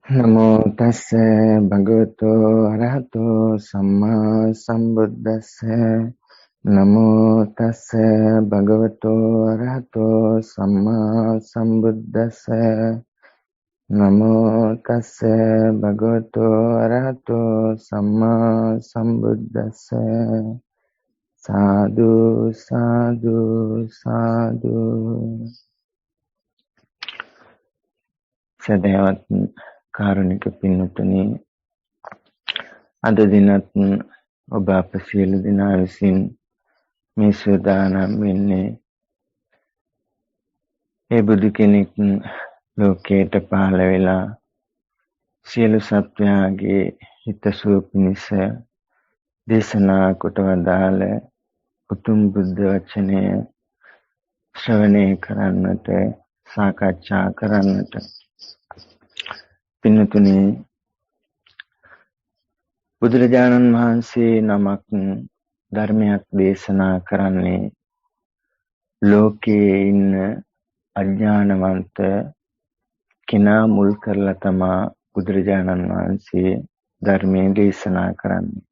නමෝ තස්ස භගවතු අරහතෝ සම්මා සම්බුද්දස්ස නමෝ තස්ස භගවතු අරහතෝ සම්මා සම්බුද්දස්ස නමෝ තස්ස භගවතු අරහතෝ සම්මා සම්බුද්දස්ස සාදු සාදු සාදු. සදහවත් කාරුණික පින්වතුනි, අද දිනත් ඔබ අප සියලු දෙනා විසින් මේ සූදානම් වෙන්නේ ඒ බුදු කෙනෙක් ලෝකයට පහළ වෙලා සියලු සත්වයාගේ හිතසුව පිණිස දේශනා කොට වදාළ උතුම් බුද්ධ වචනය ශ්‍රවණය කරන්නට, සාකච්ඡා කරන්නට. පින්වතුනි, බුදුරජාණන් වහන්සේ නමක් ධර්මයක් දේශනා කරන්නේ ලෝකයේ ඉන්න අඥානවන්ත කෙනා මුල් කරලා තමා බුදුරජාණන් වහන්සේ ධර්මයේ දේශනා කරන්නේ.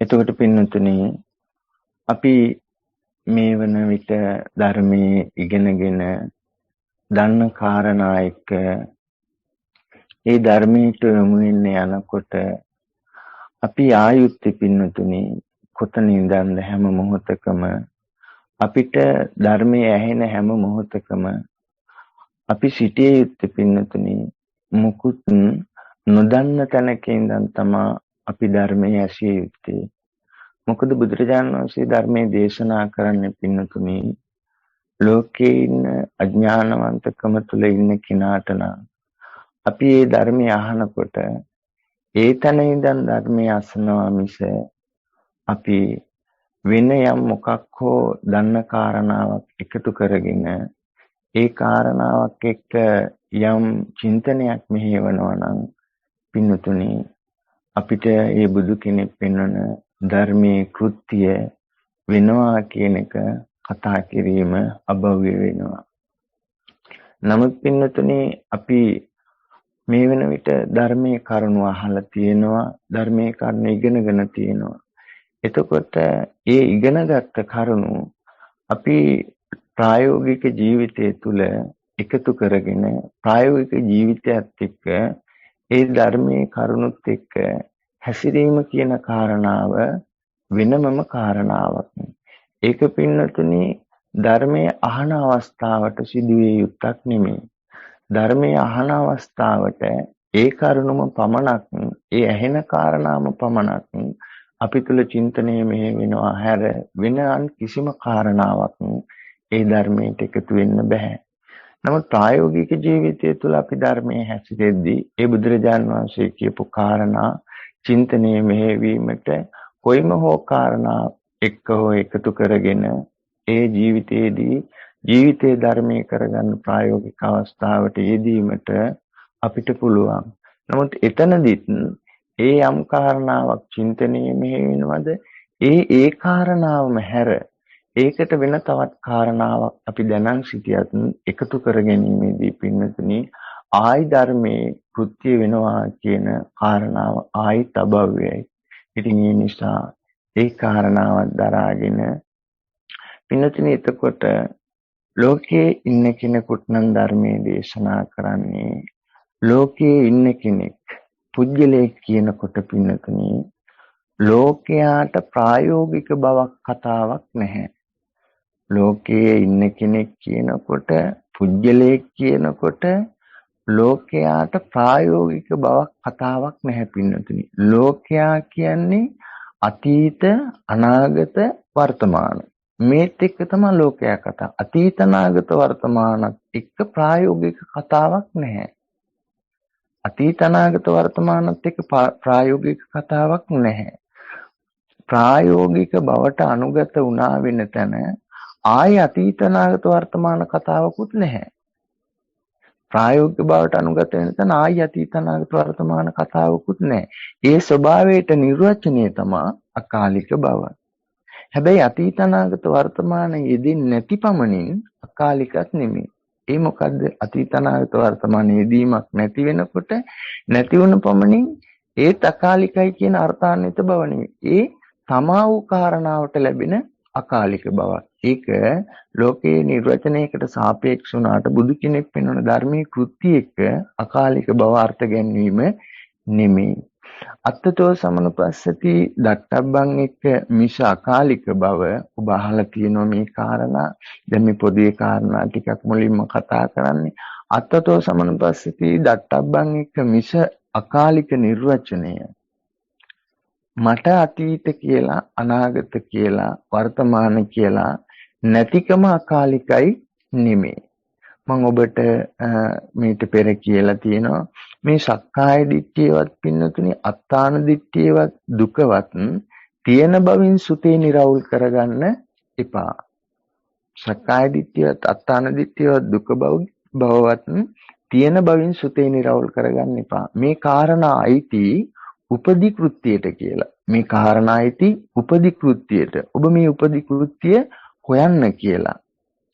එතකොට පින්වතුනි, අපි මේ වන විට ධර්මයේ ඉගෙනගෙන දන්න කාරණා එක්ක ඒ ධර්මයට යොමු වෙන්න යනකොට අපි ආයුත්තේ පින්වතුනි කොතනින්ද හැම මොහොතකම අපිට ධර්මයේ ඇහෙන හැම මොහොතකම අපි සිටිය යුත්තේ පින්වතුනි මුකුත් නොදන්න තැනක ඉඳන් තමයි අපි ධර්මයේ ඇසිය යුත්තේ. මොකද බුදුරජාණන් වහන්සේ ධර්මයේ දේශනා කරන්නේ පින්වතුනි ලෝකේ ඉන්න අඥානවන්තකම තුල ඉන්න කෙනාට නම් අපි මේ ධර්මය අහනකොට ඒ තැන ඉඳන් ධර්මය අසනවා මිස අපි වෙන යම් මොකක් හෝ දන්න කාරණාවක් එකතු කරගෙන ඒ කාරණාවක් එක්ක යම් චින්තනයක් මෙහෙවනවා නම් පින්වතුනි අපිට මේ බුදු කෙනෙක් පෙන්වන ධර්මයේ කෘත්‍ය වෙනවා කියන එක කතා කිරීම අභව්‍ය වෙනවා. නමුත් පින්වතුනි අපි මේ වෙන විට ධර්මයේ කරුණු අහලා තියෙනවා, ධර්මයේ කරුණු ඉගෙනගෙන තියෙනවා. එතකොට ඒ ඉගෙනගත්ත කරුණු අපි ප්‍රායෝගික ජීවිතය තුළ එකතු කරගෙන ප්‍රායෝගික ජීවිතයත් එක්ක ඒ ධර්මයේ කරුණුත් එක්ක හැසිරීම කියන කාරණාව වෙනමම කාරණාවක්. ඒක පින්නතුනි ධර්මයේ අහන අවස්ථාවට සිදුවිය යුත්තක් නෙමෙයි. ධර්මයේ අහන අවස්ථාවට ඒ කරුණම පමණක්, ඒ ඇහෙන කාරණාම පමණක් අපි තුල චින්තනය මෙහෙවෙනවා හැර වෙන කිසිම කාරණාවක් ඒ ධර්මයට එකතු වෙන්න බෑ. නමුත් ප්‍රායෝගික ජීවිතය තුළ අපි ධර්මයේ හැසිරෙද්දී ඒ බුදුරජාන් වහන්සේ කියපු කාරණා චින්තනය මෙහෙවීමට කොයිම හෝ කාරණා එක්ක හෝ එකතු කරගෙන ඒ ජීවිතයේදී ජීවිතයේ ධර්මයේ කරගන්න ප්‍රායෝගික අවස්ථාවට යෙදීමට අපිට පුළුවන්. නමුත් එතනදිත් ඒ යම් කාරණාවක් චින්තනයේ මෙහෙවෙනවද ඒ කාරණාවම හැර ඒකට වෙන තවත් කාරණාවක් අපි දැනන් සිටියත් එකතු කර ගැනීමේදී පින්නතුනි ආයි ධර්මයේ කෘත්‍ය වෙනවා කියන කාරණාව ආයිත් අභව්‍යයි. ඉතින් ඒ නිසා ඒ කාරණාවක් දරාගෙන පින්නතුනි එතකොට ලෝකයේ ඉන්න කෙනෙකුට නම් ධර්මයේ දේශනා කරන්නේ ලෝකයේ ඉන්න කෙනෙක් පුජ්‍යලේ කියනකොට පින්නතුනි ලෝකයාට ප්‍රායෝගික බවක් කතාවක් නැහැ. ලෝකයේ ඉන්න කෙනෙක් කියනකොට පුජ්‍යලේ කියනකොට ලෝකයාට ප්‍රායෝගික බවක් කතාවක් නැහැ පින්නතුනි. ලෝකයා කියන්නේ අතීත, අනාගත, වර්තමාන. මේත් එක්ක තමයි ලෝකයා කතා. අතීත, අනාගත, වර්තමානත් එක්ක ප්‍රායෝගික කතාවක් නැහැ. අතීත, අනාගත, වර්තමානත් එක්ක ප්‍රායෝගික කතාවක් නැහැ. ප්‍රායෝගික බවට අනුගත වුණා වෙන තැන ආයි අතීත, අනාගත, වර්තමාන කතාවකුත් නැහැ. ප්‍රායෝගික බවට අනුගත වෙන තැන ආයි අතීත, අනාගත, වර්තමාන කතාවකුත් නැහැ. ඒ ස්වභාවයට නිර්වචනය තමයි අකාලික බව. හැබැයි අතීත, අනාගත, වර්තමාන යෙදෙන්නේ නැති පමණින් අකාලිකත් නෙමෙයි. ඒ මොකද්ද? අතීත අනාගත වර්තමාන යෙදීමක් නැති වෙනකොට නැති වුණ පමණින් ඒත් අකාලිකයි කියන අර්ථාන්විත බව නෙවෙයි. ඒ තමා වූ කාරණාවට ලැබෙන අකාලික බවක්. ඒක ලෝකයේ නිර්වචනයකට සාපේක්ෂ වුණාට බුදු කෙනෙක් පෙන්වන ධර්මයේ කෘත්‍ය එක්ක අකාලික බව අර්ථ ගැන්වීම නෙමෙයි. අත්තතෝ සමනුපස්සති දක්තබ්බන් එක්ක මිස අකාලික බව ඔබ අහලා තියෙනවා මේ කාරණා. දැන් මේ පොදුවේ කාරණා ටිකක් මුලින්ම කතා කරන්නේ. අත්තතෝ සමනුපස්සති දක්තබ්බන් එක්ක මිස අකාලික නිර්වචනය මට අතීත කියලා අනාගත කියලා වර්තමාන කියලා නැතිකම අකාලිකයි නෙමෙයි. මම ඔබට මේට පෙර කියලා තියෙනවා මේ සක්කාය දිට්ඨියවත් පින්නතුනි අත්තාන දිට්ඨියවත් දුකවත් තියෙන බවින් සුතේ නිරවුල් කරගන්න එපා. සක්කාය දිට්ඨියවත් අත්තාන දිට්ඨියවත් දුක බවවත් තියෙන බවින් සුතේ නිරවුල් කරගන්න එපා. මේ කාරණා අයිති උපදි කෘත්‍යයට කියලා. මේ කාරණා අයිති උපදි කෘත්‍යයට. ඔබ මේ උපදි කෘත්‍ය හොයන්න කියලා.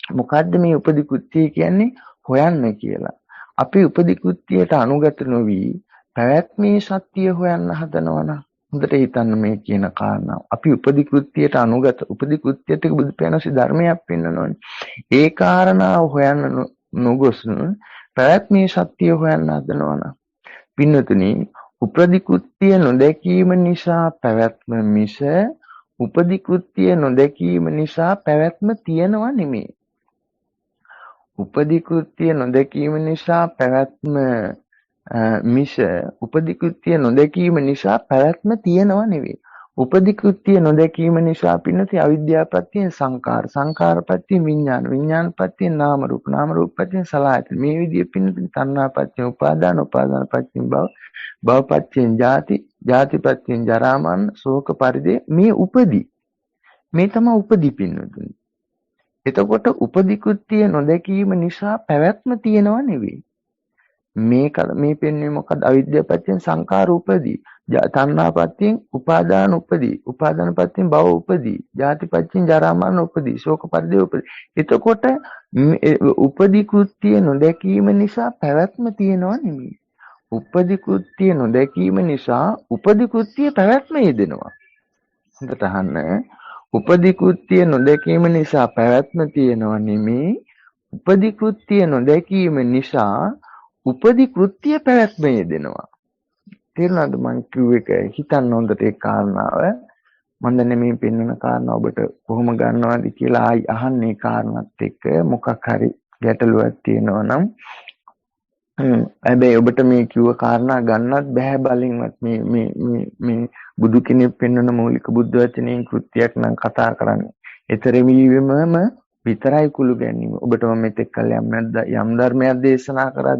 මොකද්ද මේ උපදි කෘත්‍ය කියන්නේ? හොයන්න කියලා. අපි උපදි කෘත්‍යයට අනුගත නොවි පැවැත්මේ සත්‍ය හොයන්න හදනවා නම් හොඳට හිතන්න මේ කියන කාරණාව. අපි උපදි කෘත්‍යයට අනුගත උපදි කෘත්‍යයට බුදු පෙනසි ධර්මයක් පෙන්වනෝනේ. ඒ කාරණාව හොයන්න නොගොස් පැවැත්මේ සත්‍ය හොයන්න හදනවා නම් පින්නතුනි උපදි කෘත්‍ය නොදැකීම නිසා පැවැත්ම මිස උපදි කෘත්‍ය නොදැකීම නිසා පැවැත්ම තියනවා නෙමෙයි. උපදි කෘත්‍ය නොදැකීම නිසා පැවැත්ම මිස උපදි කෘත්‍ය නොදැකීම නිසා පැවැත්ම තියනවා නෙවෙයි. උපදි කෘත්‍ය නොදැකීම නිසා පින්නති අවිද්‍යාපත්‍ය සංකාර සංකාරපත්‍ය විඥාන විඥානපත්‍ය නාම රූප නාම රූපපත්‍ය සලආයතන මේ විදිය පින්නති තණ්හාපත්‍ය උපාදාන උපාදානපත්‍ය භව භවපත්‍ය ජාති ජාතිපත්‍ය ජරා මරණ ශෝක පරිදේ මේ උපදි මේ තමයි උපදි පින්නතුනි. එතකොට උපදි කෘත්‍ය නොදැකීම නිසා පැවැත්ම තියනවා නෙවෙයි. මේ පෙන්වන්නේ මොකද? අවිද්‍යාපත්‍යෙන් සංකාර උපදී, තණ්හාපත්‍යෙන් උපාදාන උපදී, උපාදානපත්‍යෙන් භව උපදී, ජාතිපත්‍යෙන් ජරා මරණ උපදී, ශෝක පරිදේ උපදී. එතකොට උපදී කෘත්‍ය නොදැකීම නිසා පැවැත්ම තියනවා නෙමෙයි. උපදී කෘත්‍ය නොදැකීම නිසා උපදී කෘත්‍ය පැවැත්ම යෙදෙනවා. හොඳට අහන්න. උපදී කෘත්‍ය නොදැකීම නිසා පැවැත්ම තියනවා නෙමෙයි. උපදී කෘත්‍ය නොදැකීම නිසා උපදි කෘත්‍ය පැවැත්ම යෙදෙනවා. තේරුණාද මම කිව්ව එක? හිතන්න හොඳට ඒ කාරණාව. මම දැන් මේ පෙන්වන කාරණා ඔබට කොහොම ගන්නවද කියලා ආයි අහන්නේ කාරණාත් එක්ක මොකක් හරි ගැටලුවක් තියෙනවා නම් හැබැයි ඔබට මේ කිව්ව කාරණා ගන්නත් බෑ බලෙන්වත් මේ බුදු කෙනෙක් පෙන්වන මූලික බුද්ධ වචනයෙන් කෘත්‍යයක් නම් කතා කරන්නේ. ඒතර වීමම විතරයි කුළු ගැනීම. ඔබට මම මෙතෙක් කල් යම් ධර්මයක් දේශනා කරා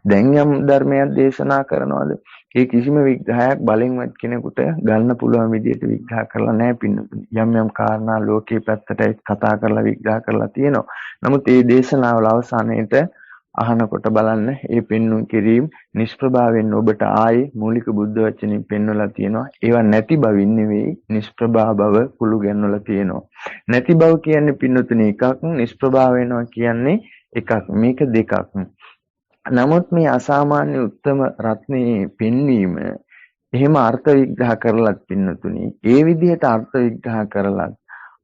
දැන් යම් ධර්මයක් දේශනා කරනවාද? ඒ කිසිම විග්‍රහයක් බලෙන්වත් කෙනෙකුට ගන්න පුළුවන් විදිහට විග්‍රහ කරලා නැහැ පින්නතුනි. යම් කාරණා ලෝකේ පැත්තට කතා කරලා විග්‍රහ කරලා තියෙනවා. නමුත් මේ දේශනාවල අවසානයේට අහනකොට බලන්න ඒ පෙන්වුම් කිරීම නිෂ්ප්‍රභාවයෙන් ඔබට ආයේ මූලික බුද්ධ වචනින් පෙන්වලා තියෙනවා. ඒවා නැති බවින් නෙවෙයි නිෂ්ප්‍රභා බව කුළු ගැන්වලා තියෙනවා. නැති බව කියන්නේ පින්නතුනේ එකක්, නිෂ්ප්‍රභා වෙනවා කියන්නේ එකක්. මේක දෙකක්. නමුත් මේ අසාමාන්‍ය උත්තම රත්නයේ පෙන්වීම එහෙම අර්ථ විග්‍රහ කරලත් පින්නතුනේ ඒ විදිහට අර්ථ විග්‍රහ කරලත්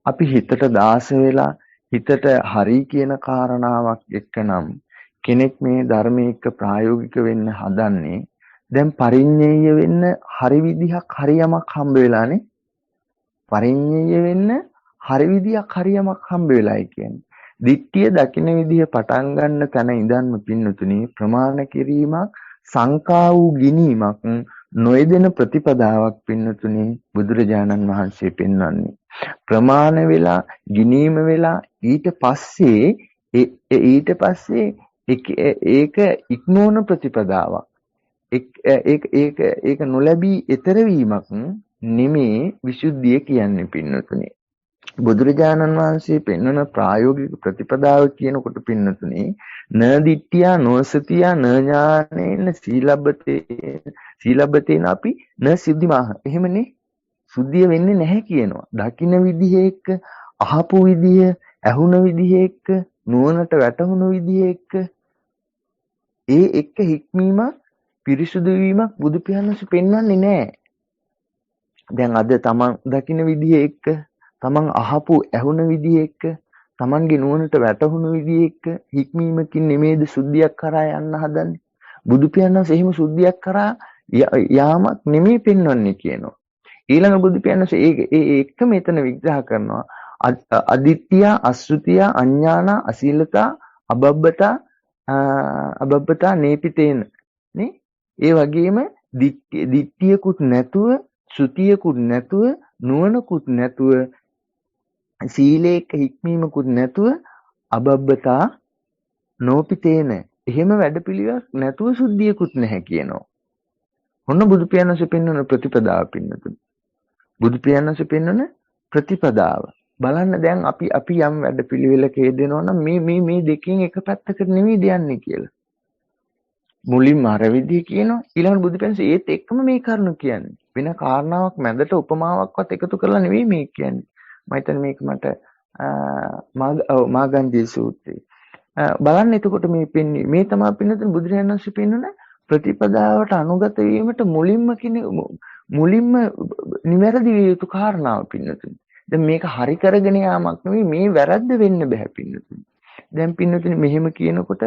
අපි හිතට දාස වෙලා හිතට හරි කියන කාරණාවක් එක්කනම් කෙනෙක් මේ ධර්මයේ එක්ක ප්‍රායෝගික වෙන්න හදන්නේ දැන් පරිඤ්ඤය වෙන්න හරි විදිහක් හරියමක් හම්බ වෙලානේ. පරිඤ්ඤය වෙන්න හරි විදිහක් හරියමක් හම්බ වෙලායි කියන්නේ. දිට්ඨිය දකින්න විදිහ පටන් ගන්න තැන ඉඳන්ම පින්නතුනේ ප්‍රමාණ කිරීමක් සංකා වූ ගිනීමක් නොයදෙන ප්‍රතිපදාවක් පින්නතුනේ බුදුරජාණන් වහන්සේ පෙන්වන්නේ. ප්‍රමාණ වෙලා ගිනීම වෙලා ඊට පස්සේ ඒක ඉක්මෝන ප්‍රතිපදාවක්. ඒක නොලැබී ඊතර වීමක් නෙමේ විසුද්ධිය කියන්නේ පින්නතුනේ. බුදුරජාණන් වහන්සේ පෙන්වන ප්‍රායෝගික ප්‍රතිපදාව කියනකොට පින්නතුනේ න දිට්ඨියා නොසතියා න ඥානේන සීලබ්බතේන අපි න සිද්ධිමාහ. එහෙමනේ සුද්ධිය වෙන්නේ නැහැ කියනවා. දකින්න විදිහ එක්ක අහපු විදිහ ඇහුණ විදිහ එක්ක නුවණට වැටහුණු විදිය එක්ක ඒ එක්ක හික්මීමක් පිරිසුදු වීමක් බුදු පියාණන්සේ පෙන්වන්නේ නැහැ. දැන් අද තමන් දකින විදිය එක්ක තමන් අහපු ඇහුණ විදිය එක්ක තමන්ගේ නුවණට වැටහුණු විදිය එක්ක හික්මීමකින් නෙමේද සුද්ධියක් කරා යන්න හදන්නේ. බුදු පියාණන්සේ එහෙම සුද්ධියක් කරා යාමක් නෙමෙයි පෙන්වන්නේ කියනවා. ඊළඟ බුදු පියාණන්සේ ඒ එක්ක මෙතන විග්‍රහ කරනවා අදිත්‍ය අසුතිය අඥාන අසීලතා අබබ්බතා නේපිතේන නේ ඒ වගේම දිට්ඨියකුත් නැතුව සුතියකුත් නැතුව නුවණකුත් නැතුව සීලේක හික්මීමකුත් නැතුව අබබ්බතා නෝපිතේන එහෙම වැඩපිළිවෙලක් නැතුව සුද්ධියකුත් නැහැ කියනවා. ඔන්න බුදු පියාණන්සේ පෙන්වන ප්‍රතිපදාව පින්නතුනි. බුදු පියාණන්සේ පෙන්වන ප්‍රතිපදාව. බලන්න දැන් අපි යම් වැඩපිළිවෙලක යෙදෙනවා නම් මේ දෙකෙන් එක පැත්තකට නෙවෙයි යන්නේ කියලා. මුලින්ම අර විදිහ කියනවා ඊළඟට බුදු පියාණන්සේ ඒත් එක්කම මේ කරුණු කියන්නේ. වෙන කාරණාවක් මැදට උපමාවක්වත් එකතු කරලා නෙවෙයි මේ කියන්නේ. මම හිතන්නේ මේක මට මාගන්ධී සූත්‍රය. බලන්න එතකොට මේ පෙන්නේ මේ තමයි පින්නතුන් බුදුරජාණන් වහන්සේ පෙන්වන ප්‍රතිපදාවට අනුගත වීමට මුලින්ම නිවැරදි විය යුතු කාරණාව පින්නතුන්. දැන් මේක හරි කරගෙන යාමක් නෙවෙයි මේ වැරද්ද වෙන්න බෑ පින්නතුන්. දැන් පින්නතුන් මෙහෙම කියනකොට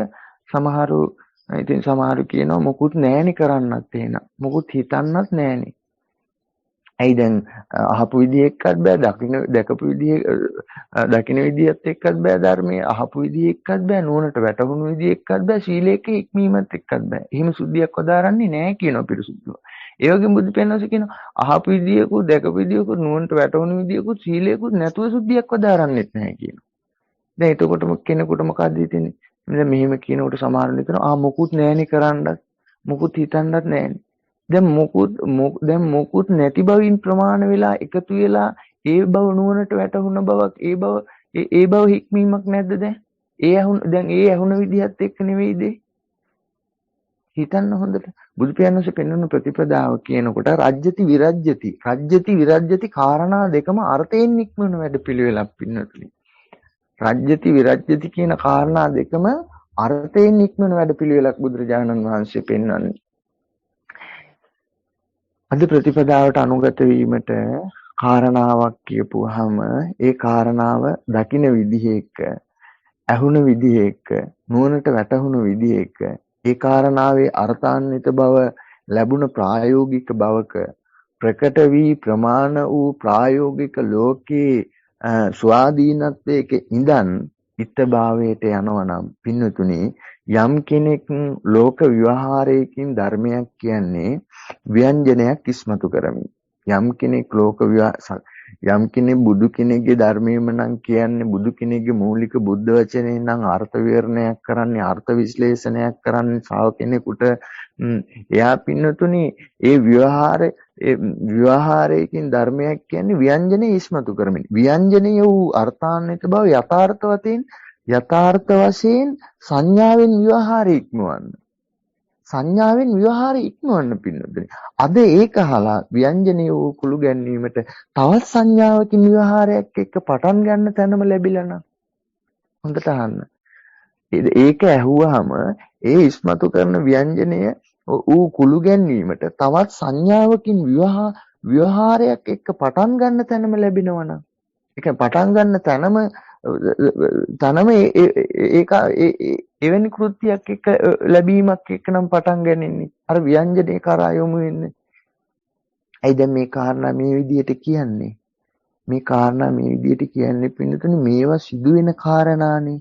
සමහරු කියනවා මොකුත් නෑනේ කරන්නත් එහෙනම්. මොකුත් හිතන්නත් නෑනේ. ඇයි දැන් අහපු විදිහ එක්කත් බෑ දකින විදිහත් එක්කත් බෑ ධර්මයේ අහපු විදිහ එක්කත් බෑ නුවණට වැටහුණු විදිහ එක්කත් බෑ සීලයක ඉක්මීමත් එක්කත් බෑ. එහෙම සුද්ධියක් වදාරන්නේ නෑ කියනවා පිරිසුදුව. ඒ වගේම බුදු පියාණන්සේ කියනවා අහපු විදියකුත් දැකපු විදියකුත් නුවණට වැටහුණු විදියකුත් සීලයකුත් නැතුව සුද්ධියක් වදාරන්නෙත් නැහැ කියනවා. දැන් එතකොටම කෙනෙකුට මොකද්ද හිතෙන්නේ? දැන් මෙහෙම කියනකොට සමහරවල් හිතනවා මොකුත් නෑනේ කරන්නත් මොකුත් හිතන්නත් නෑනේ. දැන් මොකුත් නැති බවින් ප්‍රමාණ වෙලා එකතු වෙලා ඒ බව නුවණට වැටහුණ බවක් ඒ බව හික්මීමක් නැද්ද දැන්? ඒ ඇහුණ විදිහත් එක්ක නෙවෙයිද? හිතන්න හොඳට. බුදු පියාණන්සේ පෙන්වන ප්‍රතිපදාව කියනකොට රජ්‍යති විරජ්‍යති කාරණා දෙකම අර්ථයෙන් නික්මන වැඩපිළිවෙලක් පින්නතුනි. රජ්‍යති විරජ්‍යති කියන කාරණා දෙකම අර්ථයෙන් නික්මන වැඩපිළිවෙලක් බුදුරජාණන් වහන්සේ පෙන්වන්නේ. අද ප්‍රතිපදාවට අනුගත වීමට කාරණාවක් කියපුවාම ඒ කාරණාව දකින විදිහ එක්ක ඇහුණ විදිහ එක්ක නුවණට වැටහුණු විදිහ එක්ක ඒ කාරණාවේ අර්ථාන්විත බව ලැබුණ ප්‍රායෝගික බවක ප්‍රකට වී ප්‍රමාණ වූ ප්‍රායෝගික ලෝකයේ ස්වාධීනත්වයක ඉඳන් ඉත්තභාවයට යනවා නම් පින්නතුනි යම් කෙනෙක් ලෝක විවහාරයකින් ධර්මයක් කියන්නේ ව්‍යංජනයක් ඉස්මතු කරමින් යම් කෙනෙක් යම් කෙනෙක් බුදු කෙනෙක්ගේ ධර්මයේම නම් කියන්නේ බුදු කෙනෙක්ගේ මූලික බුද්ධ වචනේ නම් අර්ථ විවරණයක් කරන්නේ අර්ථ විශ්ලේෂණයක් කරන්නේ ශ්‍රාවක කෙනෙකුට එයා පින්නතුනි ඒ විවහාරයකින් ධර්මයක් කියන්නේ ව්‍යංජනේ ඉස්මතු කරමින් ව්‍යංජනීය වූ අර්ථාන්විත බව යථාර්ථ වශයෙන් සංඥාවෙන් විවහාරය ඉක්මවන්න පින්නතුනි. අද ඒක අහලා ව්‍යංජනීය වූ කුළු ගැන්වීමට තවත් සංඥාවකින් විවහාරයක් එක්ක පටන් ගන්න තැනම ලැබිලා නම් හොඳට අහන්න. ඒක ඇහුවාම ඒ ඉස්මතු කරන ව්‍යංජනය ඌ කුළු ගැන්වීමට තවත් සංඥාවකින් විවහාරයක් එක්ක පටන් ගන්න තැනම ලැබෙනවා නම් ඒක පටන් ගන්න තැනම එවැනි කෘත්‍යයක් එක්ක ලැබීමක් එක්ක නම් පටන් ගන්නෙන්නේ අර ව්‍යංජනේ කරා යොමු වෙන්නේ. ඇයි දැන් මේ කාරණා මේ විදිහට කියන්නේ? මේ කාරණා මේ විදිහට කියන්නේ පින්නතුනේ මේවා සිදුවෙන කාරණානේ.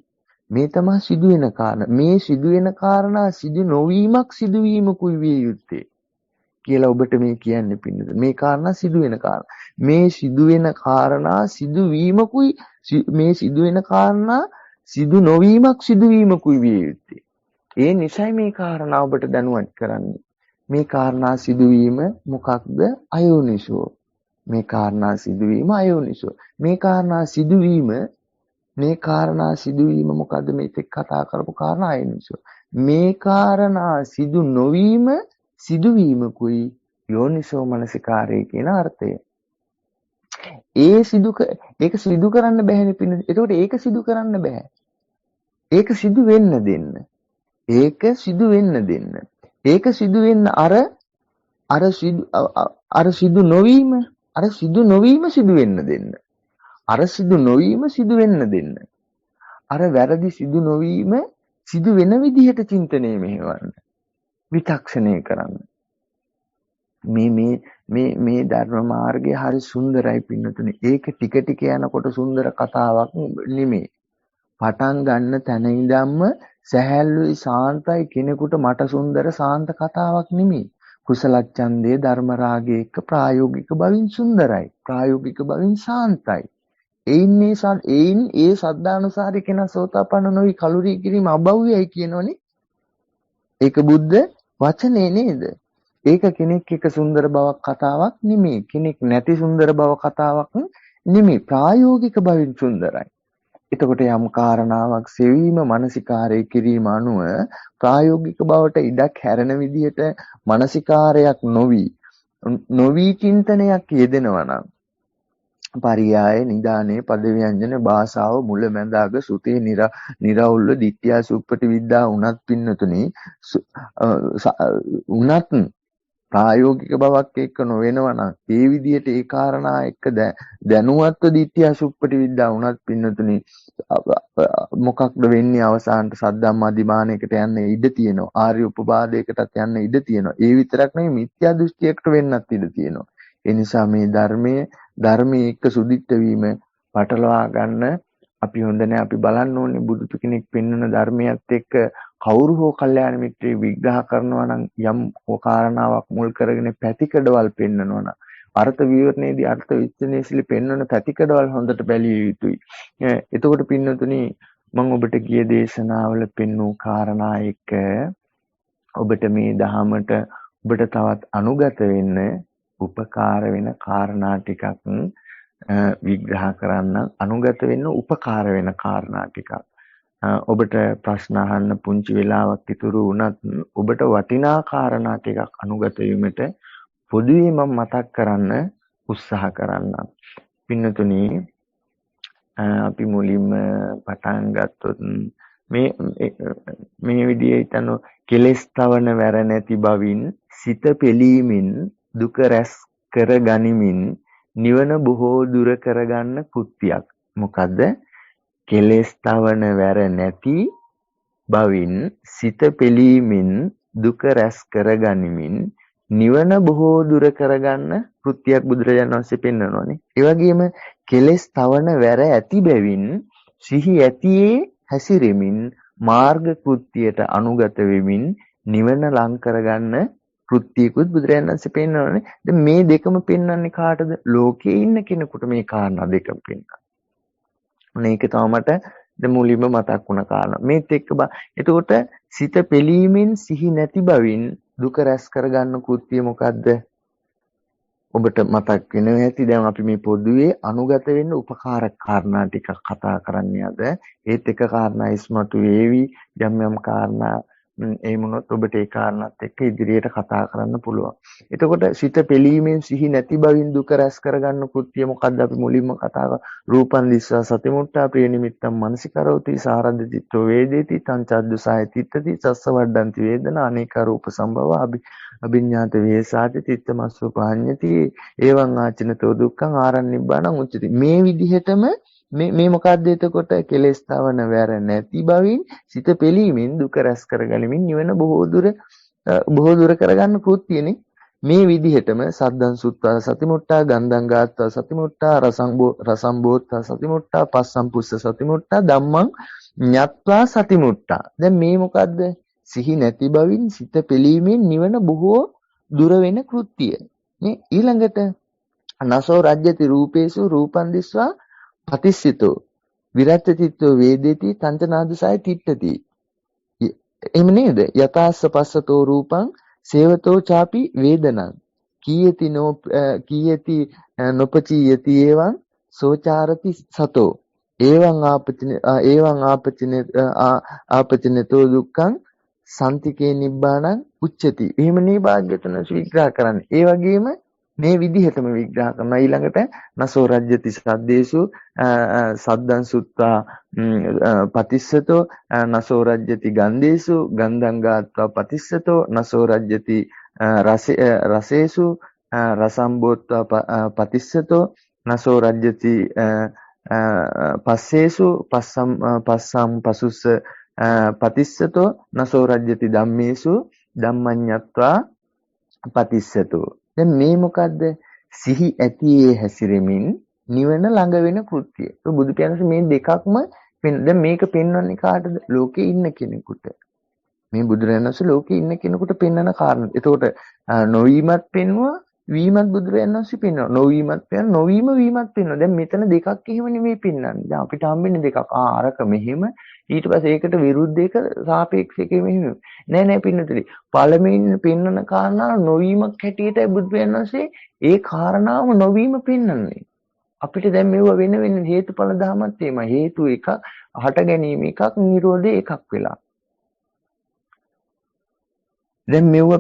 මේ තමයි සිදුවෙන කාරණා. මේ සිදුවෙන කාරණා සිදු නොවීමක් සිදුවීමකුයි විය යුත්තේ කියලා ඔබට මේ කියන්නේ පින්නතුනේ. මේ කාරණා සිදුවෙන කාරණා. මේ සිදුවෙන කාරණා සිදුවීමකුයි මේ සිදුවෙන කාරණා සිදු නොවීමක් සිදුවීමකුයි විය යුත්තේ. ඒ නිසයි මේ කාරණා ඔබට දැනුවත් කරන්නේ. මේ කාරණා සිදුවීම මොකක්ද? අයෝනිසෝ. මේ කාරණා සිදුවීම අයෝනිසෝ. මේ කාරණා සිදුවීම මොකද්ද මේ තෙක් කතා කරපු කාරණා අයෝනිසෝ. මේ කාරණා සිදු නොවීම සිදුවීමකුයි යෝනිසෝ මනසිකාරය කියන අර්ථය. ඒක සිදු කරන්න බැහැනේ පින්න. ඒකට ඒක සිදු කරන්න බෑ. ඒක සිදු වෙන්න දෙන්න. ඒක සිදු වෙන්න දෙන්න. ඒක සිදු වෙන්න අර සිදු නොවීම සිදු වෙන්න දෙන්න. අර සිදු නොවීම සිදු වෙන්න දෙන්න. අර වැරදි සිදු නොවීම සිදු වෙන විදිහට චින්තනය මෙහෙවන්න. විචක්ෂණය කරන්න. මේ ධර්ම මාර්ගය හරි සුන්දරයි පින්නතුනේ. ඒක ටික ටික යනකොට සුන්දර කතාවක් නෙමෙයි. පටන් ගන්න තැන ඉඳන්ම සැහැල්ලුයි සාන්තයි කෙනෙකුට මට සුන්දර සාන්ත කතාවක් නෙමෙයි. කුසල ඡන්දයේ ධර්ම රාගයේ එක්ක ප්‍රායෝගික බවින් සුන්දරයි. ප්‍රායෝගික බවින් සාන්තයි. එයින් ඒ සද්ධානුසාරී කෙනා සෝතාපන්න නොවි කලුරී කිරීම අභව්‍යයි කියනෝනේ. ඒක බුද්ධ වචනේ නේද? ඒක කෙනෙක් එක සුන්දර බවක් කතාවක් නෙමෙයි. කෙනෙක් නැති සුන්දර බව කතාවක් නෙමෙයි. ප්‍රායෝගික බවින් සුන්දරයි. එතකොට යම් කාරණාවක් සෙවීම මානසිකාරය කිරීම අනුව ප්‍රායෝගික බවට ඉඩක් හැරෙන විදිහට මානසිකාරයක් නොවි චින්තනයක් යෙදෙනවා නම් පරියාය නිදානේ පද ව්‍යංජන භාෂාව මුල මැද අග සුතේ නිරවුල්ව දිට්ඨිය සුප්පටි විද්‍යා උනත් පින්නතුනි උනත් ප්‍රායෝගික බවක් එක්ක නොවෙනවා නම් ඒ විදිහට ඒ කාරණා එක්ක දැනුවත්ව දිට්ඨිය සුප්පටි විද්‍යා උනත් පින්නතුනි මොකක්ද වෙන්නේ අවසානට සද්ධම්මාදිමානයකට යන්න ඉඩ තියෙනවා ආර්ය උපපාදයකටත් යන්න ඉඩ තියෙනවා ඒ විතරක් නෙවෙයි මිත්‍යා දෘෂ්ටියකට වෙන්නත් ඉඩ තියෙනවා ඒ නිසා මේ ධර්මයේ එක්ක සුදිට්ඨ වීම පටලවා ගන්න අපි හොඳ නැහැ අපි බලන්න ඕනේ බුදු කෙනෙක් පෙන්වන ධර්මයත් එක්ක කවුරු හෝ කල්යාණ මිත්‍රයෙක් විග්‍රහ කරනවා නම් යම් කාරණාවක් මුල් කරගෙන පැතිකඩවල් පෙන්වනවා නම් අර්ථ විවරණයේදී අර්ථ විශ්ලේෂණයේදී පෙන්වන පැතිකඩවල් හොඳට බැලිය යුතුයි. එතකොට පින්නතුනි මම ඔබට ගිය දේශනාවල පෙන්වූ කාරණා එක්ක ඔබට මේ දහමට ඔබට තවත් අනුගත වෙන්න උපකාර වෙන කාරණා ටිකක් විග්‍රහ කරන්න අනුගත වෙන්න උපකාර වෙන කාරණා ටිකක් ඔබට ප්‍රශ්න අහන්න පුංචි වෙලාවක් ඉතුරු වුණත් ඔබට වටිනා කාරණා ටිකක් අනුගත වීමට පොදුවේ මම මතක් කරන්න උත්සාහ කරන්නම්. පින්නතුනි අපි මුලින්ම පටන් ගත්තොත් මේ විදිහේ හිතන කෙලෙස් තවන වැර නැති බවින් සිත පෙලීමෙන් දුක රැස් කර ගනිමින් නිවන බොහෝ දුර කරගන්න කෘත්‍යයක්. මොකද්ද? කෙලෙස් තවන වැර නැති බවින් සිත පෙලීමෙන් දුක රැස් කරගනිමින් නිවන බොහෝ දුර කරගන්න කෘත්‍යයක් බුදුරජාණන් වහන්සේ පෙන්වනවානේ. ඒ වගේම කෙලෙස් තවන වැර ඇති බැවින් සිහි ඇතියේ හැසිරෙමින් මාර්ග කෘත්‍යයට අනුගත වෙමින් නිවන ලං කරගන්න කෘත්‍යකුත් බුදුරජාණන් වහන්සේ පෙන්වනවානේ. දැන් මේ දෙකම පෙන්වන්නේ කාටද? ලෝකේ ඉන්න කෙනෙකුට මේ කාරණා දෙකම පෙන්වනවා. මේක තමයි මට මුලින්ම මතක් වුණ කාරණා. මේත් එක්ක එතකොට සිත පෙලීමෙන් සිහි නැති බවින් දුක රැස් කරගන්න කෘත්‍ය මොකද්ද? ඔබට මතක් වෙනවා ඇති දැන් අපි මේ පොදුවේ අනුගත වෙන්න උපකාරක කාරණා ටිකක් කතා කරන්නේ අද. ඒත් එක කාරණා ඉස්මතු වේවි යම් කාරණා එහෙමනොත් ඔබට ඒ කාරණාත් එක්ක ඉදිරියට කතා කරන්න පුළුවන්. එතකොට සිත පෙලීමෙන් සිහි නැති බවින් දුක රැස් කරගන්න කෘත්‍ය මොකද්ද? අපි මුලින්ම කතා කරා රූපං දිස්සා සතිමුට්ඨා ප්‍රිය නිමිත්තං මනසිකරෝති සාරද්ද චිත්තෝ වේදේති තං චද්දුසාය තිත්තති සස්ස වඩ්ඩಂತಿ වේදනා අනේක රූප සම්භව අභිඤ්ඤාත වේසාති චිත්තමස්සු පහඤ්ඤති එවං ආචිනතෝ දුක්ඛං ආරණ්‍යබ්බාණං උච්චති. මේ විදිහටම මේ මොකද්ද එතකොට? කෙලෙස් තවන වැර නැති බවින් සිත පෙලීමෙන් දුක රැස් කරගනිමින් නිවන බොහෝ දුර කරගන්න කෘත්‍යනේ. මේ විදිහටම සද්දං සුත්තා සතිමුට්ඨා ගන්ධං ගාත්තා සතිමුට්ඨා රසං බෝත්තා සතිමුට්ඨා පස්සං පුස්ස සතිමුට්ඨා ධම්මං ඤත්වා සතිමුට්ඨා. දැන් මේ මොකද්ද? සිහි නැති බවින් සිත පෙලීමෙන් නිවන බොහෝ දුර වෙන කෘත්‍ය. මේ ඊළඟට නසෝ රජ්‍යති රූපේසු රූපං දිස්වා පතිස්සිතෝ විරත් චිත්තෝ වේදේති තංචනාදසාය තිට්ඨති. එහෙම නේද? යතාස්ස පස්සතෝ රූපං සේවතෝ චාපි වේදනං කීයති නොපචීයති එවං සෝචාරති සතෝ එවං ආපචිනතෝ දුක්ඛං සම්තිකේ නිබ්බාණං උච්චති. එහෙම නේ භාග්‍යවතුන් විග්‍රහ කරන්නේ. ඒ වගේම මේ විදිහටම විග්‍රහ කරනවා. ඊළඟට නසෝ රජ්‍යති සද්දේසු සද්දං සුත්තා පතිස්සතෝ නසෝ රජ්‍යති ගන්ධේසු ගන්ධං ගාත්වා පතිස්සතෝ නසෝ රජ්‍යති රසේසු රසම්බෝත්වා පතිස්සතෝ නසෝ රජ්‍යති පස්සේසු පස්සම් පසුස්ස පතිස්සතෝ නසෝ රජ්‍යති ධම්මේසු ධම්මඤ්ඤත්වා පතිස්සතෝ. දැන් මේ මොකද්ද? සිහි ඇතියේ හැසිරෙමින් නිවන ළඟ වෙන කෘත්‍යය. ඒ බුදු පියාණන් මේ දෙකක්ම දැන් මේක පෙන්වන්නේ කාටද? ලෝකේ ඉන්න කෙනෙකුට. මේ බුදුරජාණන් වහන්සේ ලෝකේ ඉන්න කෙනෙකුට පෙන්වන කාරණා. එතකොට නොවීමත් පෙන්වුවා, වීමත් බුදුරජාණන් වහන්සේ පෙන්වනවා. නොවීමත් පෙන්වනවා, නොවීම වීමත් පෙන්වනවා. දැන් මෙතන දෙකක් එහෙම නෙමෙයි පෙන්වන්නේ. දැන් අපිට හම්බෙන්නේ දෙකක්. අරක මෙහෙම ඊට පස්සේ ඒකට විරුද්ධ එක සාපේක්ෂ එක මෙහෙම. නෑ පින්නතුනි. පළමුවෙන් පෙන්වන කාරණා නොවීමක් හැටියටයි බුදුරජාණන් වහන්සේ ඒ කාරණාව නොවීම පෙන්වන්නේ. අපිට දැන් මෙව වෙන හේතුඵල ධමයක් තියෙනවා. හේතු එකක්, හට ගැනීම එකක්, නිරෝධය එකක් වෙලා. දැන් මෙව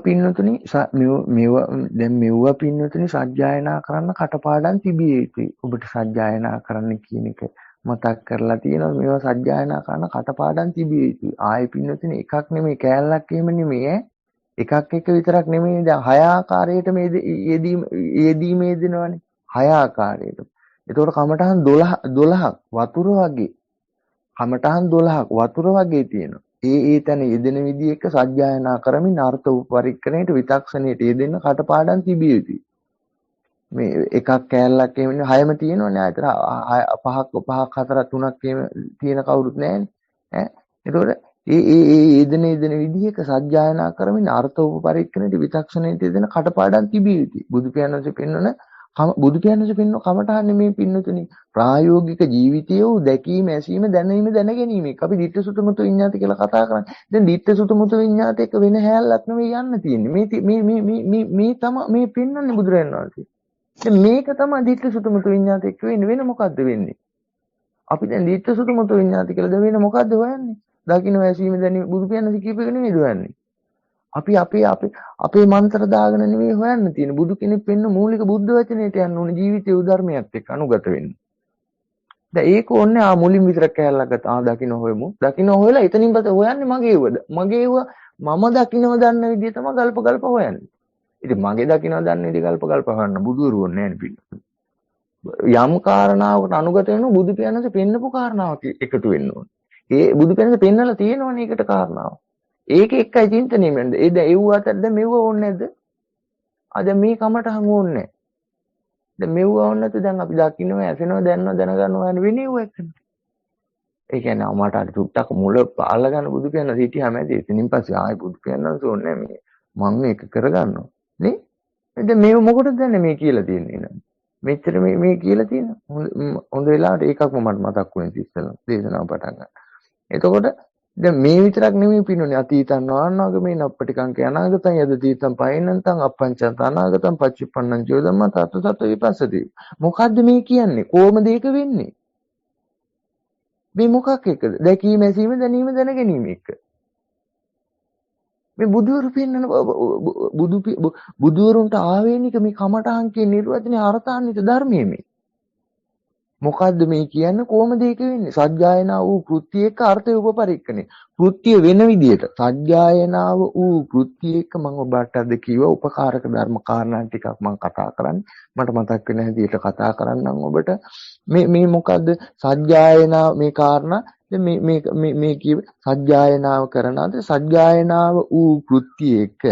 පින්නතුනි සජ්ජායනා කරන්න කටපාඩම් තිබිය යුතුයි. ඔබට සජ්ජායනා කරන්න කියන එක මතක් කරලා තියෙනවා. මේවා සජ්ජායනා කරන්න කටපාඩම් තිබිය යුතුයි. ආයෙ පින්නතුනි එකක් නෙමෙයි කෑල්ලක් එහෙම නෙමෙයි එකක් එක විතරක් නෙමෙයි. දැන් හය ආකාරයට මේ යෙදීම යෙදෙනවනේ. හය ආකාරයට. ඒතකොට කමඨහන් 12ක් වතුර වගේ. කමඨහන් 12ක් වතුර වගේ තියෙනවා. ඒ තැන යෙදෙන විදිහ එක සජ්ජායනා කරමින් අර්ථ පරික්‍රණයට විතක්ෂණයට යෙදෙන්න කටපාඩම් තිබිය යුතුයි. මේ එකක් කෑල්ලක් එහෙම හයම තියෙනවනේ. ආයතන පහක් හතරක් තුනක් තියෙන කවුරුත් නැහැනේ. ඒතකොට ඒ යෙදෙන විදිහක සජ්ජායනා කරමින් අර්ථ පරික්‍රණයට විතක්ෂණයට යෙදෙන කටපාඩම් තිබිය යුතුයි. බුදු පියාණන්සේ පෙන්වන කමඨහන්නේ මේ පින්නතුනි ප්‍රායෝගික ජීවිතයේ දැකීම, ඇසීම, දැනීම, දැනගැනීම. අපි දිට්ඨ සුත මුත විඤ්ඤාති කියලා කතා කරන්නේ. දැන් දිට්ඨ සුත මුත විඤ්ඤාති එක වෙන හැලක් නෙවෙයි යන්න තියෙන්නේ. මේ තමයි මේ පෙන්වන්නේ බුදුරජාණන් වහන්සේ. දැන් මේක තමයි දිට්ඨ සුත මුත විඤ්ඤාති එක වෙන මොකද්ද වෙන්නේ? අපි දැන් දිට්ඨ සුත මුත විඤ්ඤාති කියලා දැන් වෙන මොකද්ද හොයන්නේ? දකින්න, ඇසීම, දැනීම බුදු පියාණන් කීප එක නෙවෙයි හොයන්නේ. අපි අපේ මන්ත්‍ර දාගෙන නෙවෙයි හොයන්න තියෙන්නේ. බුදු කෙනෙක් වෙන්න මූලික බුද්ධ වචනයට යන්න ඕනේ ජීවිතයේ උධර්මයක් එක්ක අනුගත වෙන්න. දැන් ඒක ඕනේ මුලින් විතරක් කැලලකට දකින්න හොයමු. දකින්න හොයලා එතනින් පස්සේ හොයන්නේ මගේව මම දකින්නව දන්න විදිය තමයි ගල්ප හොයන්නේ. ඉතින් මගේ දකින්නව දන්න විදිය ගල්ප හොයන්න බුදුරුවෝ නැහැ නේ. යම් කාරණාවකට අනුගත වෙන බුදු පියාණන්සේ පෙන්නපු කාරණාවක් එකතු වෙන්න ඕනේ. ඒ බුදු පියාණන්සේ පෙන්නලා තියෙනවනේ ඒකට කාරණාව. ඒක එක්කයි චින්තනය වෙන්නේ. ඒ දැන් ඒව අතර දැන් මෙව ඕනේ නැද්ද? දැන් මේ කමටහන් ඕනේ නැහැ. දැන් මෙව ඕනේ නැත්නම් දැන් අපි දකින්නවා, ඇසෙනවා, දැනනවා, දැනගන්නවා යන වෙන්නේ ඒව එක්කනේ. ඒ කියන්නේ අමාට අර චුට්ටක් මුල පාල ගන්න බුදු කියන සිටියාම ඇති. එතනින් පස්සේ ආයෙ බුදු කියන්නත් ඕනේ නැහැ මේ. මම මේක කරගන්නවා. නේ? දැන් මේව මොකටද දැන් මේ කියලා තියෙන්නේ නේද? මෙච්චර මේ කියලා තියෙන. හොඳ වෙලාවට ඒකක්ම මට මතක් වුණේ ඉස්සෙල්ලා දේශනාව පටන් ගන්න. එතකොට දැන් මේ විතරක් නෙමෙයි පින්නුනේ අතීතං වාරණාගමේ නප්පටිකං අනාගතං යද තීතං පයින්නන්තං අප්පංචං අනාගතං පච්චුප්පන්නං චෝදම්ම තත්ත සත්ත විපස්සති. මොකද්ද මේ කියන්නේ? කොහොමද ඒක වෙන්නේ? මේ මොකක් එක්කද? දැකීම, ඇසීම, දැනීම, දැනගැනීම එක්ක. මේ බුදුවරු පෙන්නන බුදුවරුන්ට ආවේනික මේ කමඨහං කියන නිර්වචනේ අර්ථාන්විත ධර්මයේ මේ. මොකද්ද මේ කියන්නේ? කොහොමද ඒක වෙන්නේ? සජ්ජායනා වූ කෘත්‍ය එක්ක අර්ථය උපපරික්කනේ. කෘත්‍ය වෙන විදියට සජ්ජායනාව වූ කෘත්‍ය එක්ක මම ඔබට අද කිව්ව උපකාරක ධර්ම කාරණා ටිකක් මම කතා කරන්නේ. මට මතක් වෙන හැටියට කතා කරන්නම් ඔබට. මේ මොකද්ද? සජ්ජායනා මේ කාරණා මේ කිව්ව සජ්ජායනාව කරනවාද? සජ්ජායනාව වූ කෘත්‍ය එක්ක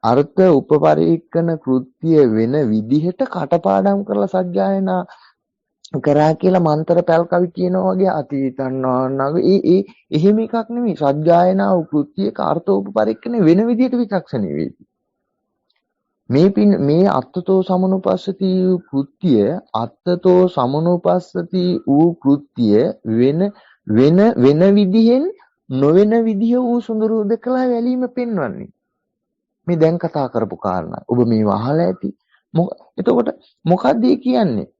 අර්ථ උපපරික්කන කෘත්‍ය වෙන විදිහට කටපාඩම් කරලා සජ්ජායනා කරා කියලා මන්තර පැල් කවි කියනවා වගේ අතීතං නානග එහෙම එකක් නෙමෙයි. සජ්ජායනාව කෘත්‍යයක අර්ථ උපපරික්කන වෙන විදිහට විචක්ෂණීය වෙයි. මේ අත්තතෝ සමනුපස්සති වූ කෘත්‍ය අත්තතෝ සමනුපස්සති වූ කෘත්‍ය වෙන විදිහෙන් නොවන විදිහ වූ සුඳුරු දෙකලා වැලීම පෙන්වන්නේ. මේ දැන් කතා කරපු කාරණා. ඔබ මේව අහලා ඇති. එතකොට මොකක්ද කියන්නේ?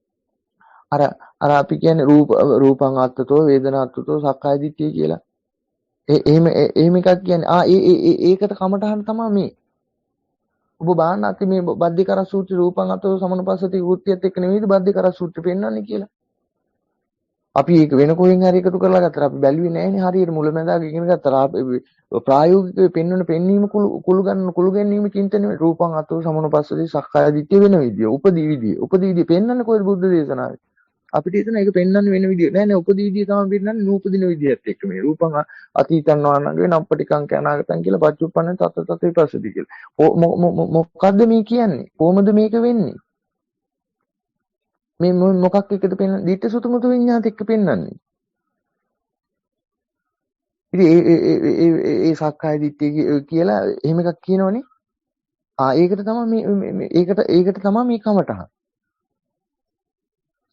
අර අපි කියන්නේ රූපං අත්තතෝ වේදනාත්තතෝ සක්කාය දිට්ඨිය කියලා. එහෙම එකක් කියන්නේ. ඒකට කමටහන් තමයි මේ. ඔබ බාන්න අති මේ බද්ධිකර සූත්‍රය රූපං අතෝ සමනුපස්සති කෘත්‍යයත් එක්ක නෙමෙයිද බද්ධිකර සූත්‍රය පෙන්වන්නේ කියලා. අපි ඒක වෙන කොහෙන් හරි එකතු කරලා ගත්තා. අපි බැලුවේ නැහැනේ හරියට මුලැමැදාක ඉගෙන ගත්තා. ප්‍රායෝගිකව පෙන්වන පෙන්වීම කුළු ගැනීම චින්තනයේ රූපං අතෝ සමනුපස්සති සක්කාය දිට්ඨිය වෙන විදිය. උපදී විදිය පෙන්වන්නේ කොහෙද බුද්ධ දේශනාවේ. අපිට හිතන එක පෙන්වන්න වෙන විදිය නෑ නේ උපදී විදිය තමයි පෙන්වන්නේ නූපදින විදියත් එක්ක මේ රූපං අතීතං වානංගේ නම්පටිකං කනාගතං කියලා පච්චුප්පන්න තත් විපස්සති කියලා. මොකද්ද මේ කියන්නේ? කොහොමද මේක වෙන්නේ? මේ මොකක් එක්කද පෙන්වන්නේ? දිට්ඨ සුතුමුතු විඤ්ඤාණත් එක්ක පෙන්වන්නේ. ඉතින් ඒ සක්කාය දිට්ඨිය කියලා එහෙම එකක් කියනවනේ. ඒකට තමයි ඒකට තමයි මේ කමටහන්.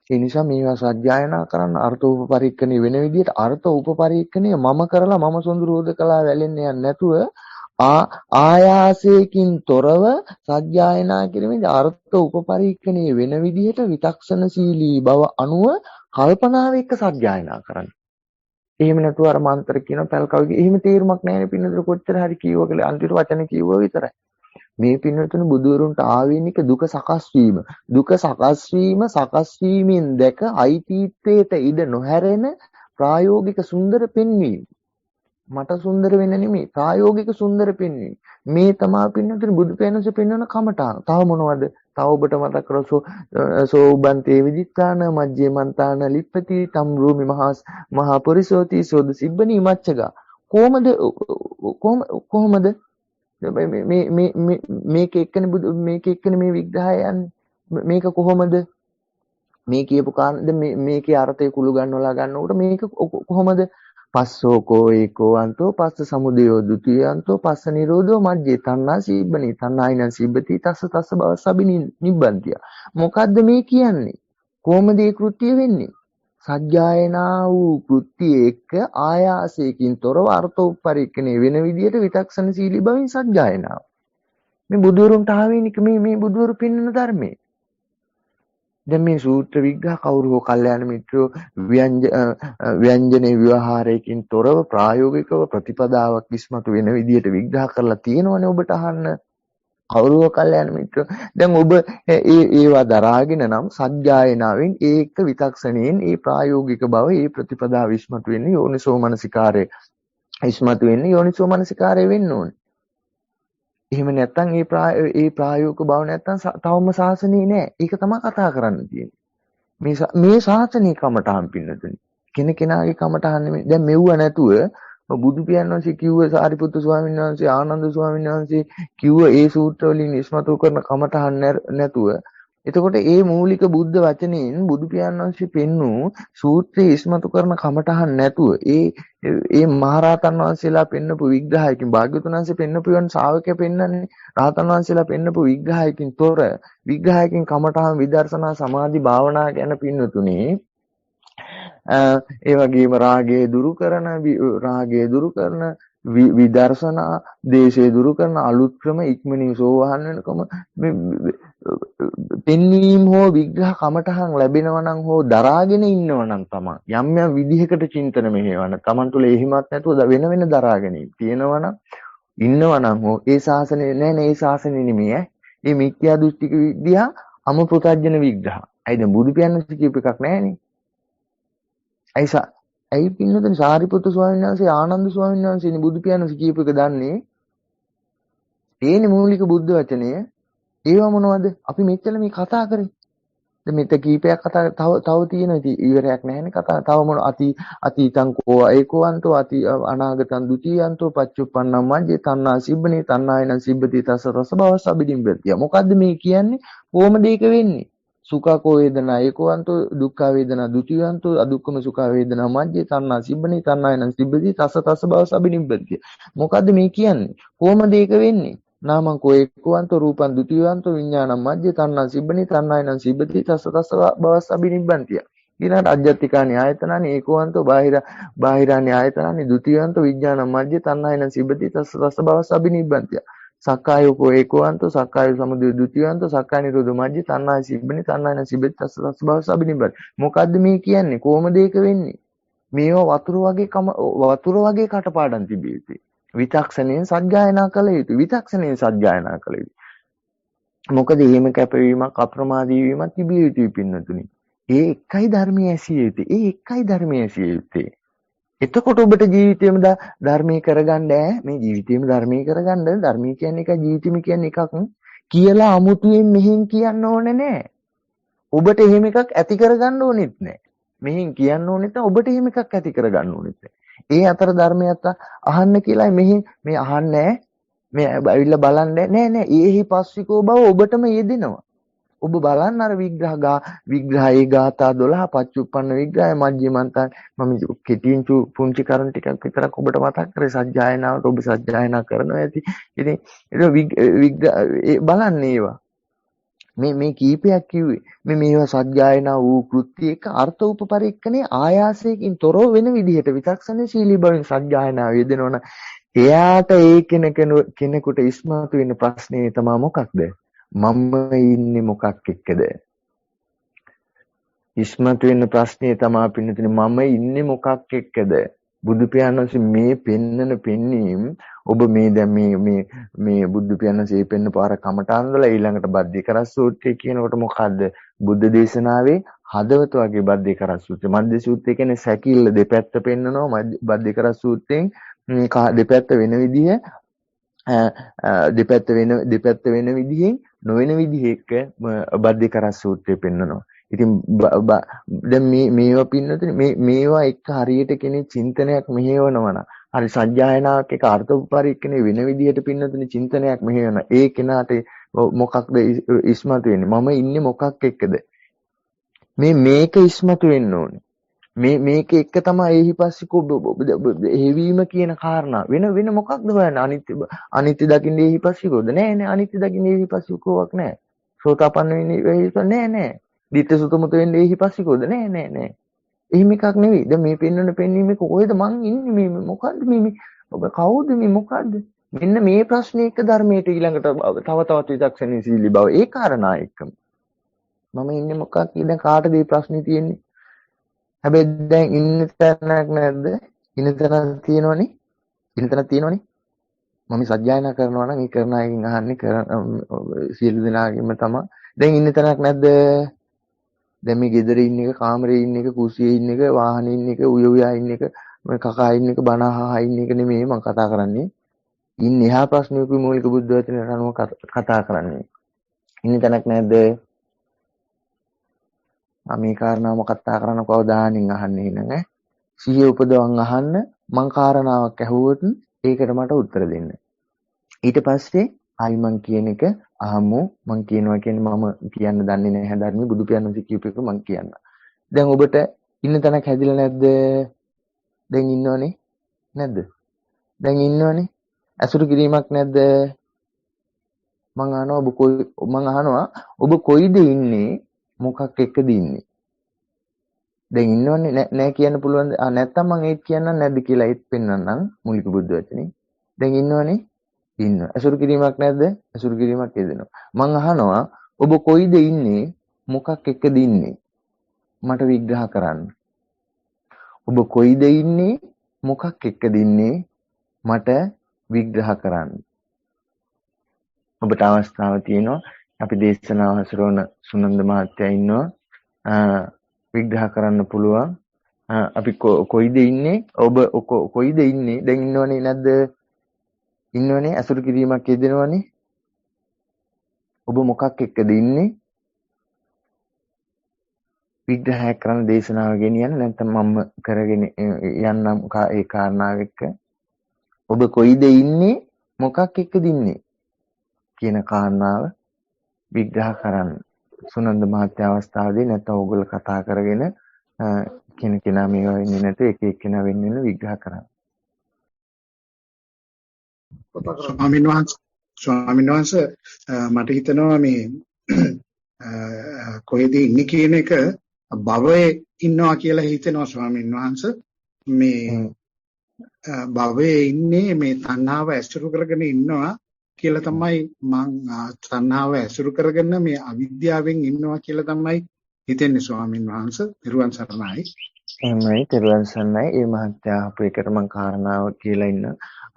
ඒ නිසා මේවා සත්‍යයනා කරන්න අර්ථ උපපරික්කණේ වෙන විදිහට අර්ථ උපපරික්කණේ මම කරලා මම සොඳුරෝධ කළා වැලෙන්න යන්නේ නැතුව ආයාසයෙන් තොරව සත්‍යයනා කිරීමේදී අර්ථ උපපරික්කණේ වෙන විදිහට විතක්ෂණශීලී බව අනුව කල්පනාව එක්ක සත්‍යයනා කරන්න. එහෙම නැතුව අර මන්ත්‍ර කියන පැල්කවගේ එහෙම තේරුමක් නැහැ නේ පින්නතර කොච්චර හරි කියුවා කියලා අන්තිමට වචන කියුවා විතරයි. මේ පින්නතුන බුදුවරුන්ට ආවේනික දුක සකස් වීමෙන් දැක අයිතිත්වයට ඉඩ නොහැරෙන ප්‍රායෝගික සුන්දර පෙන්වීම. මට සුන්දර වෙන්න නෙමෙයි ප්‍රායෝගික සුන්දර පෙන්වීම. මේ තමයි පින්නතුන බුදු පෙනස පෙන්වන කමඨාන. තව මොනවද? තව ඔබට මතක කරසෝ සෝබන්තේ විදිත්තාන මජ්ජේ මන්තාන ලිප්පති තම් රූමි මහා පුරිසෝති සෝද සිබ්බනි මච්චගා. කොහොමද මේක එක්කනේ මේ විග්‍රහය යන්නේ. මේක කොහොමද මේ කියපු කාරණේ මේකේ අර්ථය කුළු ගන්නවලා ගන්නකොට මේක කොහොමද පස්සෝකෝ ඒකෝ අන්තෝ පස්ස සමුදයෝ ဒ ුතියන්තෝ පස්ස නිරෝධෝ මජ්ජේ තණ්හා සීබ්බනි තණ්හායින සීබ්බති තස්ස භව සබිනි නිබ්බන්තිය. මොකද්ද මේ කියන්නේ? කොහොමද ඒ කෘත්‍ය වෙන්නේ? සත්‍යයනා වූ කෘත්‍ය එක්ක ආයාසයෙන් තොරව අර්ථ උපපරික්කණේ වෙන විදියට විතක්ෂණශීලී බවින් සත්‍යයනා. මේ බුදුරුන්ට ආවේනික මේ බුදුරු පින්නන ධර්මයේ. දැන් මේ සූත්‍ර විග්‍රහ කවුරු හෝ කල්යාණ මිත්‍රෝ ව්‍යංජනේ ව්‍යවහාරයකින් තොරව ප්‍රායෝගිකව ප්‍රතිපදාවක් ඉස්මතු වෙන විදියට විග්‍රහ කරලා තියෙනවනේ ඔබට අහන්න. කවුරු හෝ කල්යාණ මිත්‍රෝ දැන් ඔබ ඒවා දරාගෙන නම් සත්‍යයනාවෙන් ඒක විතක්ෂණයෙන් ඒ ප්‍රායෝගික බව ඒ ප්‍රතිපදාව ඉස්මතු වෙන්නේ යෝනිසෝ මනසිකාරය ඉස්මතු වෙන්නේ යෝනිසෝ මනසිකාරය වෙන්න ඕනේ. එහෙම නැත්නම් ඒ ප්‍රායෝගික බව නැත්නම් තවම ශාසනේ නෑ. ඒක තමයි කතා කරන්න තියෙන්නේ. මේ ශාසනේ කමටහන් පින්නතුනි. කෙනෙකුගේ කමටහන් නෙමෙයි. දැන් මෙව්ව නැතුව බුදු පියාණන් වහන්සේ කිව්ව සාරිපුත්තු ස්වාමීන් වහන්සේ ආනන්ද ස්වාමීන් වහන්සේ කිව්ව ඒ සූත්‍ර වලින් ඉස්මතු කරන කමටහන් නැතුව එතකොට ඒ මූලික බුද්ධ වචනයෙන් බුදු පියාණන් වහන්සේ පෙන්නු සූත්‍රයේ ඉස්මතු කරන කමටහන් නැතුව ඒ මහරහතන් වහන්සේලා පෙන්නපු විග්‍රහයකින් භාග්‍යවතුන් වහන්සේ පෙන්නපු යන ශ්‍රාවකයා පෙන්නන්නේ රහතන් වහන්සේලා පෙන්නපු විග්‍රහයකින් තොර විග්‍රහයකින් කමටහන් විදර්ශනා සමාධි භාවනා ගැන පින්නතුනේ ඒ වගේම රාගය දුරු කරන විදර්ශනා දේශය දුරු කරන අලුත් ක්‍රම ඉක්මනින් සෝවාන් වෙනකම පෙන්වීම හෝ විග්‍රහ කමටහන් ලැබෙනවා නම් හෝ දරාගෙන ඉන්නවා නම් තමයි යම් විදිහකට චින්තන මෙහෙවන තමන් තුළ එහෙමත් නැතුව වෙන දරා ගැනීම තියෙනවා නම් ඉන්නවා නම් හෝ ඒ ශාසනය නෑ ඒ ශාසනය නෙමෙයි මේ මිත්‍යා දෘෂ්ටික විද්‍යා අමපෘතජන විග්‍රහ. අයිද බුදු පියාණන් කියපු එකක් නෑනේ. ඇයි පින්නතුනි සාරිපුත්තු ස්වාමීන් වහන්සේ ආනන්ද ස්වාමීන් වහන්සේ බුදු පියාණන් කියපු එක දන්නේ? ඒනේ මූලික බුද්ධ වචනය. ඒව මොනවද? අපි මෙච්චර මේ කතා කරේ. දැන් මෙත කීපයක් කතා තව තියෙනවා. ඉතින් ඉවරයක් නැහැනේ කතා. තව මොන අතීතං කෝ ඒකෝවන්තෝ අනාගතං ဒ ුතියන්තෝ පච්චුප්පන්නං මජ්ජේ තණ්හා සිබ්බනේ තණ්හායන සිබ්බති තස්ස රස භව සබිනිබ්බතිය. මොකද්ද මේ කියන්නේ? කොහොමද ඒක වෙන්නේ? සුඛකෝ වේදනා ඒකෝවන්තෝ දුක්ඛ වේදනා ဒ ුතියන්තෝ අදුක්ඛම සුඛ වේදනා මජ්ජේ තණ්හා සිබ්බනේ තණ්හායන සිබ්බති තස්ස භව සබිනිබ්බතිය. මොකද්ද මේ කියන්නේ? කොහොමද ඒක වෙන්නේ? නාමං කෝ ඒකෝවන්තෝ රූපං ဒ ුතියන්තෝ විඥානං මජ්ජේ තණ්හා සිබ්බනේ තණ්හායන සිබ්බති තස්ස භව සබිනිබ්බන්තිය. ඊළඟට අජ්ජත්තිකානි ආයතනානි ඒකෝවන්තෝ බාහිරානි ආයතනානි ဒ ුතියන්තෝ විඥානං මජ්ජේ තණ්හායන සිබ්බති තස්ස භව සබිනිබ්බන්තිය. සක්කායෝ ඒකෝවන්තෝ සක්කාය සමුදය ဒ ුතියන්තෝ සක්කාය නිරෝධ මජ්ජේ තණ්හාය සිබ්බනේ තණ්හායන සිබ්බති තස්ස භව සබිනිබ්බන්තිය. මොකද්ද මේ කියන්නේ? කොහොමද ඒක වෙන්නේ? මේවා වතුර වගේ කටපාඩම් තිබිය යුතුයි. විතක්ෂණයෙන් සත්‍යයනා කළ යුතුයි. විතක්ෂණයෙන් සත්‍යයනා කළ යුතුයි. මොකද එහෙම කැපවීමක් අප්‍රමාදී වීමක් තිබිය යුතුයි පින්නතුනි. ඒ එකයි ධර්මයේ ඇසිය යුත්තේ. ඒ එකයි ධර්මයේ ඇසිය යුත්තේ. එතකොට ඔබට ජීවිතේම ධර්මී කරගන්න මේ ජීවිතේම ධර්මී කරගන්න ධර්මී කියන්නේ එකයි ජීවිතෙම කියන්නේ එකක් කියලා අමුතුවෙන් මෙහෙන් කියන්න ඕනේ නෑ. ඔබට එහෙම එකක් ඇති කරගන්න ඕනෙත් නෑ. මෙහෙන් කියන්න ඕනෙත් නෑ. ඔබට එහෙම එකක් ඇති කරගන්න ඕනෙත් නෑ. ඒ අතර ධර්මයක් අහන්න කියලායි මෙහෙන් මේ අහන්නේ මේ ඇවිල්ලා බලන්නේ නෑ ඒහි පස්සිකෝ බව ඔබටම යෙදෙනවා. ඔබ බලන්න අර විග්‍රහයේ ගාථා 12 පච්චුප්පන්න විග්‍රහය මජ්ක්‍ධිමන්තන් මම කෙටියෙන් පුංචි කරුණු ටිකක් විතරක් ඔබට මතක් කරේ සජ්ජායනාවට ඔබ සජ්ජායනා කරනවා ඇති. ඉතින් ඒක බලන්න ඒවා. මේ කීපයක් කිව්වේ මේවා සජ්ජායනා වූ කෘත්‍ය එක අර්ථ උපපරික්කනේ ආයාසයෙන් තොරව වෙන විදිහට විචක්ෂණේ ශීලී බවින් සජ්ජායනාව යෙදෙනවන එයාට ඒ කෙනෙකුට ඉස්මතු වෙන ප්‍රශ්නේ තමයි මොකක්ද? මම ඉන්නේ මොකක් එක්කද? ඉස්මතු වෙන ප්‍රශ්නේ තමයි පින්නතුනේ මම ඉන්නේ මොකක් එක්කද? බුදු පියාණන්සේ මේ පෙන්නන පෙන්නීම් ඔබ මේ දැන් මේ බුදු පියාණන්සේ පෙන්න පාර කමඨාන් වල ඊළඟට බද්දේකරස් සූත්‍රය කියනකොට මොකද්ද? බුද්ධ දේශනාවේ හදවත වගේ බද්දේකරස් සූත්‍රය. මධ්‍ය සූත්‍රය කියන්නේ සැකිල්ල දෙපැත්ත පෙන්නනවා. බද්දේකරස් සූත්‍රයෙන් දෙපැත්ත වෙන විදිහ දෙපැත්ත වෙන විදිහෙන් නොවන විදිහක බද්දේකරස් සූත්‍රය පෙන්නනවා. ඉතින් දැන් මේවා පින්නතුනේ මේවා එක්ක හරියට කෙනෙක් චින්තනයක් මෙහෙවනවා නම් හරි සජ්ජායනාවක් එක අර්ථ උපපරික්කනේ වෙන විදිහට පින්නතුනේ චින්තනයක් මෙහෙවන ඒ කෙනාට මොකක්ද ඉස්මතු වෙන්නේ? මම ඉන්නේ මොකක් එක්කද? මේක ඉස්මතු වෙන්න ඕනේ. මේක එක තමයි එහිපස්සිකෝ හේවීම කියන කාරණා. වෙන මොකක්ද හොයන්නේ? අනිත්‍ය දකින්නේ එහිපස්සිකෝද? නෑ අනිත්‍ය දකින්නේ එහිපස්සිකෝවක් නෑ. සෝතාපන්න වෙන්නේ නෑ. දිට්ඨ සුතමුත වෙන්නේ එහිපස්සිකෝද? නෑ. එහෙම එකක් නෙවෙයි. දැන් මේ පෙන්වන පෙන්වීමේ කොහෙද මං ඉන්නේ මේ මොකද්ද මේ ඔබ කවුද මේ මොකද්ද? මෙන්න මේ ප්‍රශ්නේ එක ධර්මයට ඊළඟට තව තවත් විචක්ෂණී සීලී බව ඒ කාරණා එක්කම මම ඉන්නේ මොකක් කියන කාටද මේ ප්‍රශ්නේ තියෙන්නේ? හැබැයි දැන් ඉන්න තැනක් නැද්ද? ඉන්න තැනක් තියෙනවනේ. මම සජ්ජායනා කරනවා නම් ඒ කරන අයගෙන් අහන්නේ සියලු දෙනාගෙම තමයි. දැන් ඉන්න තැනක් නැද්ද? දැන් මේ ගෙදර ඉන්න එක, කාමරේ ඉන්න එක, කුස්සියේ ඉන්න එක, වාහනේ ඉන්න එක, උයවියා ඉන්න එක, කකා ඉන්න එක, බණ අහා ඉන්න එක නෙමෙයි මම කතා කරන්නේ. ඉන්නේ එහා ප්‍රශ්නයක මූලික බුද්ධ වචනයට අනුව කතා කරන්නේ. ඉන්න තැනක් නැද්ද? මේ කාරණාව කතා කරන කවදානින් අහන්නේ නෑ. සිහිය උපදවන් අහන්න මං කාරණාවක් ඇහුවොත් ඒකට මට උත්තර දෙන්න. ඊට පස්සේ ආයි මං කියන එක අහමු. මං කියනවා කියන්නේ මම කියන්න දන්නේ නැහැ ධර්මයේ බුදු පියාණන් කියපු එක මං කියන්න. දැන් ඔබට ඉන්න තැනක් හැදිලා නැද්ද? දැන් ඉන්නවනේ නැද්ද? දැන් ඉන්නවනේ. අසුරු කිරීමක් නැද්ද? මං අහනවා ඔබ කොයිද ඉන්නේ? මොකක් එක්කද ඉන්නේ? දැන් ඉන්නවනේ නෑ කියන්න පුළුවන්. නැත්තම් මං ඒත් කියන්නම් නැද්ද කියලා ඒත් පෙන්වන්නම් මූලික බුද්ධ වචනේ. දැන් ඉන්නවනේ. ඉන්න. අසුරු කිරීමක් නැද්ද? අසුරු කිරීමක් යෙදෙනවා. මං අහනවා ඔබ කොයිද ඉන්නේ? මොකක් එක්කද ඉන්නේ? මට විග්‍රහ කරන්න. ඔබ කොයිද ඉන්නේ? මොකක් එක්කද ඉන්නේ? මට විග්‍රහ කරන්න. ඔබට අවස්ථාව තියෙනවා. අපි දේශනාව හසුරවන සුනන්ද මහත්තයා ඉන්නවා. විග්‍රහ කරන්න පුළුවන්. අපි කොයිද ඉන්නේ? ඔබ කොයිද ඉන්නේ? දැන් ඉන්නවනේ නැද්ද? ඉන්නවනේ. අසුරු කිරීමක් යෙදෙනවනේ. ඔබ මොකක් එක්කද ඉන්නේ? විග්‍රහයක් කරන දේශනාව ගෙනියන්න නැත්නම් මම කරගෙන යන්නම් ඒ කාරණාව එක්ක. ඔබ කොයිද ඉන්නේ? මොකක් එක්කද ඉන්නේ? කියන කාරණාව විග්‍රහ කරන්න. සුනන්ද මහත්තයා අවස්ථාවේදී නැත්නම් ඕගොල්ලෝ කතා කරගෙන කෙනා මේවා වෙන්නේ නැතු එක එක්කෙනා වෙන්න විග්‍රහ කරන්න. ස්වාමීන් වහන්සේ මට හිතෙනවා මේ කොහෙද ඉන්නේ කියන එක භවයේ ඉන්නවා කියලා හිතෙනවා ස්වාමීන් වහන්සේ. මේ භවයේ ඉන්නේ මේ තණ්හාව ඇසුරු කරගෙන ඉන්නවා කියලා තමයි මං තණ්හාව ඇසුරු කරගෙන මේ අවිද්‍යාවෙන් ඉන්නවා කියලා තමයි හිතෙන්නේ ස්වාමීන් වහන්සේ. නිර්වාණ සරණයි. එහෙමයි තෙරුවන් සරණයි. ඒ මහත්තයා අපේ එකට මම කාරණාව කියලා ඉන්න.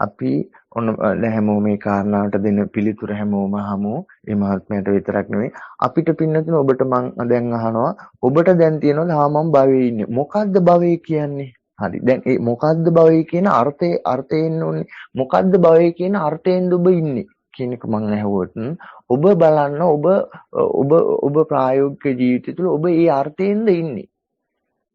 අපි ඔන්න දැන් හැමෝම මේ කාරණාවට දෙන පිළිතුර හැමෝම අහමු. ඒ මහත්මයාට විතරක් නෙමෙයි. අපිට පින්නතුනේ ඔබට මම දැන් අහනවා. ඔබට දැන් තියෙනවද මම භවයේ ඉන්නේ. මොකද්ද භවයේ කියන්නේ? හරි. දැන් ඒ මොකද්ද භවයේ කියන අර්ථයෙන් ඕනේ. මොකද්ද භවයේ කියන අර්ථයෙන් ඔබ ඉන්නේ කියන එක මම ඇහුවොත් ඔබ බලන්න ඔබ ප්‍රායෝගික ජීවිතය තුළ ඔබ ඒ අර්ථයෙන්ද ඉන්නේ.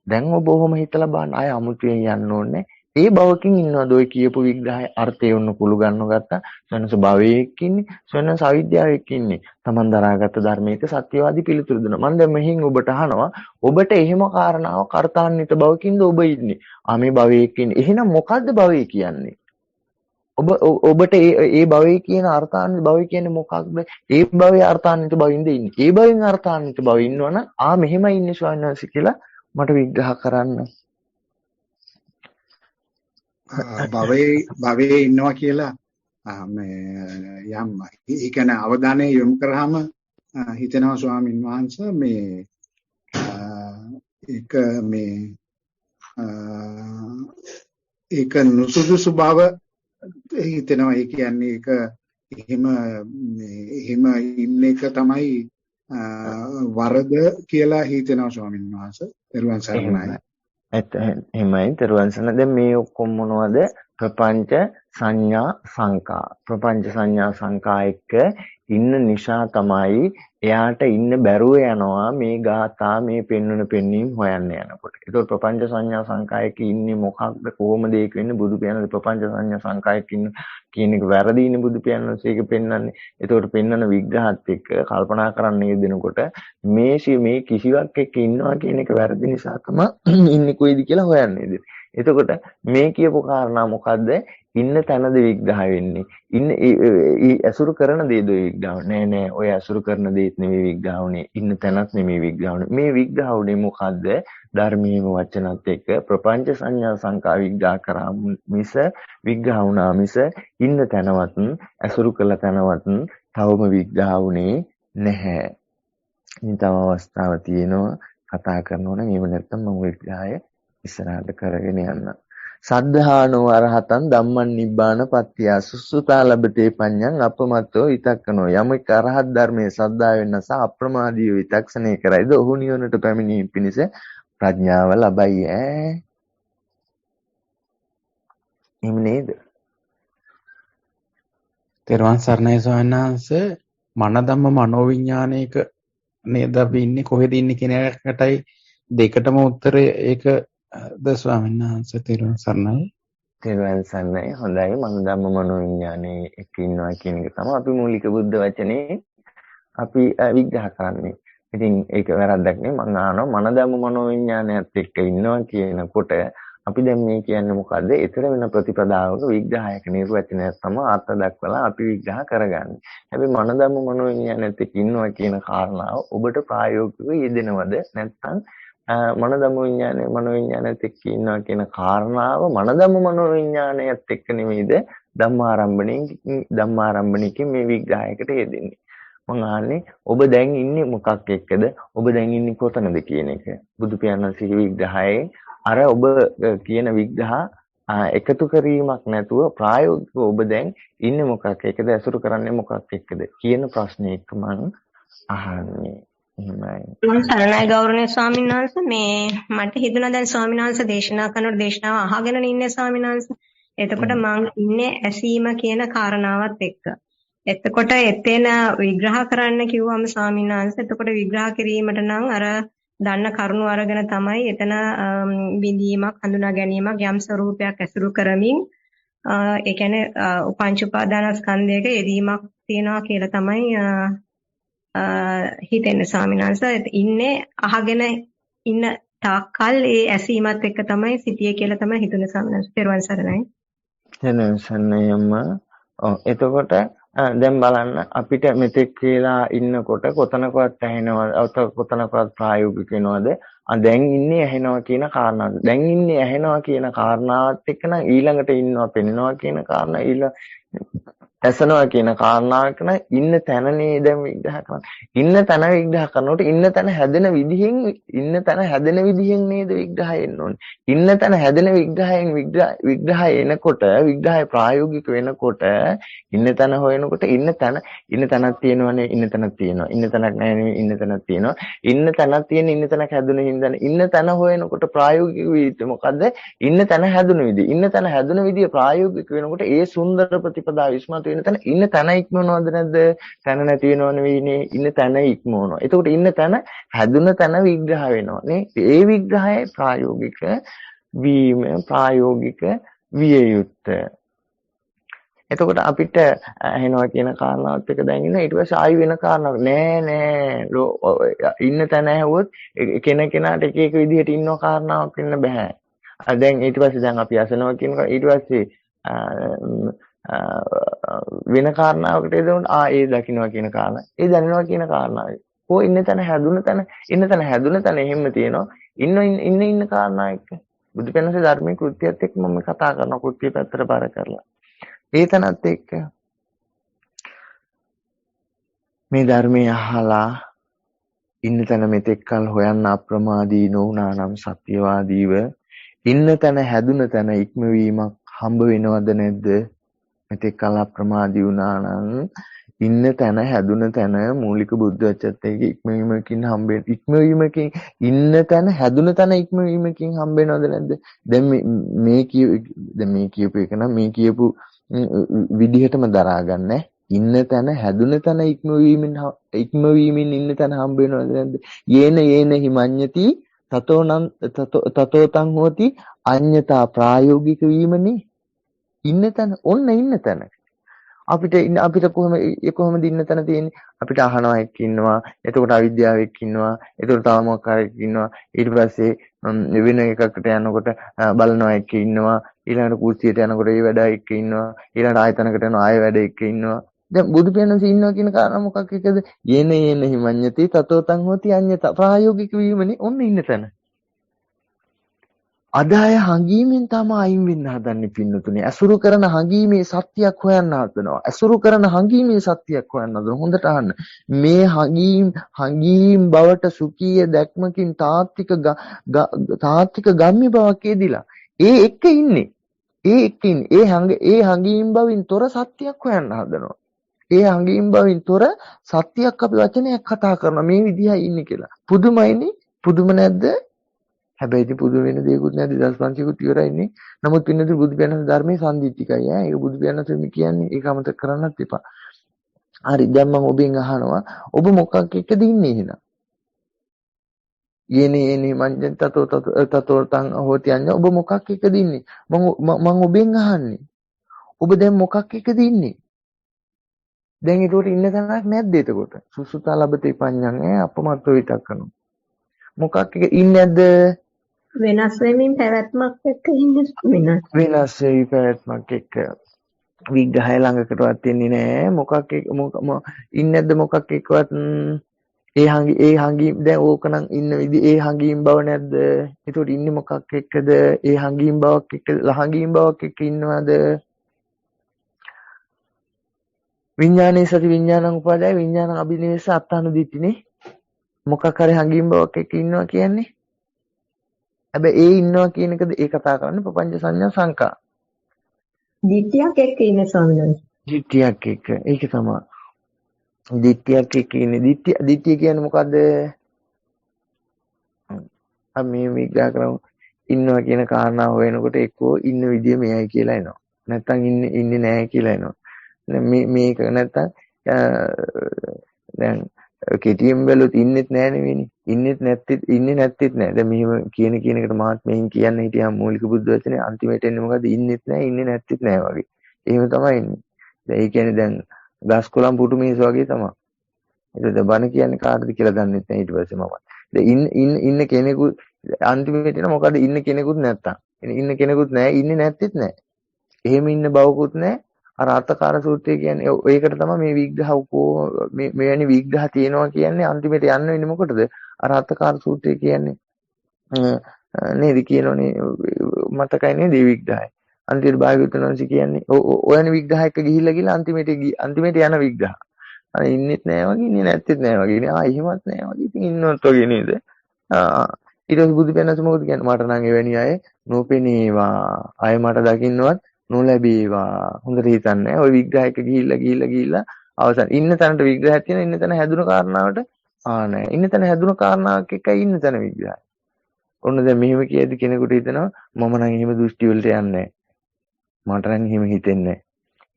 දැන් ඔබ ඔහොම හිතලා බලන්න ආය අමුතුවෙන් යන්න ඕනේ. ඒ භවකින් ඉන්නවද ඔය කියපු විග්‍රහය අර්ථය උන්න කුළු ගන්නව ගත්තා. සොයනස භවයේක් ඉන්නේ. සොයනස අවිද්‍යාවෙක් ඉන්නේ. Taman දරාගත් ධර්මයක සත්‍යවාදී පිළිතුරු දෙනවා. මම දැන් මෙහින් ඔබට අහනවා. ඔබට එහෙම කාරණාව කර්තාන්විත භවකින්ද ඔබ ඉන්නේ. මේ භවයේක් ඉන්නේ. එහෙනම් මොකද්ද භවය කියන්නේ? ඔබට ඒ භවයේ කියන අර්ථාන්විත භවය කියන්නේ මොකක්ද? ඒ භවයේ අර්ථාන්විත භවින්ද ඉන්නේ. ඒ භවයෙන් අර්ථාන්විත භව ඉන්නවනම් මෙහෙමයි ඉන්නේ ස්වාමීන් වහන්සේ කියලා මට විග්‍රහ කරන්න. භවයේ ඉන්නවා කියලා මේ යම් ඒ කියන්නේ අවධානය යොමු කරාම හිතෙනවා ස්වාමීන් වහන්සේ මේ ඒක නුසුදුසු බව හිතෙනවා. ඒ කියන්නේ ඒක එහෙම ඉන්න එක තමයි වරද කියලා හිතෙනවා ස්වාමීන් වහන්සේ. පෙරවන් සරණයි. එහෙමයි තෙරුවන් සරණ. දැන් මේ ඔක්කොම මොනවද? ප්‍රපංච සංඥා සංකා. ප්‍රපංච සංඥා සංකා එක්ක ඉන්න නිසා තමයි එයාට ඉන්න බැරුව යනවා මේ ગાථා මේ පෙන්වන පෙන්වීම හොයන්න යනකොට. ඒතකොට ප්‍රපංච සංඥා සංකා එක්ක ඉන්නේ මොකක්ද? කොහොමද ඒක වෙන්නේ? බුදු පියාණන් ප්‍රපංච සංඥා සංකා එක්ක ඉන්න කියන එක වැරදිනේ බුදු පියාණන් ඒක පෙන්වන්නේ. ඒතකොට පෙන්වන විග්‍රහත් එක්ක කල්පනා කරන්න යෙදෙනකොට මේ කිසිවක් එක්ක ඉන්නවා කියන එක වැරදි නිසා තමයි ඉන්නේ කොයිද කියලා හොයන්නේ. එතකොට මේ කියපු කාරණා මොකද්ද? ඉන්න තැනද විග්‍රහ වෙන්නේ. ඉන්න ඇසුරු කරන දේද විග්‍රහ. නෑ ඔය ඇසුරු කරන දේත් නෙමෙයි විග්‍රහ වුනේ. ඉන්න තැනත් නෙමෙයි විග්‍රහ වුනේ. මේ විග්‍රහ වුනේ මොකද්ද? ධර්මීයම වචනත් එක්ක ප්‍රපංච සංඥා සංකා විග්‍රහ කරා මිස විග්‍රහ වුණා මිස ඉන්න තැනවත් ඇසුරු කළ තැනවත් තවම විග්‍රහ වුනේ නැහැ. ඉතින් තව අවස්ථාවක් තියෙනවා කතා කරනවා නම් එහෙම නැත්නම් මම විග්‍රහය ඉස්සරහට කරගෙන යන්න. සද්ධානෝ අරහතං ධම්මං නිබ්බාන පත්‍තිය සුසුතා ලබතේ පඤ්ඤං අපමත්තෝ විතක්කනෝ. යමෙක් අරහත් ධර්මයේ සද්ධාවෙන් නැස අප්‍රමාදීව විතක්ෂණය කරයිද ඔහු නිවනට පැමිණීම පිණිස ප්‍රඥාව ලබයි ඈ. එහෙම නේද? තෙරුවන් සරණයි ස්වාමීන් වහන්සේ. මන ධම්ම මනෝවිඤ්ඤාණයක නේද අපි ඉන්නේ, කොහෙද ඉන්නේ කියන එකටයි දෙකටම උත්තරේ ඒකද ස්වාමීන් වහන්සේ? තෙරුවන් සරණයි. තෙරුවන් සරණයි. හොඳයි. මන ධම්ම මනෝවිඤ්ඤාණයේ එක්ක ඉන්නවා කියන එක තමයි අපි මූලික බුද්ධ වචනේ අපි විග්‍රහ කරන්නේ. ඉතින් ඒක වැරද්දක් නෙවෙයි. මම අහනවා මන ධම්ම මනෝවිඤ්ඤාණයත් එක්ක ඉන්නවා කියනකොට අපි දැන් මේ කියන්නේ මොකද්ද? ඊතර වෙන ප්‍රතිපදාවක විග්‍රහයක නිර්වචනයක් තමයි අර්ථ දක්වලා අපි විග්‍රහ කරගන්නේ. හැබැයි මන ධම්ම මනෝවිඤ්ඤාණයත් එක්ක ඉන්නවා කියන කාරණාව ඔබට ප්‍රායෝගිකව යෙදෙනවද? නැත්නම් මන ධම්ම විඤ්ඤාණය මනෝවිඤ්ඤාණයත් එක්ක ඉන්නවා කියන කාරණාව මන ධම්ම මනෝවිඤ්ඤාණයත් එක්ක නෙමෙයිද ධම්මාරම්භණිකේ මේ විග්‍රහයකට යෙදෙන්නේ. මම අහන්නේ ඔබ දැන් ඉන්නේ මොකක් එක්කද? ඔබ දැන් ඉන්නේ කොතනද කියන එක. බුදු පියාණන් සිහි විග්‍රහයේ අර ඔබ කියන විග්‍රහ එකතු කිරීමක් නැතුව ප්‍රායෝගිකව ඔබ දැන් ඉන්නේ මොකක් එක්කද? ඇසුරු කරන්නේ මොකක් එක්කද කියන ප්‍රශ්නේ එක්ක මම අහන්නේ. එහෙමයි. මම සරණයි ගෞරවනීය ස්වාමීන් වහන්සේ. මේ මට හිතුණා දැන් ස්වාමීන් වහන්සේ දේශනා කරනකොට දේශනාව අහගෙන ඉන්නේ ස්වාමීන් වහන්සේ. එතකොට මම ඉන්නේ ඇසීම කියන කාරණාවත් එක්ක. එතකොට එතන විග්‍රහ කරන්න කිව්වම ස්වාමීන් වහන්සේ එතකොට විග්‍රහ කිරීමට නම් අර දන්න කරුණු අරගෙන තමයි එතන බිඳීමක් හඳුනා ගැනීමක් යම් ස්වરૂපයක් ඇසුරු කරමින් ඒ කියන්නේ පංච උපාදානස්කන්ධයක යෙදීමක් තියනවා කියලා තමයි හිතෙන්නේ ස්වාමීන් වහන්සේ. ඉන්නේ අහගෙන ඉන්න තාක්කල් ඒ ඇසීමත් එක්ක තමයි සිටියේ කියලා තමයි හිතුනේ ස්වාමීන් වහන්සේ. පෙරවන් සරණයි. එතන සන්නයම එතකොට දැන් බලන්න අපිට මෙතෙක් කියලා ඉන්නකොට කොතනකවත් ඇහෙනවද කොතනකවත් ප්‍රායෝගික වෙනවද? දැන් ඉන්නේ ඇහෙනවා කියන කාරණාව. දැන් ඉන්නේ ඇහෙනවා කියන කාරණාවත් එක්ක නම් ඊළඟට ඉන්නවා පෙනෙනවා කියන කාරණා ඇසනවා කියන කාරණාවක නම් ඉන්න තැනනේ දැන් විග්‍රහ කරන්නේ. ඉන්න තැන විග්‍රහ කරනකොට ඉන්න තැන හැදෙන විදිහෙන් නේද විග්‍රහය එන්න ඕනේ. ඉන්න තැන හැදෙන විග්‍රහය එනකොට විග්‍රහය ප්‍රායෝගික වෙනකොට ඉන්න තැන හොයනකොට ඉන්න තැනක් තියෙනවනේ ඉන්න තැනක් තියෙනවා. ඉන්න තැනක් නැහැ නෙවෙයි ඉන්න තැනක් තියෙනවා. ඉන්න තැනක් තියෙන ඉන්න තැනක් හැදුන හින්දා ඉන්න තැන හොයනකොට ප්‍රායෝගික වෙන්නේ මොකද්ද? ඉන්න තැන හැදුන විදිය. ඉන්න තැන හැදුන විදිය ප්‍රායෝගික වෙනකොට ඒ සුන්දර ප්‍රතිපදාව ඉස්මතු වෙන තැන ඉන්න තැන ඉක්මවනවද නැද්ද? තැන නැති වෙනව නෙවෙයිනේ. ඉන්න තැන ඉක්මවනවා. එතකොට ඉන්න තැන හැදුන තැන විග්‍රහ වෙනවා නේ. ඒ විග්‍රහය ප්‍රායෝගික විය යුත්තේ. එතකොට අපිට ඇහෙනවා කියන කාරණාවත් එක දැන් ඉන්න ඊට පස්සේ ආයි වෙන කාරණාවක් නෑ ඉන්න තැන ඇහුවොත් කෙනාට එක එක විදිහට ඉන්නව කාරණාවක් වෙන්න බෑ. දැන් ඊට පස්සේ දැන් අපි අසනවා කියනකොට ඊට පස්සේ වෙන කාරණාවකට එදොන ඒ දකින්නවා කියන කාරණා. ඒ දැනනවා කියන කාරණාවයි. ඕ ඉන්න තැන හැදුන තැන එහෙම තියෙනවා. ඉන්න කාරණා එක්ක බුදු පෙනසේ ධර්මයේ කෘත්‍යයත් එක්ක මම කතා කරනවා කෘත්‍ය පැත්තට බාර කරලා. ඒ තැනත් එක්ක මේ ධර්මයේ අහලා ඉන්න තැන මෙතෙක් කල හොයන්න අප්‍රමාදී නොවුනා නම් සත්‍යවාදීව ඉන්න තැන හැදුන තැන ඉක්මවීමක් හම්බ වෙනවද නැද්ද? මෙතෙක් කල අප්‍රමාදී වුණා නම් ඉන්න තැන හැදුන තැන මූලික බුද්ධ වචනයක ඉක්මවීමකින් ඉන්න තැන හැදුන තැන ඉක්මවීමකින් හම්බ වෙනවද නැද්ද? දැන් මේ කියපු එක නම් මේ කියපු විදිහටම දරාගන්න. ඉන්න තැන හැදුන තැන ඉක්මවීමෙන් ඉන්න තැන හම්බ වෙනවද නැද්ද? යේන හිමඤ්ඤති තතෝතං හෝති අඤ්ඤතා ප්‍රායෝගික වීමනේ. ඉන්න තැන ඉන්න තැන අපිට කොහොමද ඉන්න තැන තියෙන්නේ? අපිට අහනවා එක්ක ඉන්නවා, එතකොට අවිද්‍යාව එක්ක ඉන්නවා, එතකොට තව මොකක් හරි ඉන්නවා, ඊට පස්සේ වෙන එකකට යනකොට බලනවා එක්ක ඉන්නවා, ඊළඟට කුස්සියට යනකොට ඒ වැඩ එක්ක ඉන්නවා, ඊළඟට ආයතනකට යනවා ආය වැඩ එක්ක ඉන්නවා. දැන් බුදු පියාණන්සේ ඉන්නවා කියන කාරණා මොකක් එකද? යේන හිමඤ්ඤති තතෝතං හෝති අඤ්ඤතා ප්‍රායෝගික වීමනේ ඔන්න ඉන්න තැන. අද අය හංගීමෙන් තමයි අයින් වෙන්න හදන්නේ පින්නතුනේ. අසුරු කරන හංගීමේ සත්‍යයක් හොයන්න හදනවා. අසුරු කරන හංගීමේ සත්‍යයක් හොයන්න හදනවා. හොඳට අහන්න. මේ හංගීම් බවට සුඛීය දැක්මකින් තාත්වික ගම්ම්‍ය බවක් එදිලා. ඒ එක්ක ඉන්නේ. ඒ හංගීම් බවින් තොර සත්‍යයක් හොයන්න හදනවා. ඒ හංගීම් බවින් තොර සත්‍යයක් අපි වචනයක් කතා කරනවා. මේ විදිහයි ඉන්නේ කියලා. පුදුමයිනේ. පුදුම නැද්ද? හැබැයි ඉතින් පුදුම වෙන දේකුත් නැහැ 2500කුත් ඉවරයිනේ. නමුත් පින්නදී බුදු පියාණන් ධර්මයේ සම්දිත්තිකයි ඈ. ඒක බුදු පියාණන් කියන්නේ ඒක අමතක කරන්නත් එපා. හරි දැන් මම ඔබෙන් අහනවා ඔබ මොකක් එක්කද ඉන්නේ එහෙනම්? යේනේ මංජන් තතෝතං හෝති අඤ්ඤ ඔබ මොකක් එක්කද ඉන්නේ? මම ඔබෙන් අහන්නේ. ඔබ දැන් මොකක් එක්කද ඉන්නේ? දැන් ඒකට ඉන්න තැනක් නැද්ද එතකොට? සුසුතා ලබතේ පඤ්ඤං අපමත්ව විතක් කරනවා. මොකක් එක ඉන්නේ නැද්ද? වෙනස් වෙමින් පැවැත්මක් එක්ක ඉන්නේ වෙනස් වෙයි පැවැත්මක් එක්ක විග්‍රහය ළඟකටවත් එන්නේ නැහැ. ඉන්නේ නැද්ද මොකක් එක්කවත්? ඒ හංගීම් දැන් ඕකනම් ඉන්න විදි ඒ හංගීම් බව නැද්ද? ඒකට ඉන්නේ මොකක් එක්කද? ඒ හංගීම් බවක් එක්ක හංගීම් බවක් එක්ක ඉන්නවද? විඥානේ සති විඥානං උපාදාය විඥානං අභිනිවෙස අත්තානුදිත්තිනේ. මොකක් හරි හංගීම් බවක් එක්ක ඉන්නවා කියන්නේ. හැබැයි ඒ ඉන්නවා කියන එකද ඒ කතා කරන්නේ ප්‍රපංච සංඥා සංකා. දිට්ඨියක් එක්ක ඉන්නේ ස්වාමීන් වහන්සේ. දිට්ඨියක් එක්ක. ඒක තමයි. දිට්ඨියක් එක්ක ඉන්නේ. දිට්ඨිය කියන්නේ මොකද්ද? අපි මේ විග්‍රහ කරමු. ඉන්නවා කියන කාරණාව හොයනකොට එක්කෝ ඉන්න විදිය මෙයයි කියලා එනවා. නැත්තම් ඉන්නේ නැහැ කියලා එනවා. මේක නැත්තම් දැන් කෙටියෙන් බැලුවොත් ඉන්නෙත් නැහැ නෙවෙයිනේ. ඉන්නේ නැත්තේත් නැහැ. දැන් මෙහෙම කියන එකට මාත් මෙයින් කියන්න හිටියා මූලික බුද්ධ වචනේ අන්තිමට එන්නේ මොකද්ද? ඉන්නෙත් නැහැ, ඉන්නේ නැත්තේත් නැහැ වගේ. එහෙම තමයි ඉන්නේ. දැන් ඒ කියන්නේ දැන් ගස් කොළන් පුටු මිනිස් වගේ තමයි. ඒක බණ කියන්නේ කාටද කියලා දන්නෙත් නැහැ ඊට පස්සේ මම. දැන් ඉන්න කෙනෙකු අන්තිමට එන මොකද ඉන්න කෙනෙකුත් නැත්තම්. ඉන්න කෙනෙකුත් නැහැ, ඉන්නේ නැත්තේත් නැහැ. එහෙම ඉන්න බවකුත් නැහැ. අර අර්ථකාර සූත්‍රය කියන්නේ ඒකට තමයි මේ විග්‍රහ මෙවැනි විග්‍රහ තියෙනවා කියන්නේ අන්තිමට යන්න වෙන්නේ මොකටද? අර අර්ථකාර සූත්‍රය කියන්නේ නේද කියනෝනේ මතකයි නේද විග්‍රහය. අන්තිමට භාග්‍යවතුන් වහන්සේ කියන්නේ ඔයන විග්‍රහයක ගිහිල්ලා අන්තිමට යන විග්‍රහ. අනේ ඉන්නෙත් නෑ වගේ ඉන්නේ නැත්තේත් නෑ වගේ නේ. එහෙමත් නෑ වගේ ඉතින් ඉන්නවත් වගේ නේද? ඊට පස්සේ බුදු පියාණන් මොකද කියන්නේ? මට නම් එවැනි අය නොපෙනේවා. අය මට දකින්නවත් නොලැබේවා. හොඳට හිතන්නේ. ওই විග්‍රහයක ගිහිල්ලා අවසන් ඉන්න තැනට විග්‍රහයක් තියෙන ඉන්න තැන හැදුන කාරණාවට නෑ. ඉන්න තැන හැදුන කාරණාවක් එකයි ඉන්න තැන විග්‍රහය. ඔන්න දැන් මෙහෙම කියද්දි කෙනෙකුට හිතෙනවා මම නම් එහෙම දෘෂ්ටි වලට යන්නේ නෑ. මට නම් එහෙම හිතෙන්නේ නෑ.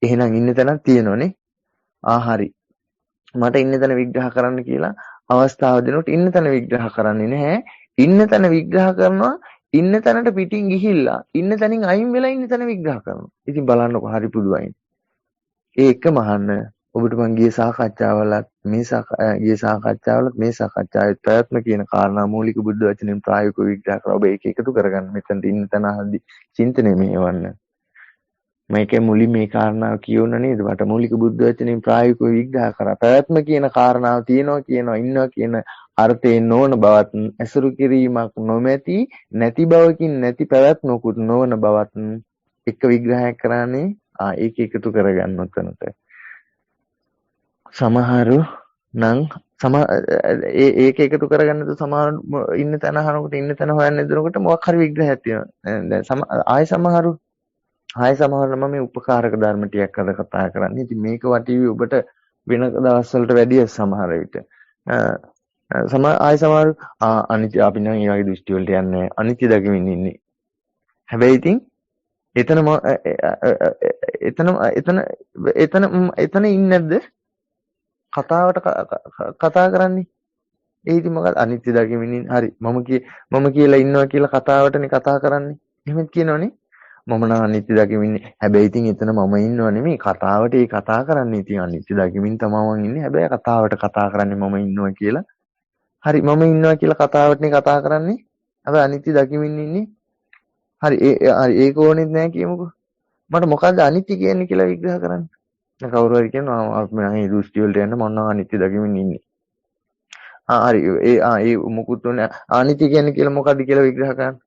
එහෙනම් ඉන්න තැනක් තියෙනවනේ. හරි. මට ඉන්න තැන විග්‍රහ කරන්න කියලා අවස්ථාව දෙනකොට ඉන්න තැන විග්‍රහ කරන්නේ නැහැ. ඉන්න තැන විග්‍රහ කරනවා ඉන්න තැනට පිටින් ගිහිල්ලා ඉන්න තැනින් අයින් වෙලා ඉන්න තැන විග්‍රහ කරනවා. ඉතින් බලන්නකො හරි පුදුමයි. ඒ එකම අහන්න ඔබට මං ගිය සාකච්ඡාවලත් මේ සාකච්ඡාවෙත් ප්‍රයත්න කියන කාරණා මූලික බුද්ධ වචනෙන් ප්‍රායෝගිකව විග්‍රහ කරලා ඔබ ඒක එකතු කරගන්න. මෙතනට ඉන්න තැන අහද්දි චින්තනය මෙහෙවන්න. මේකේ මුලින් මේ කාරණාව කියවන්න නේද? වට මූලික බුද්ධ වචනෙන් ප්‍රායෝගිකව විග්‍රහ කරා. ප්‍රයත්න කියන කාරණාව තියෙනවා ඉන්නවා කියන අර්ථයෙන් නොවන බවත් ඇසුරු කිරීමක් නොමැති නැති බවකින් නැති පැවැත්මකුත් නොවන බවත් එක විග්‍රහයක් කරන්නේ ඒක එකතු කරගන්න උතනට. සමහරු නම් ඒක එකතු කරගන්නද සමහර ඉන්න තැන අහනකොට ඉන්න තැන හොයන්න දෙනකොට මොකක් හරි විග්‍රහයක් තියෙනවා. දැන් ආය සමහර මම මේ උපකාරක ධර්ම ටිකක් අද කතා කරන්නේ. ඉතින් මේක වටීවි ඔබට වෙන දවස්වලට වැඩිය සමහර විට. සමහර අනිත්‍ය අපි නම් ඒ වගේ දෘෂ්ටි වලට යන්නේ අනිත්‍ය දකිමින් ඉන්නේ. හැබැයි ඉතින් එතන ඉන්නේ නැද්ද? කතාවට කතා කරන්නේ. ඒ ඉතින් මොකද අනිත්‍ය දකිමින් ඉන්නේ. හරි. මම කියලා ඉන්නවා කියලා කතාවටනේ කතා කරන්නේ. එහෙම කියනවනේ. මම නම් අනිත්‍ය දකිමින් ඉන්නේ. හැබැයි ඉතින් එතන මම ඉන්නව නෙමෙයි. කතාවට ඒ කතා කරන්නේ ඉතින් අනිත්‍ය දකිමින් තමයි මම ඉන්නේ. හැබැයි කතාවට කතා කරන්නේ මම ඉන්නවා කියලා. හරි මම ඉන්නවා කියලා කතාවටනේ කතා කරන්නේ. හැබැයි අනිත්‍ය දකිමින් ඉන්නේ. හරි ඒක ඕනෙත් නෑ කියමුකෝ. මට මොකද්ද අනිත්‍ය කියන්නේ කියලා විග්‍රහ කරන්න. දැන් කවුරු හරි කියනවා මම මේ දෘෂ්ටි වලට යන්න මම නම් අනිත්‍ය දකිමින් ඉන්නේ. හරි ඒ මොකුත් උනේ අනිත්‍ය කියන්නේ කියලා මොකද්ද කියලා විග්‍රහ කරන්න.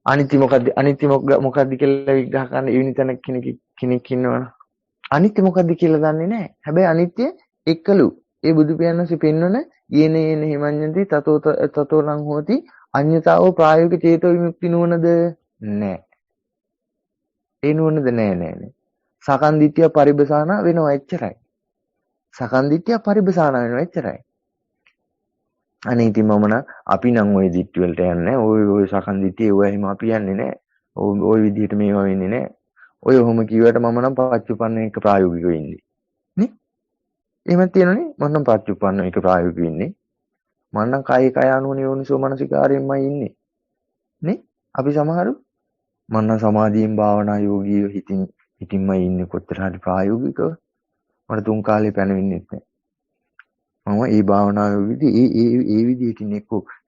අනිත්‍ය මොකද්ද කියලා විග්‍රහ කරන්න එවැනි තැන කෙනෙක් ඉන්නවනේ. අනිත්‍ය මොකද්ද කියලා දන්නේ නැහැ. හැබැයි අනිත්‍ය එක්කලු. ඒ බුදු පියාණන්සේ පෙන්වන යේන හිමඤ්ඤන්ති තතෝ ලං හෝති අඤ්ඤතාවෝ ප්‍රායෝගික චේතෝ විමුක්ති නුවණද නැහැ. ඒ නුවණද නැහැ. සකන් දිට්ඨිය පරිබසාන වෙනවා එච්චරයි. සකන් දිට්ඨිය පරිබසාන වෙනවා එච්චරයි. අනේ ඉතින් මම නම් අපි නම් ওই දිට්ඨි වලට යන්නේ ඔය සකන් දිට්ඨිය ඔය එහෙම අපි යන්නේ නැහැ. ওই විදිහට මේවා වෙන්නේ නැහැ. ඔය ඔහොම කිව්වට මම නම් පච්චුපන්න එක ප්‍රායෝගිකව ඉන්නේ. නේ? එහෙම තියෙනනේ මම නම් පච්චුපන්න එක ප්‍රායෝගිකව ඉන්නේ. මම නම් කය අනුව යෝනිසෝ මනසිකාරයෙන්මයි ඉන්නේ. නේ? අපි සමහරු මම නම් සමාධියෙන් භාවනා යෝගීව හිතින්මයි ඉන්නේ කොච්චර හරි ප්‍රායෝගිකව. මට තුන් කාලේ පැනවෙන්නෙත් නැහැ. මම ඒ භාවනාවේදී ඒ විදිහට ඉන්නේ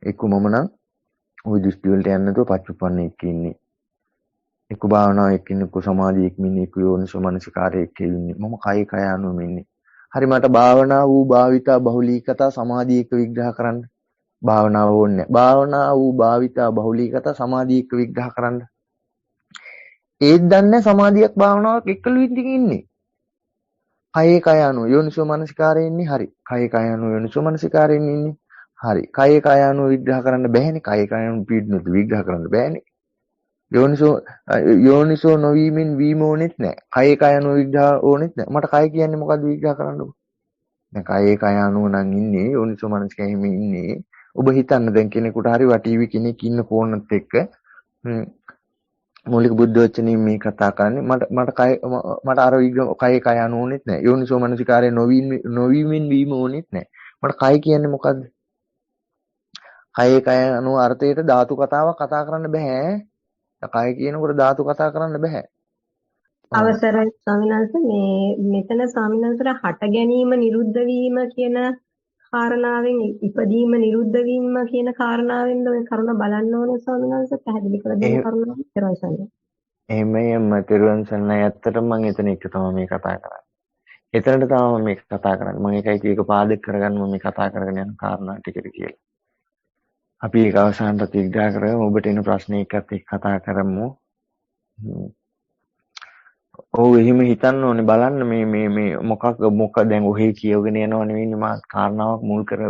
එක්ක මම නම් ওই දෘෂ්ටි වලට යන්නේ නැතුව පච්චුප්පන්න එක්ක ඉන්නේ. එක්ක භාවනාවෙක් ඉන්නේ එක්ක සමාධියෙක් ඉන්නේ එක්ක යෝනිසෝ මනසිකාරයෙක් ඉන්නේ. මම කය අනුවම ඉන්නේ. හරි මට භාවනා වූ භාවිතා බහුලීකතා සමාධිය එක්ක විග්‍රහ කරන්න. භාවනාව ඕනේ නැහැ. භාවනා වූ භාවිතා බහුලීකතා සමාධිය එක්ක විග්‍රහ කරන්න. ඒත් දන්නේ සමාධියක් භාවනාවක් එක්කලු ඉන්නේ. කය අනුව යෝනිසෝ මනසිකාරයෙන් ඉන්නේ. හරි. කය අනුව යෝනිසෝ මනසිකාරයෙන් ඉන්නේ. හරි. කය අනුව විග්‍රහ කරන්න බෑනේ. කය අනුව පීඩනොත් විග්‍රහ කරන්න බෑනේ. යෝනිසෝ නොවීමෙන් වීම ඕනෙත් නැහැ. කය අනුව විග්‍රහ ඕනෙත් නැහැ. මට කය කියන්නේ මොකද්ද විග්‍රහ කරන්නකො. දැන් කය අනුව නම් ඉන්නේ යෝනිසෝ මනසිකාරයෙන් ඉන්නේ. ඔබ හිතන්න දැන් කෙනෙකුට හරි වටීවි කෙනෙක් ඉන්න කෝණත් එක්ක මූලික බුද්ධ වචනේ මේ කතා කරන්නේ මට අර කය අනුනෙත් නැහැ. යෝනිසෝ මනසිකාරය නොවීමෙන් වීම ඕනෙත් නැහැ. මට කය කියන්නේ මොකද්ද? කය අනුව අර්ථයට ධාතු කතාවක් කතා කරන්න බෑ. කය කියනකොට ධාතු කතා කරන්න බෑ. අවසරයි ස්වාමීන් වහන්සේ මේ මෙතන ස්වාමීන් වහන්සේලා හට ගැනීම නිරුද්ධ වීම කියන කාරණාවෙන් ඉපදීම නිරුද්ධ වීම කියන කාරණාවෙන් ඔය කරුණ බලන්න ඕනේ ස්වාමීන් වහන්සේ පැහැදිලි කරලා දෙන්න කරුණාව ඉතරයි. එහෙමම තෙරුවන් සරණයි. ඇත්තටම මම එතන එක තමයි මේ කතා කරන්නේ. එතනට තමයි මේ කතා කරන්නේ. මම ඒකයි ඒක පාදක කරගන්න මම මේ කතා කරගෙන යන කාරණා ටිකට කියලා. අපි ඒක අවසානට විග්‍රහ කරමු. ඔබට එන ප්‍රශ්න එකත් එක්ක කතා කරමු. හ්ම්. ඔව් එහෙම හිතන්න ඕනේ බලන්න මේ මොකක් දැන් ඔහේ කියවගෙන යනවා නෙවෙයි මා කාරණාවක් මුල් කර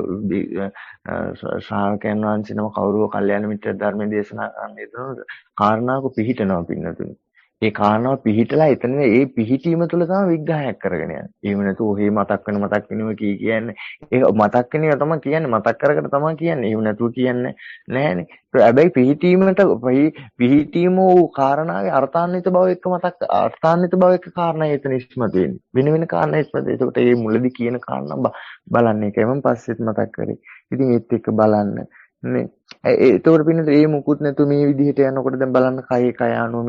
ශ්‍රාවකයන් වහන්සේ නම කවුරුව කල්යාණ මිත්‍ර ධර්ම දේශනා කරන්න යනවද කාරණාවක පිහිටනවා පින්නතුනි. ඒ කාරණාව පිහිටලා එතන ඒ පිහිටීම තුළ තමයි විග්‍රහයක් කරගෙන යන්නේ. එහෙම නැතු ඔහේ මතක් වෙනවා කියන්නේ ඒක මතක් වෙනවා තමයි කියන්නේ මතක් කරගෙන තමයි කියන්නේ. එහෙම නැතුව කියන්නේ නෑනේ. හැබැයි පිහිටීම වූ කාරණාවේ අර්ථාන්විත බව එක්ක අර්ථාන්විත බව එක්ක කාරණා එතන ඉස්මතු වෙන්නේ. වෙන වෙන කාරණා ඉස්මතු. ඒකට මේ මුලදී කියන කාරණා බලන්න එකයි මම පස්සෙත් මතක් කරේ. ඉතින් ඒත් එක්ක බලන්න. නේ. ඒතකොට පින්නද මේ මුකුත් නැතු මේ විදිහට යනකොට දැන් බලන්න කය අනු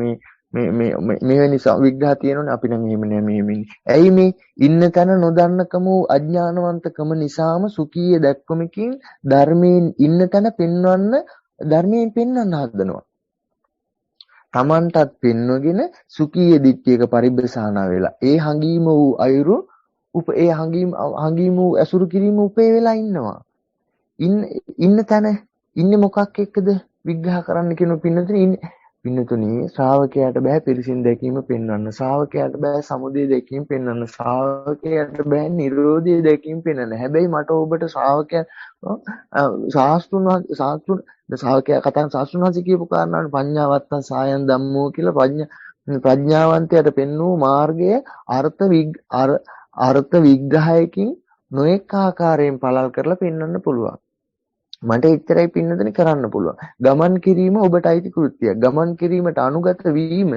මෙවැනි විග්‍රහ තියෙනවනේ අපි නම් එහෙම නෑ මෙහෙම. ඇයි මේ ඉන්න තැන නොදන්නකම අඥානවන්තකම නිසාම සුඛීය දැක්වමකින් ධර්මයෙන් ඉන්න තැන පෙන්වන්න ධර්මයෙන් පෙන්වන්න හදනවා. Tamanටත් පෙන්වගෙන සුඛීය දිට්ඨියක පරිබ්බසානා වෙලා ඒ හංගීම වූ අයුරු ඒ හංගීම වූ ඇසුරු කිරීම උපේ වෙලා ඉන්නවා. ඉන්න තැන ඉන්නේ මොකක් එක්කද විග්‍රහ කරන්න කියන පින්නතුනි ශ්‍රාවකයාට බෑ පිරිසින් දැකීම පෙන්වන්න. ශ්‍රාවකයාට බෑ සමුදය දැකීම පෙන්වන්න. ශ්‍රාවකයාට බෑ නිරෝධය දැකීම පෙන්වන්න. හැබැයි මට ඔබට ශ්‍රාවකයා ශ්‍රාවකයා කතා ශාස්ත්‍රඥාන්සේ කියපු කාරණාවනේ පඤ්ඤාවත්තං සායන් ධම්මෝ කියලා ප්‍රඥාවන්තයාට පෙන්වූ මාර්ගය අර්ථ විග්‍රහයකින් නොඑක ආකාරයෙන් පළල් කරලා පෙන්වන්න පුළුවන්. මට එච්චරයි පින්නදෙන කරන්න පුළුවන්. ගමන් කිරීම ඔබට අයිති කෘත්‍යයක්. ගමන් කිරීමට අනුගත වීම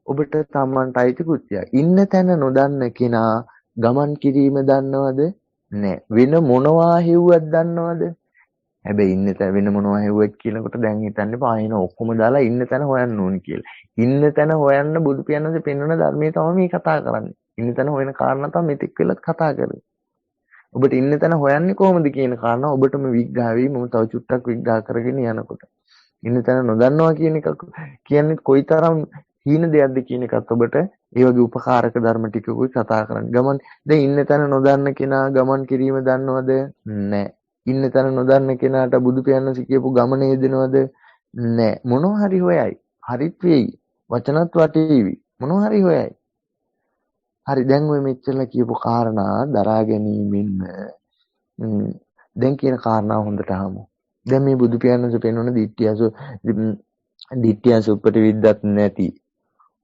ඔබට තමන්ට අයිති කෘත්‍යයක්. ඉන්න තැන නොදන්න කෙනා ගමන් කිරීම දන්නවද? නැහැ. වෙන මොනවා හෙව්වත් දන්නවද? හැබැයි ඉන්න තැන වෙන මොනවා හෙව්වත් කියනකොට දැන් හිතන්නේ පාහින ඔක්කොම දාලා ඉන්න තැන හොයන්න ඕනි කියලා. ඉන්න තැන හොයන්න බුදු පියාණන්සේ පෙන්වන ධර්මයේ තමයි මේ කතා කරන්නේ. ඉන්න තැන හොයන කාරණා තමයි මෙතෙක් වෙලත් කතා කරන්නේ. ඔබට ඉන්න තැන හොයන්නේ කොහොමද කියන කාරණා ඔබටම විග්‍රහ වෙයි. මම තව චුට්ටක් විග්‍රහ කරගෙන යනකොට. ඉන්න තැන නොදන්නවා කියන එක කියන්නේ කොයිතරම් හීන දෙයක්ද කියන එකත් ඔබට ඒ වගේ උපකාරක ධර්ම ටිකකුයි කතා කරන්න. දැන් ඉන්න තැන නොදන්න කෙනා ගමන් කිරීම දන්නවද? නැහැ. ඉන්න තැන නොදන්න කෙනාට බුදු පියාණන්සේ කියපු ගමන යෙදෙනවද? නැහැ. මොනවා හරි හොයයි. හරිත් වෙයි. වචනත් වටේවි. මොනවා හරි හොයයි. හරි දැන් ඔය මෙච්චරලා කියපු කාරණා දරා ගැනීමෙන්ම දැන් කියන කාරණා හොඳට අහමු. දැන් මේ බුදු පියාණන්සේ පෙන්වන දිට්ඨියස උපට විද්දත් නැති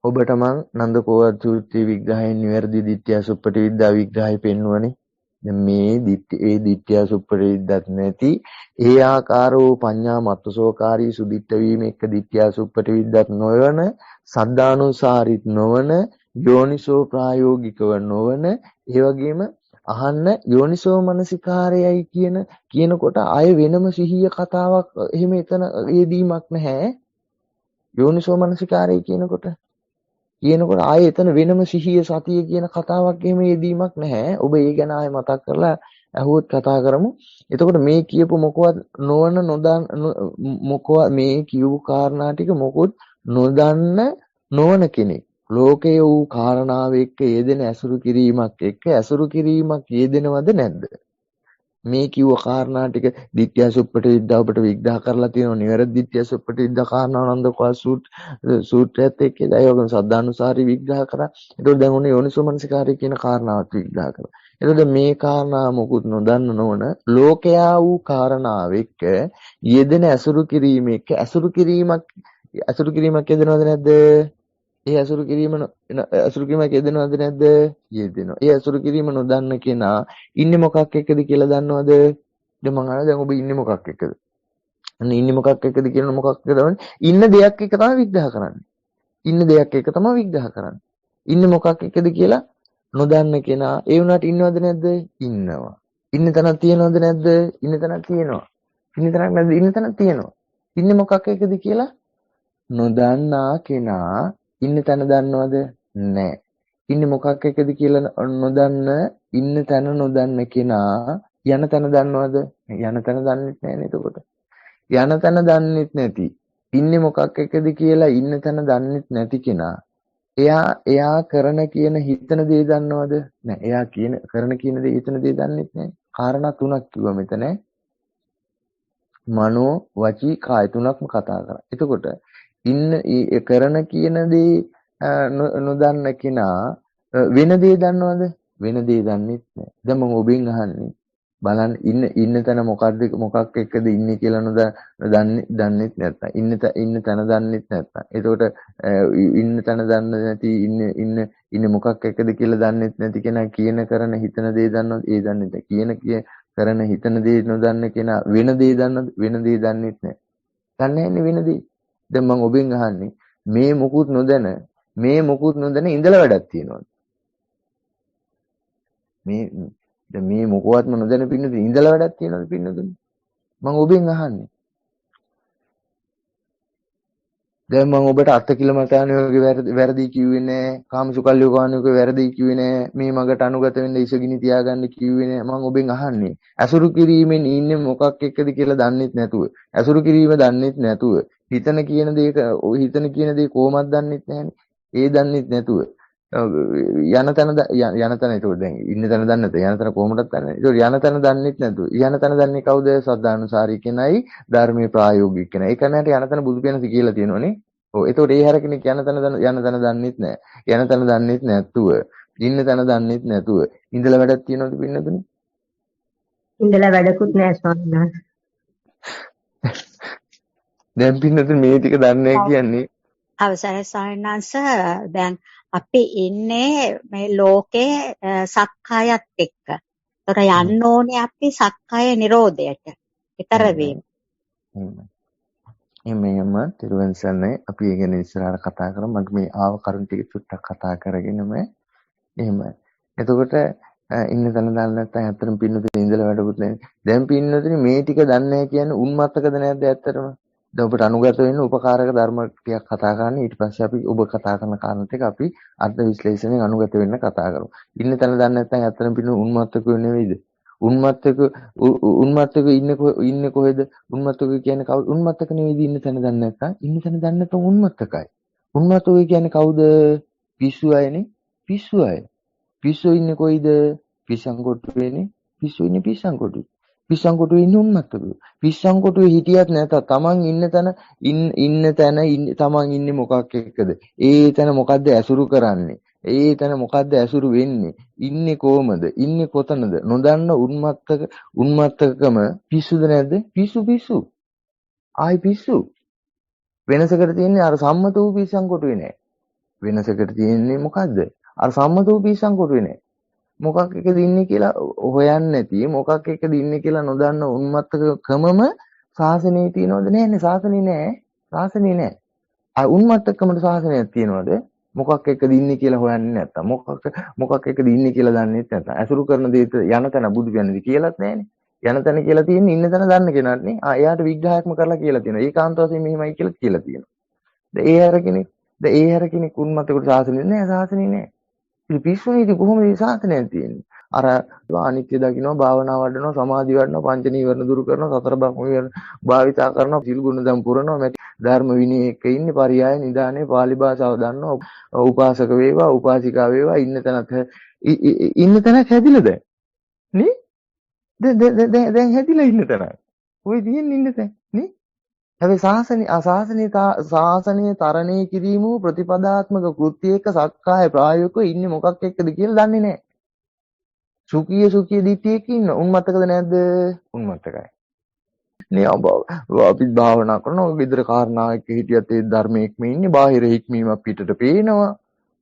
ඔබට මං නන්දකෝවත් සූත්‍රයේ විග්‍රහයෙන් නිවැරදි දිට්ඨියස උපට විද්දා විග්‍රහය පෙන්වන්නේ. දැන් මේ දිට්ඨියස උපට විද්දත් නැති ඒ ආකාරෝ පඤ්ඤා මත්තසෝකාරී සුදිට්ඨ වීම එක්ක දිට්ඨියස උපට විද්දත් නොවන සද්ධානුසාරිත් නොවන යෝනිසෝ ප්‍රායෝගිකව නොවන ඒ වගේම අහන්න යෝනිසෝ මනසිකාරයයි කියනකොට ආය වෙනම සිහිය කතාවක් එහෙම එතන යෙදීමක් නැහැ. යෝනිසෝ මනසිකාරය කියනකොට ආය එතන වෙනම සිහිය සතිය කියන කතාවක් එහෙම යෙදීමක් නැහැ. ඔබ ඒ ගැන ආය මතක් කරලා අහුවොත් කතා කරමු. එතකොට මේ කියපු මොකවත් නොවන මොකවත් මේ කියපු කාරණා ටික මොකොත් නොදන්න නොවන කෙනෙක් ලෝකයේ වූ කාරණාව එක්ක යෙදෙන ඇසුරු කිරීමක් යෙදෙනවද නැද්ද? මේ කිව්ව කාරණා ටික දිට්ඨිය සුප්පට විද්‍යා ඔබට විග්‍රහ කරලා තියෙනවා. නිවැරදි දිට්ඨිය සුප්පට විද්‍යා කාරණා නන්දකෝවත් සූත්‍රයත් එක්ක ඒකම සද්ධානුසාරී විග්‍රහ කරා. ඒතකොට දැන් ඔන්න යෝනිසෝ මනසිකාරය කියන කාරණාවත් විග්‍රහ කරා. එතකොට මේ කාරණා මොකුත් නොදන්න නොවන ලෝකයා වූ කාරණාව එක්ක යෙදෙන ඇසුරු කිරීමක් යෙදෙනවද නැද්ද? ඒ අසුරු කිරීමක් යෙදෙනවද නැද්ද? යෙදෙනවා. ඒ අසුරු කිරීම නොදන්න කෙනා ඉන්නේ මොකක් එක්කද කියලා දන්නවද? දැන් මම අහනවා දැන් ඔබ ඉන්නේ මොකක් එක්කද? අන්න ඉන්නේ මොකක් එක්කද කියන මොකක්ද දවන්නේ? ඉන්න දෙයක් එක්ක තමයි විග්‍රහ කරන්නේ. ඉන්නේ මොකක් එක්කද කියලා නොදන්න කෙනා ඒ වුණාට ඉන්නවද නැද්ද? ඉන්නවා. ඉන්න තැනක් තියෙනවද නැද්ද? ඉන්න තැනක් තියෙනවා. ඉන්න තැනක් නැද්ද? ඉන්න තැනක් තියෙනවා. ඉන්නේ මොකක් එක්කද කියලා නොදන්නා කෙනා ඉන්න තැන දන්නවද? නැහැ. ඉන්නේ මොකක් එක්කද කියලා ඉන්න තැන නොදන්න කෙනා යන තැන දන්නවද? යන තැන දන්නෙත් නැහැ එතකොට. යන තැන දන්නෙත් නැති. ඉන්නේ මොකක් එක්කද කියලා ඉන්න තැන දන්නෙත් නැති කෙනා එයා කරන කියන හිතන දේ දන්නවද? නැහැ. එයා කරන කියන දේ හිතන දේ දන්නෙත් නැහැ. කාරණා තුනක් කිව්වා මෙතන. මනෝ වචී කාය තුනක්ම කතා කරා. එතකොට කරන කියන දේ නොදන්න කෙනා වෙන දේ දන්නවද? වෙන දේ දන්නෙත් නැහැ. දැන් මම ඔබෙන් අහන්නේ බලන්න ඉන්න තැන මොකක් එක්කද ඉන්නේ කියලා දන්නෙත් නැත්තම් ඉන්න තැන දන්නෙත් නැත්තම් එතකොට ඉන්න තැන දන්නේ නැති ඉන්න මොකක් එක්කද කියලා දන්නෙත් නැති කෙනා කියන කරන හිතන දේ දන්නවද? ඒ දන්නේ නැහැ. කරන හිතන දේ නොදන්න කෙනා වෙන දේ දන්නවද? වෙන දේ දන්නෙත් නැහැ. දන්නේ නැහැ වෙන දේ. දැන් මම ඔබෙන් අහන්නේ මේ මොකුත් නොදැන ඉඳලා වැඩක් තියනවද? දැන් මේ මොකවත්ම නොදැන පින්නද ඉඳලා වැඩක් තියනවද පින්නදුනේ? මම ඔබෙන් අහන්නේ. දැන් මම ඔබට අත්කිලමතාණියෝගේ වැරදි කිව්වේ නෑ. කාමසුකල්ලියෝගාණියෝගේ වැරදි කිව්වේ නෑ. මේ මගට අනුගත වෙන්න ඉසගිනි තියාගන්න කිව්වේ නෑ. මම ඔබෙන් අහන්නේ. ඇසුරු කිරීමෙන් ඉන්නේ මොකක් එක්කද කියලා දන්නෙත් නැතුව. ඇසුරු කිරීම දන්නෙත් නැතුව. හිතන කියන දේ කොහොමද දන්නෙත් නැහනේ. ඒ දන්නෙත් නැතුව. යන තැන ඒක දැන් ඉන්න තැන දන්නේ නැත. යන තැන කොහොමදත් දන්නේ නැහැ. ඒක යන තැන දන්නෙත් නැතුව. යන තැන දන්නේ කවුද? සද්ධානුසාරී කෙනයි ධර්මයේ ප්‍රායෝගික කෙනයි. ඒක නෑට යන තැන බුදු කෙනෙක් කියලා තියෙනවනේ. ඔව් ඒතකොට ඒ හැර කෙනෙක් යන තැන දන්නෙත් නැහැ. යන තැන දන්නෙත් නැතුව. ඉන්න තැන දන්නෙත් නැතුව. ඉඳලා වැඩක් තියනවද පින්නදුනේ? ඉඳලා වැඩකුත් නෑ ස්වාමීන් වහන්සේ. දැන් පින්නදුනේ මේ ටික දන්නේ කියන්නේ අවසරයි ස්වාමීන් වහන්සේ. දැන් අපි ඉන්නේ මේ ලෝකේ සක්කායත් එක්ක. ඒතර යන්න ඕනේ අපි සක්කාය නිරෝධයට. ඊතර වීම. එහෙම තිරුවන් සරණයි. අපි ඒ ගැන ඉස්සරහට කතා කරමු. මම මේ ආව කරුණ ටික චුට්ටක් කතා කරගෙනම එහෙම. එතකොට ඉන්න තැන දන්නේ නැත්නම් ඇත්තටම පින්නතුනේ ඉඳලා වැඩකුත් නැහැ. දැන් පින්නතුනේ මේ ටික දන්නේ නැහැ කියන්නේ උන්මත්තකද නැද්ද ඇත්තටම? දැන් ඔබට අනුගත වෙන්න උපකාරක ධර්ම ටිකක් කතා කරන්න. ඊට පස්සේ අපි ඔබ කතා කරන කාරණා ටික අපි අර්ථ විශ්ලේෂණයෙන් අනුගත වෙන්න කතා කරමු. ඉන්න තැන දන්නේ නැත්නම් ඇත්තටම පින්න උන්මත්තකෝ නෙවෙයිද? උන්මත්තක ඉන්නේ කොහෙද? උන්මත්තක කියන්නේ කවුද? උන්මත්තක නෙවෙයිද ඉන්න තැන දන්නේ නැත්නම්? ඉන්න තැන දන්නේ නැත්නම් උන්මත්තකයි. උන්මත්තක කියන්නේ කවුද? පිස්සු අයනේ. පිස්සු අය. පිස්සු ඉන්නේ කොයිද? පිස්සන් කොටුවේනේ. පිස්සු ඉන්නේ පිස්සන් කොටුවේ. පිස්සන් කොටුවේ ඉන්නේ උන්මත්තකෝ. පිස්සන් කොටුවේ හිටියත් නැතත් තමන් ඉන්න තැන තමන් ඉන්නේ මොකක් එක්කද? ඒ තැන මොකද්ද ඇසුරු කරන්නේ? ඒ තැන මොකද්ද ඇසුරු වෙන්නේ? ඉන්නේ කොහමද? ඉන්නේ කොතනද? නොදන්න උන්මත්තකම පිස්සුද නැද්ද? පිස්සු. ආයි පිස්සු. වෙනසකට තියෙන්නේ අර සම්මත වූ පිස්සන් කොටුවේ නෑ. වෙනසකට තියෙන්නේ මොකද්ද? අර සම්මත වූ පිස්සන් කොටුවේ නෑ. මොකක් එකද ඉන්නේ කියලා හොයන්නේ නැති මොකක් එකද ඉන්නේ කියලා නොදන්න උන්මත්තකමම සාසනේ තියනවද? නෑනේ සාසනේ නෑ. ආ උන්මත්තකමට සාසනයක් තියනවද? මොකක් එක්කද ඉන්නේ කියලා හොයන්නේ නැත්තම් මොකක් එක්කද ඉන්නේ කියලා දන්නේ නැත්තම් ඇසුරු කරන දේ යන තැන බුදු කියන්නේ කියලාත් නැහැනේ. යන තැන කියලා තියෙන්නේ ඉන්න තැන දන්න කෙනාට නේ. එයාට විග්‍රහයක්ම කරලා කියලා තියෙනවා. ඒකාන්ත වශයෙන් මෙහෙමයි කියලා තියෙනවා. දැන් ඒ හැර කෙනෙක් උන්මත්තකට සාසනෙ නෑ. සාසනෙ නෑ. ඉතින් පිස්සුනේ ඉතින් කොහොමද මේ සාසනයක් තියෙන්නේ? අර අනිත්‍ය දකින්නවා, භාවනා වඩනවා, සමාධි වඩනවා, පංච නීවරණ දුරු කරනවා, සතර බ්‍රහ්ම භාවිතා කරනවා, සිල් ගුණ දම් පුරනවා, ධර්ම විනය එක්ක ඉන්නේ, පරියාය නිදානේ, පාලි භාෂාව දන්නවා, උපාසක වේවා, උපාසිකා වේවා, ඉන්න තැනක් හැදිලා දැන්. නේ? දැන් හැදිලා ඉන්න තැනක්. ඔය තියෙන්නේ ඉන්න තැන නේ? හැබැයි ශාසනය තරණය කිරීම වූ ප්‍රතිපදාත්මක කෘත්‍යයක සක්කාය ප්‍රායෝගිකව ඉන්නේ මොකක් එක්කද කියලා දන්නේ නැහැ. සුඛී දිට්ඨියක ඉන්න උන්මත්තකද නැද්ද? උන්මත්තකයි. නේ අපි භාවනා කරනවා විතර කාරණා එක්ක හිටියත් ඒ ධර්මයේක්ම ඉන්නේ බාහිර හික්මීමක් පිටට පේනවා.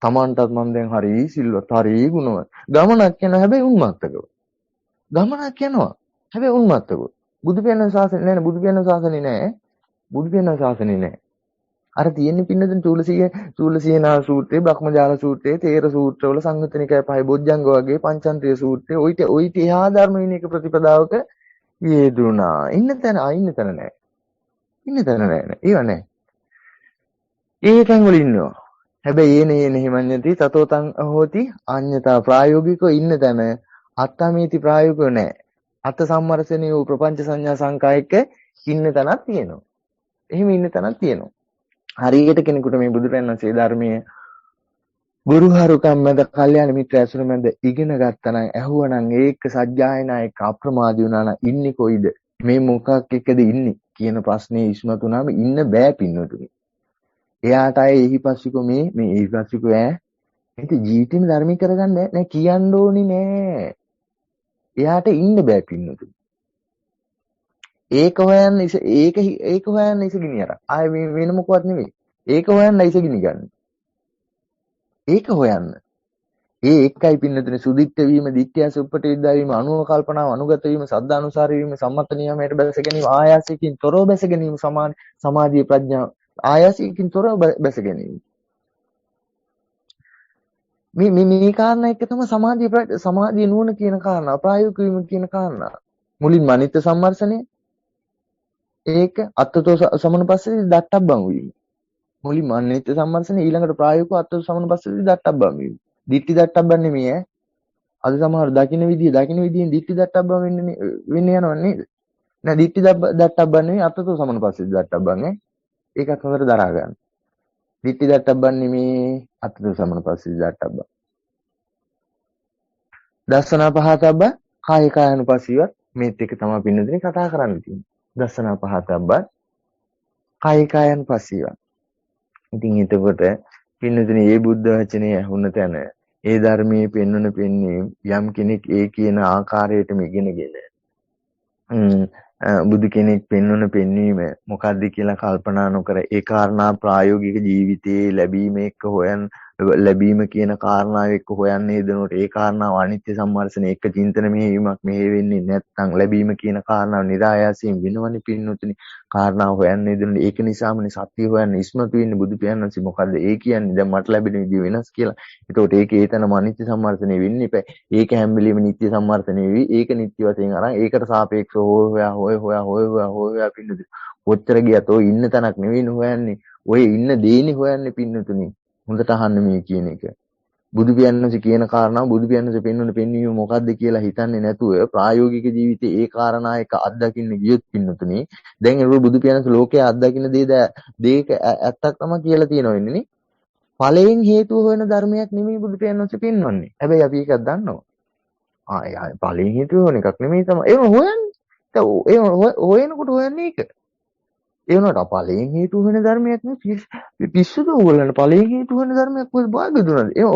Tamanටත් මම දැන් හරි සිල්වත් හරි ගුණවත්. ගමනක් යනවා හැබැයි උන්මත්තකව. ගමනක් යනවා හැබැයි උන්මත්තකව. බුදු පියාණන් ශාසනය නෑ බුදු පියාණන් ශාසනය නෑ. බුදු පියාණන් ශාසනය නෑ. අර තියෙන්නේ පින්නදින චූලසීනා සූත්‍රයේ, බ්‍රහ්මජාල සූත්‍රයේ, තේර සූත්‍රවල සංයුත්තනිකය පහයි බොජ්ජංග වගේ පංචන්ත්‍රිය සූත්‍රයේ ඔයිට එහා ධර්ම විනයක ප්‍රතිපදාවක යෙදුණා. ඉන්න තැන නෑ. ඒව නෑ. ඒ තැන් වල ඉන්නවා. හැබැයි ඒනේ හිමඤ්ඤති තතෝතං හෝති අඤ්ඤතා ප්‍රායෝගිකව ඉන්න තැන අත්තමේති ප්‍රායෝගිකව නෑ. අත්ත සම්මර්ෂණීය වූ ප්‍රපංච සංඥා සංකායක ඉන්න තැනක් තියෙනවා. එහෙම ඉන්න තැනක් තියෙනවා. හරියට කෙනෙකුට මේ බුදුරජාණන්සේ ධර්මයේ ගුරුහරුකම් මැද කල්යාණ මිත්‍ර ඇසුර මැද ඉගෙන ගත්තා නම් ඇහුවනම් ඒක සත්‍යයනා එක්ක අප්‍රමාදී වුණා නම් ඉන්නේ කොයිද මේ මොකක් එක්කද ඉන්නේ කියන ප්‍රශ්නේ ඉස්මතු වුණාම ඉන්න බෑ පින්නතුනි. එයාට අය එහිපස්සිකෝ මේ එහිපස්සිකෝ ඉතින් ජීවිතේම ධර්මී කරගන්න නෑ කියන්න ඕනි නෑ. එයාට ඉන්න බෑ පින්නතුනි. ඒක හොයන්න ඒක හොයන්න ඉසගිනි අර. ආය වෙන මොකවත් නෙවෙයි. ඒක හොයන්න ඉසගිනි ගන්න. ඒක හොයන්න. ඒ එකයි පින්නතුනි සුදිත්ත වීම, දිට්ඨිය සුප්පට විද්‍යා වීම, අනුව කල්පනාව, අනුගත වීම, සද්ධානුසාර වීම, සම්මත නියමයට බැස ගැනීම, ආයාසයෙන් තොරව බැස ගැනීම, සමාධිය ප්‍රඥාව ආයාසයෙන් තොරව බැස ගැනීම. මේ කාරණා එක තමයි සමාධිය නුවණ කියන කාරණා, ප්‍රායෝගික වීම කියන කාරණා. මුලින්ම අනිත්‍ය සම්මර්ෂණය ඒක අත්තතෝ සමනුපස්සී දත්තබ්බං වීම. මුලින්ම අනිත්‍ය සම්මර්ෂණය ඊළඟට ප්‍රායෝගිකව අත්තතෝ සමනුපස්සී දත්තබ්බං වීම. දිට්ඨි දත්තබ්බන් නෙමෙයි ඈ. අද සමහර දකින්න විදියෙන් දිට්ඨි දත්තබ්බන් වෙන්නේ යනව නේද? නෑ දිට්ඨි දත්තබ්බන් නෙමෙයි අත්තතෝ සමනුපස්සී දත්තබ්බන් ඈ. ඒකත් හොඳට දරා ගන්න. දිට්ඨි දත්තබ්බන් නෙමෙයි අත්තතෝ සමනුපස්සී දත්තබ්බන්. දස්සනා පහතබ්බ කාය කායනුපස්සීවත් මේත් එක තමයි පින්නදිනේ කතා කරන්න තියෙන්නේ. දස්සනා පහතබ්බ කාය කායනුපස්සීවත්. ඉතින් එතකොට පින්නදිනේ මේ බුද්ධ වචනේ ඇහුණ තැන ඒ ධර්මයේ පෙන්වන පෙන්වීම යම් කෙනෙක් ඒ කියන ආකාරයටම ඉගෙනගෙන බුදු කෙනෙක් පෙන්වන පෙන්වීම මොකද්ද කියලා කල්පනා නොකර ඒ කාරණා ප්‍රායෝගික ජීවිතයේ ලැබීම කියන කාරණාව එක්ක හොයන්නේ හදනකොට ඒ කාරණාව අනිත්‍ය සම්මර්ෂණ එක චින්තන මෙහෙයීමක් මෙහෙ වෙන්නේ නැත්නම් ලැබීම කියන කාරණාව නිරායාසයෙන් වෙනවනේ පින්නතුනි. කාරණාව හොයන්නේ හදනකොට ඒක නිසාමනේ සත්‍ය හොයන්න ඉස්මතු වෙන්නේ බුදු පියාණන්සේ මොකද්ද ඒ කියන්නේ දැන් මට ලැබෙන විදිය වෙනස් කියලා. ඒතකොට ඒක ඒතනම අනිත්‍ය සම්මර්ෂණය වෙන්නේ නැහැ. ඒක හැම වෙලෙම නිත්‍ය සම්මර්ෂණය වෙවි. ඒක නිත්‍ය වශයෙන් අරන් ඒකට සාපේක්ෂව හොයා පින්නතුනි. කොච්චර ගියත් ඔය ඉන්න තැනක් නෙවෙයි හොයන්නේ. ඔය ඉන්න දේනේ හොයන්නේ පින්නතුනි. හොඳට අහන්න මේ කියන එක. බුදු පියාණන්සේ කියන කාරණාව බුදු පියාණන්සේ පෙන්වන පෙන්වීම මොකද්ද කියලා හිතන්නේ නැතුව ප්‍රායෝගික ජීවිතේ ඒ කාරණා එක අත්දකින්න ගියොත් පින්නතුනි දැන් ඒක බුදු පියාණන්සේ ලෝකයේ අත්දකින්න දේක ඇත්තක් තමයි කියලා තියෙනවා වෙන්නේ නේ. ඵලයෙන් හේතුව හොයන ධර්මයක් නෙමෙයි බුදු පියාණන්සේ පෙන්වන්නේ. හැබැයි අපි ඒකක් දන්නවා. ඵලයෙන් හේතුව හොයන එකක් නෙමෙයි තමයි. ඒක හොයන්නේ. ඒ හොයනකොට හොයන්නේ ඒක. ඒ වුණාට ඵලයෙන් හේතු වෙන ධර්මයක් නෙවෙයි පිස්සුද ඕගොල්ලන්ට ඵලයෙන් හේතු වෙන ධර්මයක් කොහෙද භාග්‍ය දුන්නද ඒ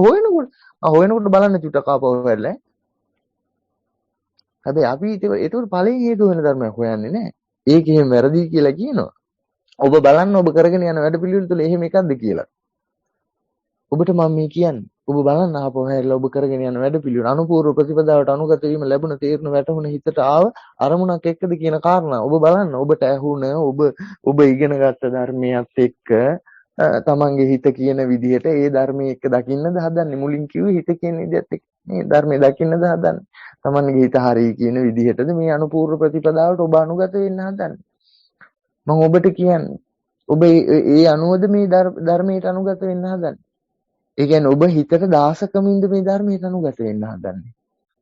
හොයනකොට බලන්න චුට්ටක් ආපහු හැරලා හැබැයි අපි ඒක ඵලයෙන් හේතු වෙන ධර්මයක් හොයන්නේ නැහැ ඒක එහෙම වැරදි කියලා කියනවා ඔබ බලන්න ඔබ කරගෙන යන වැඩ පිළිවෙල තුළ එහෙම එකක්ද කියලා ඔබට මම මේ කියන්නේ ඔබ බලන්න ආපහු හැරලා ඔබ කරගෙන යන වැඩ පිළිවෙල අනුපූර්ව ප්‍රතිපදාවට අනුගත වීම ලැබුණ තීරණ වැටහුණ හිතට ආව අරමුණක් එක්කද කියන කාරණා ඔබ බලන්න ඔබට ඇහුණ ඔබ ඉගෙන ගත්ත ධර්මයක් එක්ක තමන්ගේ හිත කියන විදිහට ඒ ධර්මයේ එක්ක දකින්නද හදන්නේ මුලින් කිව්වේ හිත කියන විදිහට මේ ධර්මයේ දකින්නද හදන්නේ තමන්ගේ හිත හරිය කියන විදිහටද මේ අනුපූර්ව ප්‍රතිපදාවට ඔබ අනුගත වෙන්න හදන්නේ මම ඔබට කියන්නේ ඔබ ඒ අනුවද මේ ධර්මයට අනුගත වෙන්න හදන්නේ ඒ කියන්නේ ඔබ හිතට දාසකමින්ද මේ ධර්මයට අනුගත වෙන්න හදන්නේ.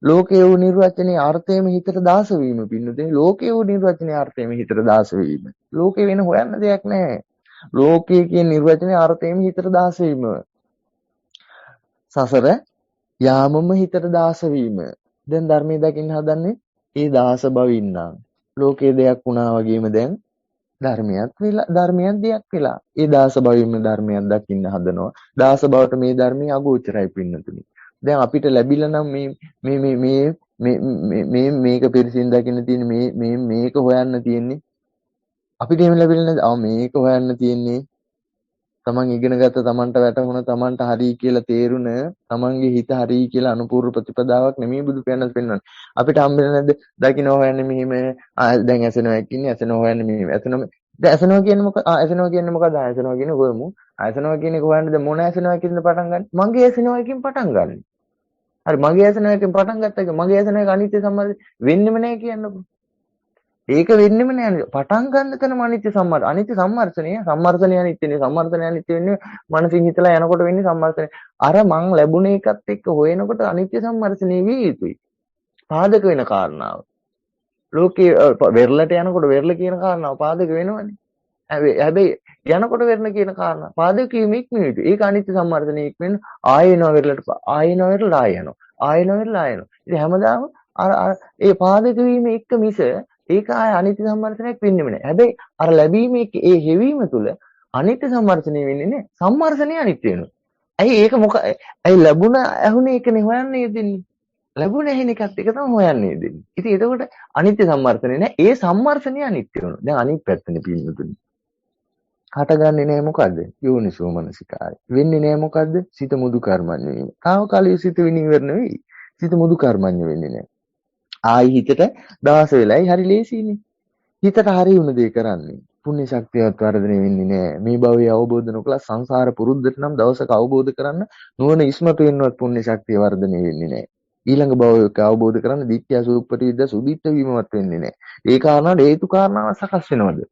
ලෝකයේ වූ නිර්වචනයේ අර්ථයම හිතට දාස වීම පින්නුදේ. ලෝකයේ වූ නිර්වචනයේ අර්ථයම හිතට දාස වීම. ලෝකේ වෙන හොයන්න දෙයක් නැහැ. ලෝකයේ කියන නිර්වචනයේ අර්ථයම හිතට දාස වීම. සසර යාමම හිතට දාස වීම. දැන් ධර්මයේ දකින්න හදන්නේ ඒ දාස බවින්නම්. ලෝකයේ දෙයක් වුණා වගේම දැන් ධර්මයක් දෙයක් වෙලා ඒ දාස භවෙම ධර්මයක් දකින්න හදනවා දාස භවට මේ ධර්මයේ අගෝචරයි පින්නතුනි දැන් අපිට ලැබිලා නම් මේක පිරිසින් දකින්න තියෙන මේක හොයන්න තියෙන්නේ අපිට එහෙම ලැබිලා නැද්ද මේක හොයන්න තියෙන්නේ තමන් ඉගෙන ගත්ත තමන්ට වැටහුණ තමන්ට හරි කියලා තේරුණ තමන්ගේ හිත හරි කියලා අනුපූර්ව ප්‍රතිපදාවක් නෙමෙයි බුදු පියාණන් පෙන්වන්නේ අපිට හම්බෙන්නේ නැද්ද දකින්න හොයන්නේ මෙහිම දැන් ඇසෙනවා එක්කින්නේ ඇසෙනවා හොයන්නේ මෙහිම ඇසෙනවා කියන්නේ මොකද ඇසෙනවා කියන්නේ මොකද ඇසෙනවා කියන්නේ කොහොමු ඇසෙනවා කියන එක හොයන්නද මොන ඇසෙනවා කියලාද පටන් ගන්න මගේ ඇසෙනවා එකකින් පටන් ගන්න හරි මගේ ඇසෙනවා එකකින් පටන් ගත්ත එක මගේ ඇසෙනවා එක අනිත්‍ය සම්මර්ෂණය වෙන්නෙම නැහැ කියන්නකො ඒක වෙන්නෙම නෑ පටන් ගන්න තැනම අනිත්‍ය සම්මර්ෂණය අනිත්‍යනේ සම්මර්ෂණය අනිත්‍ය වෙන්නේ මනසින් හිතලා යනකොට වෙන්නේ සම්මර්ෂණය අර මං ලැබුණ එකත් එක්ක හොයනකොට අනිත්‍ය සම්මර්ෂණය විය යුතුයි පාදක වෙන කාරණාව ලෝකේ වෙරළට යනකොට වෙරළ කියන කාරණාව පාදක වෙනවනේ හැබැයි යනකොට වෙරණ කියන කාරණා පාදක වීම ඉක්මන යුතුයි ඒක අනිත්‍ය සම්මර්ෂණය ඉක්මන ආයෙනවා වෙරළට ආයෙනවා වෙරළ ආයෙනවා ඉතින් හැමදාම අර ඒ පාදක වීම එක්ක මිස ඒක ආය අනිත්‍ය සම්මර්ෂණයක් වෙන්නෙම නෑ. හැබැයි අර ලැබීමේ ඒ හෙවීම තුල අනිත්‍ය සම්මර්ෂණය වෙන්නේ නැහැ. සම්මර්ෂණය අනිත්‍ය වෙනවා. ඇයි ඒක ඇයි ලැබුණ ඇහුනේ එකනේ හොයන්නේ දෙන්නේ. ලැබුණ ඇහෙන එකත් එක තමයි හොයන්නේ දෙන්නේ. ඉතින් එතකොට අනිත්‍ය සම්මර්ෂණය නෑ. ඒ සම්මර්ෂණය අනිත්‍ය වෙනවා. දැන් අනිත් පැත්තනේ පින්නතුනේ. හටගන්නේ නෑ මොකද්ද? යෝනිසෝ මනසිකාරය. වෙන්නේ නෑ මොකද්ද? සිත මුදු කර්මඤ්ඤ වීම. තාවකාලික සිත විනිවරණ වෙයි. සිත මුදු කර්මඤ්ඤ වෙන්නේ නෑ. ආයි හිතට දාස වෙලයි හරි ලේසියිනේ. හිතට හරි වුණ දේ කරන්නේ. පුණ්‍ය ශක්තියවත් වර්ධනය වෙන්නේ නෑ. මේ භවයේ අවබෝධ නොකලා සංසාර පුරුද්දට නම් දවසක අවබෝධ කරන්න නුවණ ඉස්මතු වෙන්නවත් පුණ්‍ය ශක්තිය වර්ධනය වෙන්නේ නෑ. ඊළඟ භවයක අවබෝධ කරන්න දිට්ඨිය සූපපටි විද්‍යා සුදිට්ඨ වීමවත් වෙන්නේ නෑ. ඒ කාරණාට හේතු කාරණාව සකස් වෙනවද?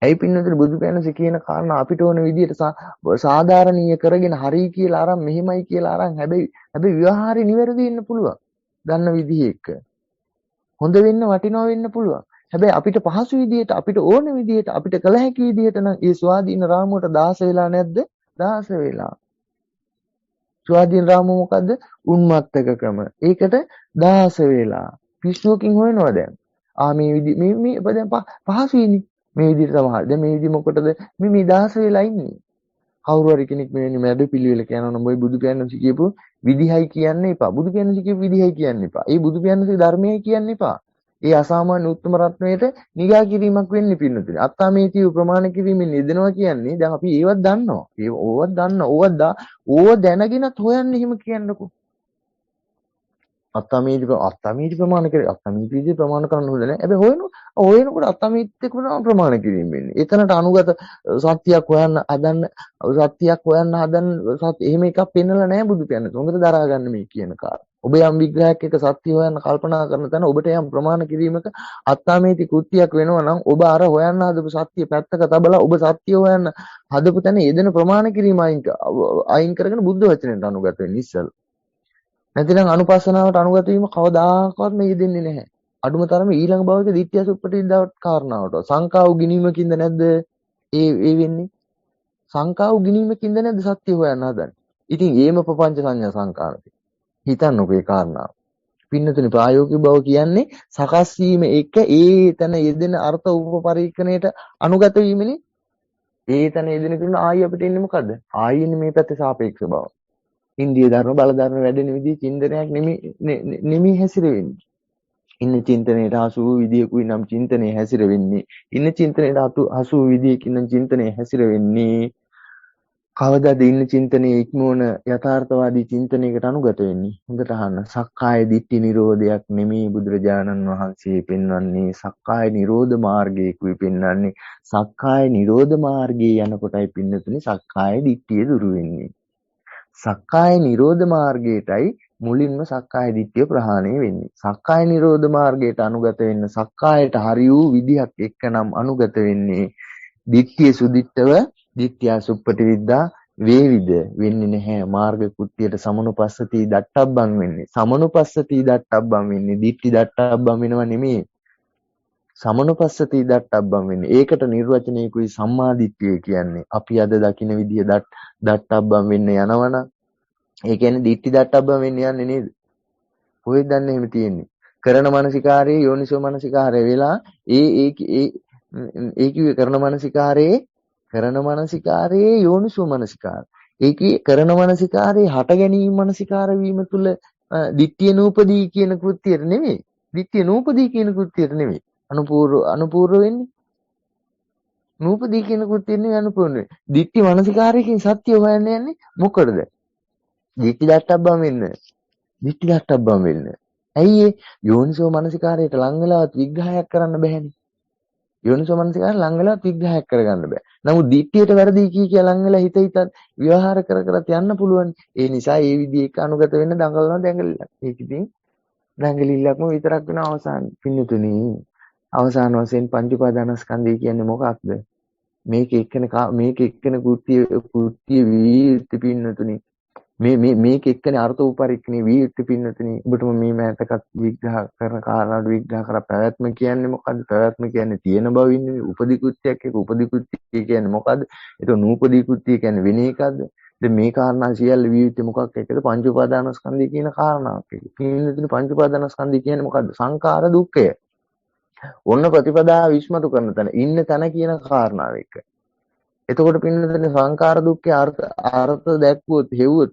ඇයි පින්නතර බුදු පියාණන්සේ කියන කාරණා අපිට ඕන විදිහට සාධාරණීය කරගෙන හරි කියලා අරන් මෙහෙමයි කියලා අරන් හැබැයි ව්‍යවහාරي නිවැරදි වෙන්න පුළුවන්. දන්න විදිහ එක්ක. හොඳ වෙන්න වටිනවා වෙන්න පුළුවන්. හැබැයි අපිට පහසු විදිහට අපිට ඕන විදිහට අපිට කළ හැකි විදිහට නම් ඒ ස්වාධීන රාමුවට දාස වෙලා නැද්ද? දාස වෙලා. ස්වාධීන රාමුව මොකද්ද? උන්මත්තකකම. ඒකට දාස වෙලා. පිස්සුවකින් හොයනවා දැන්. මේ දැන් පහසුයිනේ. මේ විදිහට තමයි. දැන් මේ විදිහ මොකටද මේ දාස වෙලා ඉන්නේ? කවුරු හරි කෙනෙක් මෙවැනි මැඩ පිළිවෙල කියනවා නම් ඔය බුදු පියාණන්සේ කියපු විදිහයි කියන්න එපා. බුදු පියාණන්සේ කියපු විදිහයි කියන්න එපා. ඒ බුදු පියාණන්සේ ධර්මයයි කියන්න එපා. ඒ අසාමාන්‍ය උත්තම රත්නයේට නිගා කිරීමක් වෙන්නේ පින්නතුනේ. අත්තාමේතිය ප්‍රමාණ කිරීමෙන් යෙදෙනවා කියන්නේ දැන් අපි ඒවත් දන්නවා. ඕවත් දන්නවා. ඕව දැනගෙනත් හොයන්නේ එහෙම කියන්නකෝ. අත්තාමේති ප්‍රමාණ කරේ අත්තාමේති ප්‍රමාණ කරන්න හොඳ නැහැ. හැබැයි හොයනකොට අත්තාමේති ප්‍රමාණ කිරීම වෙන්නේ. එතනට අනුගත සත්‍යයක් හොයන්න හදන්න සත්‍ය එහෙම එකක් පෙන්නලා නැහැ බුදු පියාණන්. හොඳට දරා ගන්න මේ කියන කාරණා. ඔබ යම් විග්‍රහයක් එක සත්‍ය හොයන්න කල්පනා කරන තැන ඔබට යම් ප්‍රමාණ කිරීමක අත්තාමේති කෘත්‍යයක් වෙනවා නම් ඔබ අර හොයන්න හදපු සත්‍ය පැත්තක තබලා ඔබ සත්‍ය හොයන්න හදපු තැන යෙදෙන ප්‍රමාණ කිරීම අයින් කරගෙන බුද්ධ වචනයට අනුගත වෙන්න ඉස්සෙල්ලා. නැතිනම් අනුපස්සනාවට අනුගත වීම කවදාකවත් මේ යෙදෙන්නේ නැහැ. අඩුම තරමේ ඊළඟ භවයේ දිට්ඨිය සුප්පටිවිද්‍යාවට කාරණාවට. සංකාව ගිනීමකින්ද නැද්ද? ඒ වෙන්නේ. සංකාව ගිනීමකින්ද නැද්ද සත්‍ය හොයන්න හදන්නේ. ඉතින් ඒම ප්‍රපංච සංඥා සංකාරති. හිතන්නකෝ ඒ කාරණාව. පින්නතුනි ප්‍රායෝගික බව කියන්නේ සකස් වීම එක ඒ තැන යෙදෙන අර්ථ උපපරීක්ෂණයට අනුගත වීමනේ. ඒ තැන යෙදෙන කියන ආයි අපිට එන්නේ මොකද්ද? ආයි එන්නේ මේ පැත්තේ සාපේක්ෂ බව. ඉන්දිය ධර්ම බල ධර්ම වැඩෙන විදිහ චින්තනයක් නෙමෙයි හැසිරෙන්නේ. ඉන්න චින්තනයේ හසු වූ විදියකුයි නම් චින්තනයේ හැසිරෙන්නේ. ඉන්න චින්තනයේ හසු වූ විදියකින් නම් චින්තනයේ හැසිරෙන්නේ. කවදාද ඉන්න චින්තනයේ ඉක්මවන යථාර්ථවාදී චින්තනයකට අනුගත වෙන්නේ? හොඳට අහන්න. සක්කාය දිට්ඨි නිරෝධයක් නෙමෙයි බුදුරජාණන් වහන්සේ පෙන්වන්නේ. සක්කාය නිරෝධ මාර්ගයකුයි පෙන්වන්නේ. සක්කාය නිරෝධ මාර්ගයේ යනකොටයි පින්නතුනේ සක්කාය දිට්ඨිය දුරු වෙන්නේ. සක්කාය නිරෝධ මාර්ගයටයි මුලින්ම සක්කාය දිට්ඨිය ප්‍රහාණය වෙන්නේ. සක්කාය නිරෝධ මාර්ගයට අනුගත වෙන්න සක්කායට හරි වූ විදිහක් එක්කනම් අනුගත වෙන්නේ දිට්ඨිය සුදිට්ඨව දිට්ඨිය සුප්පටිවිද්දා වේවිද වෙන්නේ නැහැ. මාර්ග කුට්ටියට සමනුපස්සති දට්ඨබ්බන් වෙන්නේ. සමනුපස්සති දට්ඨබ්බන් වෙන්නේ දිට්ඨි දට්ඨබ්බන් වෙනව නෙමෙයි. සමනුපස්සති දට්ඨබ්බන් වෙන්නේ. ඒකට නිර්වචනයකුයි සම්මා දිට්ඨිය කියන්නේ. අපි අද දකින විදිය දට්ඨබ්බන් වෙන්න යනවනම් ඒ කියන්නේ දිට්ඨි දට්ඨබ්බන් වෙන්න යන්නේ නේද? කොහෙද දන්නේ එහෙම තියෙන්නේ? කරන මානසිකාරයේ යෝනිසෝ මානසිකාරය වෙලා ඒ කිව්වේ කරන මානසිකාරයේ යෝනිසෝ මානසිකාරය. ඒකේ කරන මානසිකාරයේ හට ගැනීම මානසිකාර වීම තුල දිට්ඨිය නූපදී කියන කෘත්‍යයට නෙමෙයි. දිට්ඨිය නූපදී කියන කෘත්‍යයට නෙමෙයි. අනුපූර්ව වෙන්නේ. නූපදී කියන කෘත්‍යයට නෙමෙයි අනුපූර්ව වෙන්නේ. දිට්ඨි මානසිකාරයකින් සත්‍ය හොයන්න යන්නේ මොකටද? දිට්ඨි දට්ඨබ්බම් වෙන්න. දිට්ඨි දට්ඨබ්බම් වෙන්න. ඇයි ඒ යෝනිසෝ මානසිකාරයට ලං වෙලාවත් විග්‍රහයක් කරන්න බැහැනේ. යෝනිසෝ මානසිකාරය ලං වෙලාවත් විග්‍රහයක් කරගන්න බෑ. නමුත් දිට්ඨියට වැරදි කිය ලං වෙලා හිත හිතත් ව්‍යවහාර කර කරත් යන්න පුළුවන්. ඒ නිසා ඒ විදිහට අනුගත වෙන්න දඟලනවා දැඟලිලා. ඒක ඉතින් දැඟලිල්ලක්ම විතරක් වෙන අවසාන පින්නතුනි. අවසාන වශයෙන් පංච උපාදානස්කන්ධය කියන්නේ මොකක්ද? මේක එක්කෙන කෘත්‍ය විවිධ පින්නතුනි. මේක එක්කනේ අර්ථ උපරික්ෂණේ විවිධ පින්නතුනි. ඔබටම මේ මෑතකත් විග්‍රහ කරන කාරණාට විග්‍රහ කර පැවැත්ම කියන්නේ මොකද්ද? පැවැත්ම කියන්නේ තියෙන බව ඉන්නේ. උපදී කෘත්‍යයක් එක උපදී කෘත්‍ය කියන්නේ මොකද්ද? ඒක නූපදී කෘත්‍ය කියන්නේ වෙන එකක්ද? දැන් මේ කාරණා සියල්ල විවිධ මොකක් එක්කද? පංච උපාදානස්කන්ධය කියන කාරණාවක් එක්ක. පින්නතුනි පංච උපාදානස්කන්ධය කියන්නේ මොකද්ද? සංඛාර දුක්ඛය. ඔන්න ප්‍රතිපදාව විශ්මතු කරන තැන ඉන්න තැන කියන කාරණාව එක්ක. එතකොට පින්නතනේ සංඛාර දුක්ඛේ අර්ථ දැක්වුවොත් හෙව්වොත්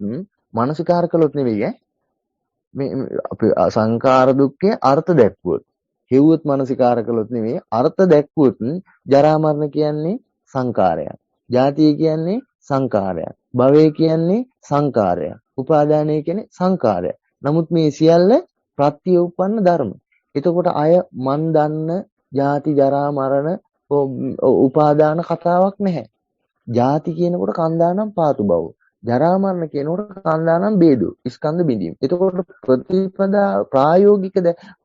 මානසිකාර කළොත් නෙවෙයි ඈ. මේ අපි සංඛාර දුක්ඛේ අර්ථ දැක්වුවොත් හෙව්වොත් මානසිකාර කළොත් නෙවෙයි අර්ථ දැක්වුවොත් ජරා මරණ කියන්නේ සංඛාරයක්. ජාතිය කියන්නේ සංඛාරයක්. භවය කියන්නේ සංඛාරයක්. උපාදානය කියන්නේ සංඛාරයක්. නමුත් මේ සියල්ල ප්‍රත්‍ය උප්පන්න ධර්ම. එතකොට අය මන් දන්න ජාති ජරා මරණ උපාදාන කතාවක් නැහැ. ජාති කියනකොට කන්දානම් පාතු බව. ජරා මරණ කියනකොට කන්දානම් බේදු. ස්කන්ධ බිඳීම. එතකොට ප්‍රතිපදා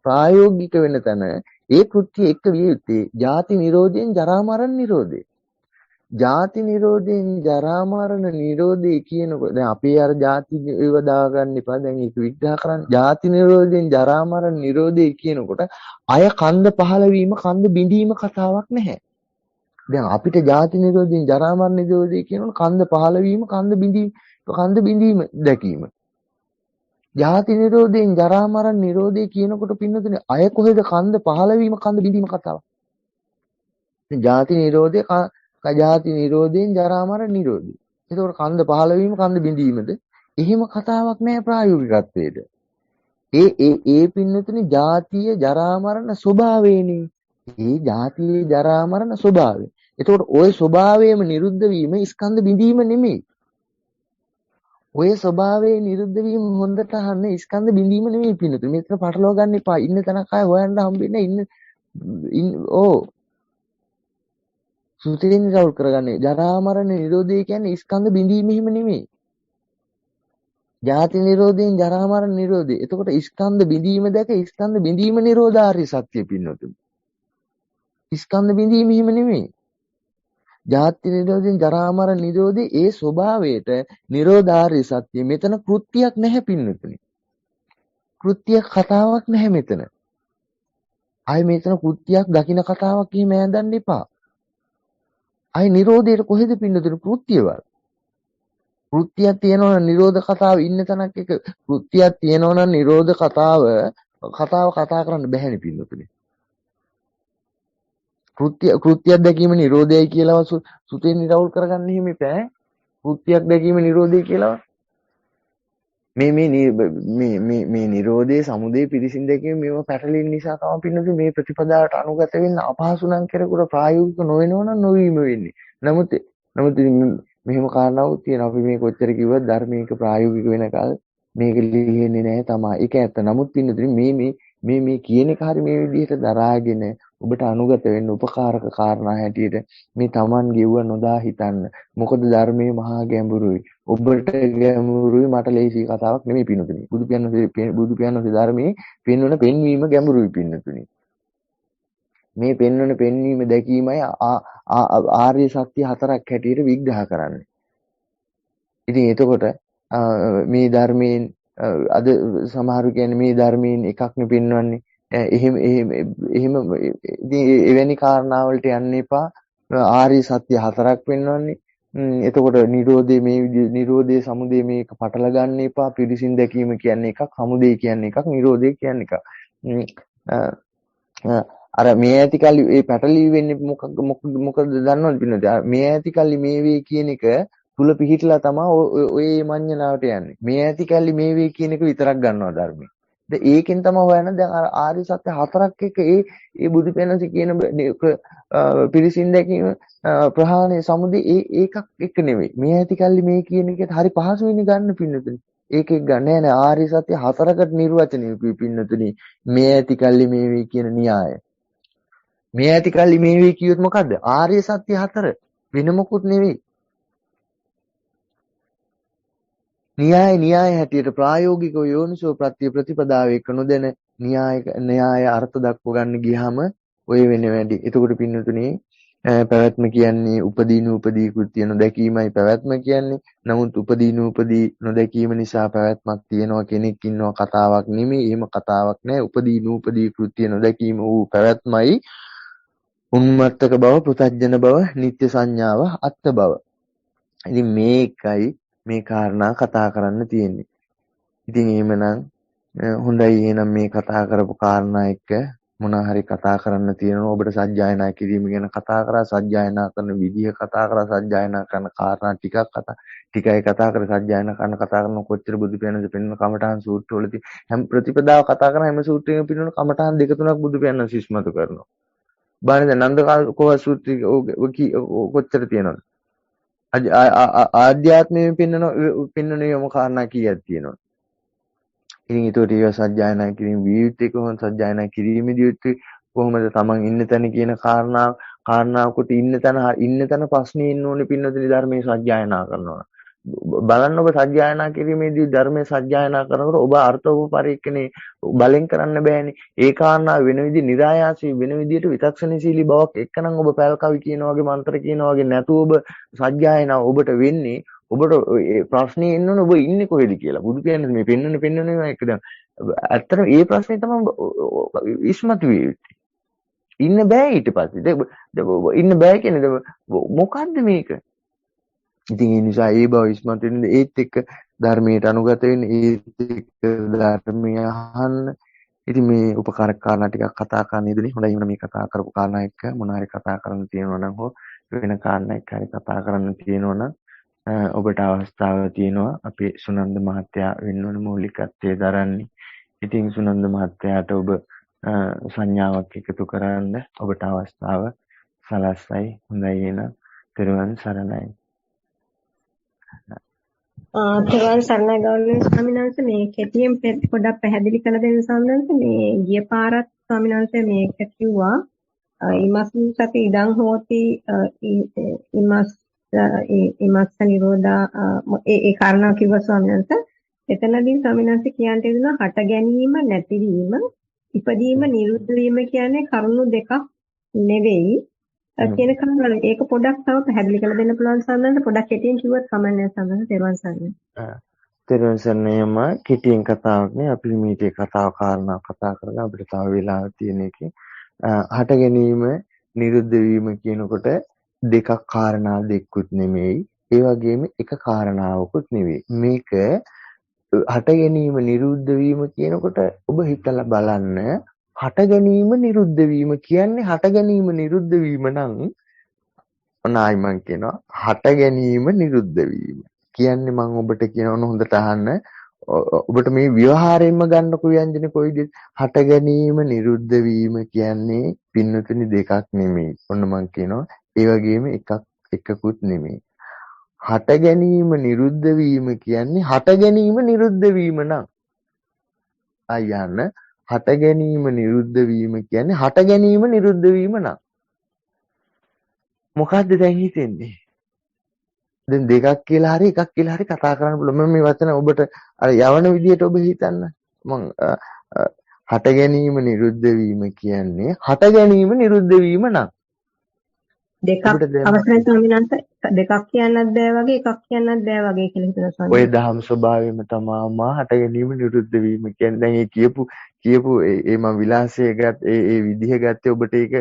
ප්‍රායෝගික වෙන තැන ඒ කෘත්‍ය එක්ක විය යුත්තේ ජාති නිරෝධයෙන් ජරා මරණ නිරෝධය. ජාති නිරෝධයෙන් ජරා මරණ නිරෝධය කියනකොට දැන් අපි අර ජාති ඒව දාගන්න එපා. දැන් ඒක විග්‍රහ කරන්න. ජාති නිරෝධයෙන් ජරා මරණ නිරෝධය කියනකොට අය කන්ද පහළ වීම කන්ද බිඳීම කතාවක් නැහැ. දැන් අපිට ජාති නිරෝධයෙන් ජරා මරණ නිරෝධය කියනකොට කන්ද පහළ වීම කන්ද බිඳීම දැකීම. ජාති නිරෝධයෙන් ජරා මරණ නිරෝධය කියනකොට පින්නතුනේ අය කොහෙද කන්ද පහළ වීම කන්ද බිඳීම කතාවක්. ජාති නිරෝධය ජාති නිරෝධයෙන් ජරා මරණ නිරෝධය. ඒකෝර කන්ද පහළ වීම කන්ද බිඳීමද එහෙම කතාවක් නෑ ප්‍රායෝගිකත්වයේද. ඒ පින්නතුනේ ජාතිය ජරා මරණ ස්වභාවයනේ. ඒ ජාතිය ජරා මරණ ස්වභාවය. එතකොට ওই ස්වභාවයම නිරුද්ධ වීම ස්කන්ධ බිඳීම නෙමෙයි. ඔය ස්වභාවයේ නිරුද්ධ වීම හොඳට අහන්න ස්කන්ධ බිඳීම නෙමෙයි පින්නතුනේ. මෙතන පටලවා ගන්න එපා. ඉන්න තැනක් ආය හොයන්න හම්බෙන්නේ සුතිරින් රවුල් කරගන්නේ. ජරා මරණ නිරෝධය කියන්නේ ස්කන්ධ බිඳීම හිම නෙමෙයි. ජාති නිරෝධයෙන් ජරා මරණ නිරෝධය. එතකොට ස්කන්ධ බිඳීම දැක ස්කන්ධ බිඳීම නිරෝධාරි සත්‍ය පින්නතුනේ. ස්කන්ධ බිඳීම හිම නෙමෙයි. ජාති නිරෝධයෙන් ජරා මරණ නිරෝධේ ඒ ස්වභාවයට නිරෝධාරි සත්‍ය. මෙතන කෘත්‍යයක් නැහැ පින්නතුනේ. කෘත්‍යයක් කතාවක් නැහැ මෙතන. ආයි මෙතන කෘත්‍යයක් දකින්න කතාවක් එහෙම ඇඳන්න එපා. ආයි නිරෝධයට කොහෙද පින්නතුනේ කෘත්‍යවල? කෘත්‍යයක් තියෙනවා නම් නිරෝධ කතාව ඉන්න තැනක් එක කෘත්‍යයක් තියෙනවා නම් නිරෝධ කතාව කතා කරන්න බැහැනේ පින්නතුනේ. කෘත්‍යයක් දැකීම නිරෝධයයි කියලා සුතේ නිරවුල් කරගන්න එහෙම එපා. කෘත්‍යයක් දැකීම නිරෝධය කියලා මේ නිරෝධයේ සමුදය පිරිසින් දැකීම මේව පැටලෙන නිසා තමයි පින්නතුනේ මේ ප්‍රතිපදාවට අනුගත වෙන්න අපහසු නම් කෙරෙකුට ප්‍රායෝගික නොවෙනව නම් නොවීම වෙන්නේ. නමුත් මෙහෙම කාරණාවක් තියෙනවා. අපි මේ කොච්චර කිව්වත් ධර්මයක ප්‍රායෝගික වෙනකල් මේක ලියෙන්නේ නැහැ තමයි. ඒක ඇත්ත. නමුත් පින්නතුනේ මේ කියන එක හරි මේ විදිහට දරාගෙන ඔබට අනුගත වෙන්න උපකාරක කාරණා හැටියට මේ Taman ගෙව්ව නොදා හිතන්න. මොකද ධර්මයේ මහා ගැඹුරුයි. ඔබට ගැඹුරුයි මට ලේසි කතාවක් නෙමෙයි පින්නතුනි. බුදු පියාණන්ගේ ධර්මයේ පෙන්වන පෙන්වීම ගැඹුරුයි පින්නතුනි. මේ පෙන්වන පෙන්වීම දැකීමයි ආර්ය සත්‍ය හතරක් හැටියට විග්‍රහ කරන්නේ. ඉතින් එතකොට මේ ධර්මයෙන් අද සමහරු කියන්නේ මේ ධර්මයෙන් එකක් නෙ පෙන්වන්නේ. එහෙම එවැනි කාරණා වලට යන්න එපා. ආර්ය සත්‍ය හතරක් පෙන්වන්නේ. එතකොට නිරෝධයේ සමුදය මේක පටල ගන්න එපා. පිරිසින් දැකීම කියන්නේ එකක්, සමුදය කියන්නේ එකක්, නිරෝධය කියන්නේ එකක්. අර මේ ඇති කල්ලි ඒ පැටලී වෙන්නේ මොකද දන්නවද පින්නද? මේ ඇති කල්ලි මේ වේ කියන එක තුල පිහිටලා තමයි ඔය මඤ්ඤණාවට යන්නේ. මේ ඇති කල්ලි මේ වේ කියන එක විතරක් ගන්නවා ධර්මයේ. දැන් ඒකෙන් තමයි හොයන්නේ දැන් අර ආර්ය සත්‍ය හතරක් එක ඒ බුදු පෙනසි කියන පිරිසින් දැකීම ප්‍රහාණය සමුදය ඒකක් එක නෙවෙයි. මේ ඇති කල්ලි මේ කියන එකට හරි පහසුවෙන් ගන්න පින්නතුනි. ඒකෙක් ගන්න නෑ ආර්ය සත්‍ය හතරකට නිර්වචනය පින්නතුනි. මේ ඇති කල්ලි මේ වේ කියන න්‍යාය. මේ ඇති කල්ලි මේ වේ කියොත් මොකද්ද? ආර්ය සත්‍ය හතර වෙන මොකුත් නෙවෙයි. න්‍යාය හැටියට ප්‍රායෝගිකව යෝනිසෝ ප්‍රත්‍ය ප්‍රතිපදාව එක නොදැන න්‍යාය අර්ථ දක්ව ගන්න ගියාම ඔය වෙන වැඩි. එතකොට පින්නතුනේ පැවැත්ම කියන්නේ උපදී කෘත්‍ය නොදැකීමයි පැවැත්ම කියන්නේ. නමුත් උපදී නොදැකීම නිසා පැවැත්මක් තියෙනවා කෙනෙක් ඉන්නවා කතාවක් නෙමෙයි. එහෙම කතාවක් නෑ. උපදී කෘත්‍ය නොදැකීම වූ පැවැත්මයි උන්මත්තක බව, පෘථග්ජන බව, නිත්‍ය සංඥාව, අත්ත් බව. ඉතින් මේකයි මේ කාරණා කතා කරන්න තියෙන්නේ. ඉතින් එහෙමනම් හොඳයි එහෙනම් මේ කතා කරපු කාරණා එක්ක මොනවා හරි කතා කරන්න තියෙනවා ඔබට සජ්ජායනා කිරීම ගැන කතා කරා සජ්ජායනා කරන විදිය කතා කරා සජ්ජායනා කරන කාරණා ටිකයි කතා කර සජ්ජායනා කරන කොච්චර බුදු පියාණන්ද පෙන්වන කමඨාන් සූත්‍රවලදී හැම ප්‍රතිපදාව කතා කරන හැම සූත්‍රයකම පෙන්වන කමඨාන් දෙක තුනක් බුදු පියාණන් සිස්මතු කරනවා. බලන්න නන්දකෝව සූත්‍රය කොච්චර තියෙනවද? ආධ්‍යාත්මයෙන් පෙන්වන යම කාරණා කීයක් තියෙනවද? ඉතින් ඒකට ඒව සජ්ජායනා කිරීම විවිධ කොහොමද සජ්ජායනා කිරීමේදී යුත්තේ කොහොමද තමන් ඉන්න තැන කියන කාරණාවකට ඉන්න තැන ප්‍රශ්නේ ඉන්න ඕනේ පින්නතුනි ධර්මයේ සජ්ජායනා කරනවා. බලන්න ඔබ සජ්ජායනා කිරීමේදී ධර්මයේ සජ්ජායනා කරනකොට ඔබ අර්ථෝපපරික්ෂණේ බලෙන් කරන්න බෑනේ. ඒ කාරණාව වෙන විදිහ નિરાයාසී වෙන විදිහට විතක්ෂණශීලී බවක් එක්කනම් ඔබ පැල් කවි කියනවා වගේ මන්ත්‍ර කියනවා වගේ නැතුව ඔබ සජ්ජායනා ඔබට වෙන්නේ ඔබට ප්‍රශ්නේ එන්නෝනේ ඔබ ඉන්නේ කොහෙද කියලා. බුදු කියන්නේ මේ පෙන්වන්නේ එක දැන් ඇත්තටම ඒ ප්‍රශ්නේ තමයි ඉස්මතු වෙන්නේ. ඉන්න බෑ ඊට පස්සේ. ඉන්න බෑ කියන්නේ මොකද්ද මේක? ඉතින් ඒ නිසා ඒ බව ඉස්මතු වෙන්නේ ඒත් එක්ක ධර්මයට අනුගත වෙන්න ඒත් එක්ක ධර්මය අහන්න. ඉතින් මේ උපකාරක කාරණා ටිකක් කතා කරන්න ඉදනේ. හොඳයි මේ කතා කරපු කාරණා එක්ක මොනවා හරි කතා කරන්න තියෙනවා නම් හෝ වෙන කාරණා එක්ක හරි කතා කරන්න තියෙනවා නම් ඔබට අවස්ථාව තියෙනවා. අපේ සුනන්ද මහත්තයා වෙනවන මූලිකත්වයේ දරන්නේ. ඉතින් සුනන්ද මහත්තයාට ඔබ සංඥාවක් එකතු කරන්න ඔබට අවස්ථාව සලස්සයි. හොඳයි එහෙනම් තෙරුවන් සරණයි. තෙරුවන් සරණයි ගෞරවනීය ස්වාමීන් වහන්සේ මේ කෙටියෙන් පොඩ්ඩක් පැහැදිලි කරලා දෙන්න ස්වාමීන් වහන්සේ මේ ගිය පාරත් ස්වාමීන් වහන්සේ මේක කිව්වා ඉමස්මින් සති ඉදං හෝති ඉමස්ස නිරෝධා ඒ කාරණා කිව්වා ස්වාමීන් වහන්සේ. එතනදී ස්වාමීන් වහන්සේ කියන්න දෙනවා හට ගැනීම නැතිවීම ඉපදීම නිරුද්ධ වීම කියන්නේ කරුණු දෙකක් නෙවෙයි කියන කාරණා. ඒක පොඩ්ඩක් තව පැහැදිලි කරලා දෙන්න පුළුවන් ස්වාමීන් වහන්සේ. පොඩ්ඩක් කෙටියෙන් කිව්වොත් කමන්නේ ස්වාමීන් වහන්සේ. තෙරුවන් සරණයි. තෙරුවන් සරණයම කෙටියෙන් කතාවක් නේ. අපි මේ කතාව කාරණා කතා කරලා අපිට තව වෙලාවක් තියෙන එකේ හට ගැනීම නිරුද්ධ වීම කියනකොට දෙකක් කාරණා දෙකකුත් නෙමෙයි. ඒ වගේම එක කාරණාවකුත් නෙවෙයි. මේක හට ගැනීම නිරුද්ධ වීම කියනකොට ඔබ හිතලා බලන්න හට ගැනීම නිරුද්ධ වීම කියන්නේ හට ගැනීම නිරුද්ධ වීම නම් ඔනයි මං කියනවා හට ගැනීම නිරුද්ධ වීම කියන්නේ මම ඔබට කියනවා හොඳට අහන්න. ඔබට මේ ව්‍යවහාරයෙන්ම ගන්නකො ව්‍යංජන කොයි විදිහට හට ගැනීම නිරුද්ධ වීම කියන්නේ පින්නතුනි දෙකක් නෙමෙයි. ඔන්න මං කියනවා ඒ වගේම එකකුත් නෙමෙයි. හට ගැනීම නිරුද්ධ වීම කියන්නේ හට ගැනීම නිරුද්ධ වීම නම් අයන්න හට ගැනීම නිරුද්ධ වීම කියන්නේ හට ගැනීම නිරුද්ධ වීම නම් මොකද්ද දැන් හිතෙන්නේ? දැන් දෙකක් කියලා හරි එකක් කියලා හරි කතා කරන්න පුළුවන්. මම මේ වචන ඔබට අර යවන විදිහට ඔබ හිතන්න. මම හට ගැනීම නිරුද්ධ වීම කියන්නේ හට ගැනීම නිරුද්ධ වීම නම් දෙකක් අවසරයි ස්වාමීන් වහන්සේ. දෙකක් කියන්නත් බෑ වගේ එකක් කියන්නත් බෑ වගේ කියලා හිතනවා ස්වාමීන් වහන්සේ. ඔය දහම් ස්වභාවයෙන්ම තමයි හට ගැනීම නිරුද්ධ වීම කියන්නේ. දැන් ඒ කියපු ඒ මම විලාසය ගත් ඒ විදිහ ගත්තේ ඔබට ඒක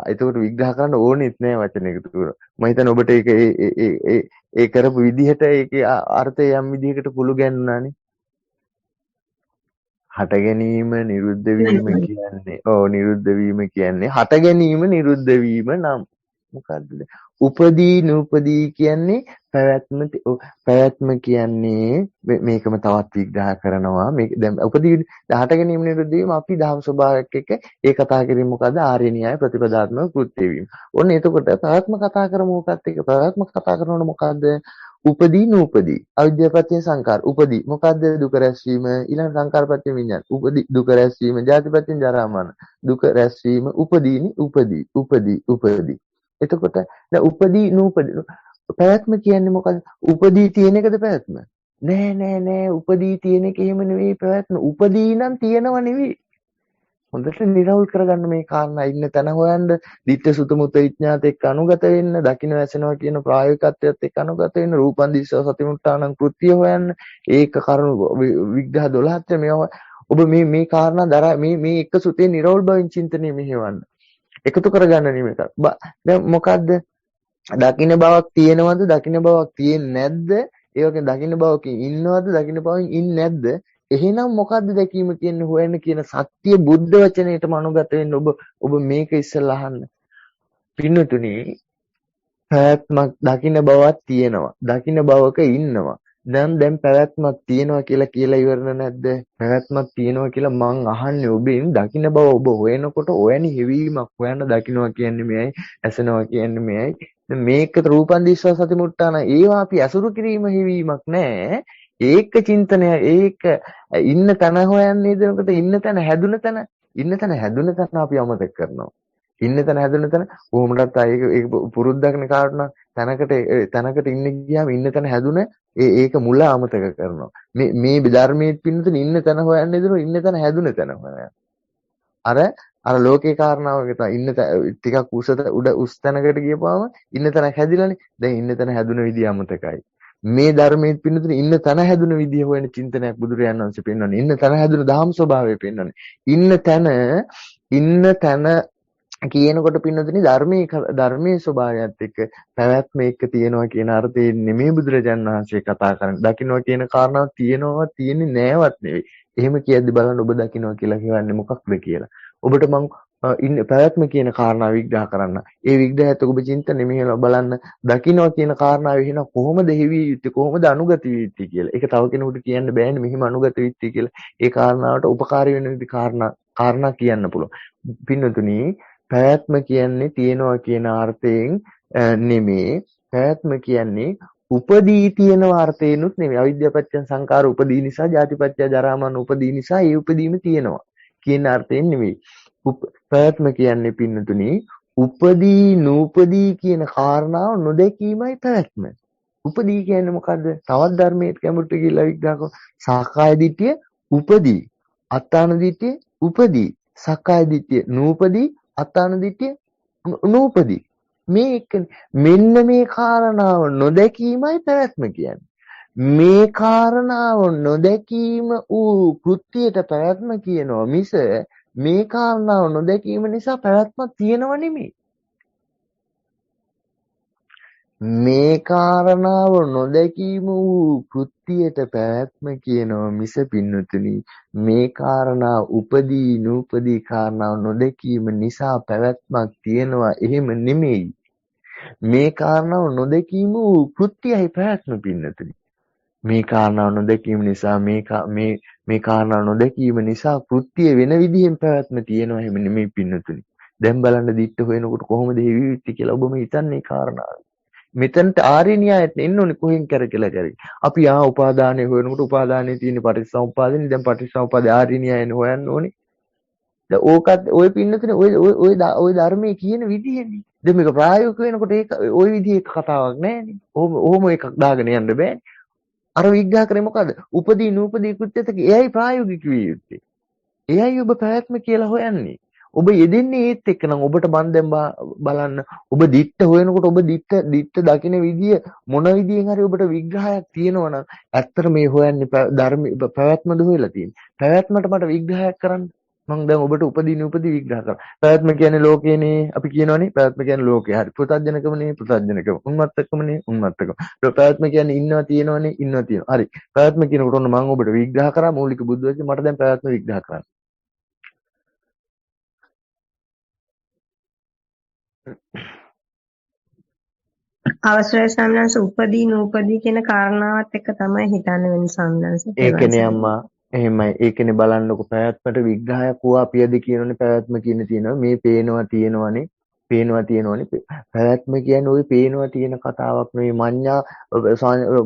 එතකොට විග්‍රහ කරන්න ඕනෙත් නෑ වචනයකට තුර. මම හිතන්නේ ඔබට ඒක ඒ කරපු විදිහට ඒකේ අර්ථය යම් විදිහකට පුළු ගැන්නුණානේ. හට ගැනීම නිරුද්ධ වීම කියන්නේ නිරුද්ධ වීම කියන්නේ හට ගැනීම නිරුද්ධ වීම නම් මොකද්ද? උපදී නූපදී කියන්නේ පැවැත්ම කියන්නේ මේකම තවත් විග්‍රහ කරනවා. මේක දැන් උපදී හට ගැනීම නිරුද්ධ වීම අපි දහම් ස්වභාවයක් එක්ක ඒ කතා කිරීම මොකද්ද? ආර්ය න්‍යාය ප්‍රතිපදාත්මක කෘත්‍ය වීම. ඔන්න එතකොට පැවැත්ම කතා කරමු මොකක්ද? ඒක පැවැත්ම කතා කරනකොට මොකද්ද? උපදී නූපදී අවිද්‍යාපත්‍ය සංකාර උපදී මොකද්ද? දුක රැස්වීම ඊළඟ සංකාරපත්‍ය විඤ්ඤාණ උපදී දුක රැස්වීම ජාතිපත්‍ය ජරා මරණ දුක රැස්වීම උපදීනි උපදී එතකොට දැන් උපදී නූපදී පැවැත්ම කියන්නේ මොකද්ද? උපදී තියෙන එකද පැවැත්ම? නෑ උපදී තියෙන එක එහෙම නෙවෙයි පැවැත්ම. උපදී නම් තියෙනව නෙවෙයි. හොඳට නිරවුල් කරගන්න මේ කාරණා ඉන්න තැන හොයන්න. ditta sutta mutta විඥාත එක්ක අනුගත වෙන්න, දකින්න වැසෙනවා කියන ප්‍රායෝගිකත්වයට එක්ක අනුගත වෙන්න, රූපන් දිස්ස සතිමුත්තානං කෘත්‍ය හොයන්න. ඒක කරුණු විග්‍රහ 12ක් මේවා ඔබ මේ කාරණා දරා මේ එක සුතේ නිරවුල් බවින් චින්තනය මෙහෙවන්න. එකතු කරගන්න නෙමෙයි. දැන් මොකද්ද? දකින්න බවක් තියෙනවද? දකින්න බවක් තියෙන්නේ නැද්ද? ඒ වගේ දකින්න බවකින් ඉන්නවද? දකින්න බවකින් ඉන්නේ නැද්ද? එහෙනම් මොකද්ද දැකීම කියන්නේ හොයන්න කියන සත්‍ය බුද්ධ වචනයටම අනුගත වෙන්න ඔබ මේක ඉස්සෙල්ලා අහන්න. පින්නතුනි පැවැත්මක් දකින්න බවක් තියෙනවා. දකින්න බවක ඉන්නවා. දැන් පැවැත්මක් තියෙනවා කියලා ඉවරන නැද්ද? පැවැත්මක් තියෙනවා කියලා මං අහන්නේ ඔබෙන් දකින්න බව ඔබ හොයනකොට ඔයනි හිවීමක් හොයන්න දකින්නවා කියන්නේ මෙයයි, ඇසෙනවා කියන්නේ මෙයයි. මේක රූපන් දිස්වා සතිමුට්ඨාන ඒවා අපි අසුරු කිරීම හිවීමක් නෑ. ඒක චින්තනය ඒක ඉන්න තැන හොයන්නේ දෙනකොට ඉන්න තැන හැදුන තැන අපි අමතක කරනවා. ඉන්න තැන හැදුන තැන කොහොමදත් ඒක පුරුද්දක්නේ කාටුණා තැනකට ඉන්න ගියාම ඉන්න තැන හැදුන ඒක මුල අමතක කරනවා. මේ ධර්මයේ පින්නතුන ඉන්න තැන හොයන්නේ දෙනවා ඉන්න තැන හැදුන තැන හොයනවා. අර ලෝකේ කාරණාවක තමයි ඉන්න ටිකක් උඩ උස් තැනකට ගියපුවාම ඉන්න තැන හැදිලානේ. දැන් ඉන්න තැන හැදුන විදිය අමතකයි. මේ ධර්මයේ පින්නතුන ඉන්න තැන හැදුන විදිය හොයන චින්තනයක් බුදුරජාණන් වහන්සේ පෙන්වන්නේ. ඉන්න තැන හැදුන දහම් ස්වභාවය පෙන්වන්නේ. ඉන්න තැන කියනකොට පින්නතුනි ධර්මයේ ස්වභාවයත් එක්ක පැවැත්ම එක්ක තියෙනවා කියන අර්ථයෙන් නෙමෙයි බුදුරජාණන් වහන්සේ කතා කරන්නේ. දකින්නවා කියන කාරණාව තියෙනවා තියෙන්නේ නෑවත් නෙවෙයි. එහෙම කියද්දි බලන්න ඔබ දකින්නවා කියලා කියන්නේ මොකක්ද කියලා. ඔබට මං පැවැත්ම කියන කාරණාව විග්‍රහ කරන්න. ඒ විග්‍රහයත් ඔබ චින්තනෙ මෙහෙම බලන්න දකින්නවා කියන කාරණාව එහෙනම් කොහොමද හෙවි යුත්තේ කොහොමද අනුගත යුත්තේ කියලා. ඒක තව කෙනෙකුට කියන්න බෑනේ මෙහෙම අනුගත යුත්තේ කියලා. ඒ කාරණාවට උපකාරී වෙන විදි කාරණා කියන්න පුළුවන්. පින්නතුනි පැවැත්ම කියන්නේ තියනවා කියන අර්ථයෙන් නෙමෙයි. පැවැත්ම කියන්නේ උපදී තියෙන අර්ථයෙන්ුත් නෙමෙයි. අවිද්‍යාපච්ච සංකාර උපදී නිසා ජාතිපච්ච ජරාමරණ උපදී නිසා ඒ උපදීම තියෙනවා කියන අර්ථයෙන් නෙමෙයි. පැවැත්ම කියන්නේ පින්නතුනි උපදී නූපදී කියන කාරණාව නොදැකීමයි පැවැත්ම. උපදී කියන්නේ මොකද්ද? තවත් ධර්මයේ කැමුට කියලා විග්‍රහ කරනවා. සක්කාය දිට්ඨිය උපදී. අත්තාන දිට්ඨිය උපදී. සක්කාය දිට්ඨිය නූපදී. අත්තාන දිට්ඨිය නූපදී. මෙන්න මේ කාරණාව නොදැකීමයි පැවැත්ම කියන්නේ. මේ කාරණාව නොදැකීම වූ කෘත්‍යයට පැවැත්ම කියනවා මිස මේ කාරණාව නොදැකීම නිසා පැවැත්මක් තියෙනව නෙමෙයි. මේ කාරණාව නොදැකීම වූ කෘත්‍යයට පැවැත්ම කියනවා මිස පින්නතුනි මේ කාරණා උපදී නූපදී කාරණාව නොදැකීම නිසා පැවැත්මක් තියෙනවා එහෙම නෙමෙයි. මේ කාරණාව නොදැකීම වූ කෘත්‍යයි පැවැත්ම පින්නතුනි. මේ කාරණාව නොදැකීම නිසා මේ කාරණාව නොදැකීම නිසා කෘත්‍ය වෙන විදිහෙන් පැවැත්ම තියෙනවා එහෙම නෙමෙයි පින්නතුනි. දැන් බලන්න දිට්ඨ හොයනකොට කොහොමද හේවිවිච්ච කියලා ඔබම හිතන්නේ කාරණාව. මෙතනට ආර්ය න්‍යායයට එන්න ඕනේ කොහෙන් කරකලා කරේ. අපි උපාදානය හොයනකොට උපාදානයේ තියෙන පටිච්චසමුප්පාදනේ දැන් පටිච්චසමුප්පාද ආර්ය න්‍යායන හොයන්න ඕනේ. දැන් ඕකත් ඔය පින්නතුනේ ඔය ධර්මයේ කියන විදිහනේ. දැන් මේක ප්‍රායෝගික වෙනකොට ඒක ওই විදිහේ කතාවක් නෑනේ. ඔහොම එකක් දාගෙන යන්න බෑනේ. අර විග්‍රහ කරේ මොකද්ද? උපදී නූපදී කෘත්‍යතක එයයි ප්‍රායෝගික විය යුත්තේ. එයයි ඔබ පැවැත්ම කියලා හොයන්නේ. ඔබ යෙදෙන්නේ ඒත් එක්ක නම් ඔබට මන් දැන් බලන්න ඔබ දිට්ඨ හොයනකොට ඔබ දිට්ඨ දකින්න විදිය මොන විදියෙන් හරි ඔබට විග්‍රහයක් තියෙනවා නම් ඇත්තට මේ හොයන්නේ ධර්ම පැවැත්මද හොයලා තියෙන්නේ. පැවැත්මට මට විග්‍රහයක් කරන්න. මම දැන් ඔබට උපදී විග්‍රහ කරා. පැවැත්ම කියන්නේ ලෝකේනේ අපි කියනවනේ පැවැත්ම කියන්නේ ලෝකේ. හරි. පෘථග්ජනකමනේ පෘථග්ජනකම. උන්මත්තකමනේ උන්මත්තකම. පැවැත්ම කියන්නේ ඉන්නවා තියෙනවනේ ඉන්නවා තියෙනවා. හරි. පැවැත්ම කියනකොට ඔන්න මම ඔබට විග්‍රහ කරා මූලික බුද්ධ වචනේ මට දැන් පැවැත්ම විග්‍රහ කරන්න. අවසරයි ස්වාමීන් වහන්සේ උපදී නූපදී කියන කාරණාවත් එක්ක තමයි හිතන්න වෙන ස්වාමීන් වහන්සේ. ඒකනේ අම්මා එහෙමයි. ඒකනේ බලන්නකො පැවැත්මට විග්‍රහයක් වූ අපියද කියනෝනේ පැවැත්ම කියන තියෙනවා. මේ පේනවා තියෙනවනේ. පැවැත්ම කියන්නේ ওই පේනවා තියෙන කතාවක් නෙවෙයි.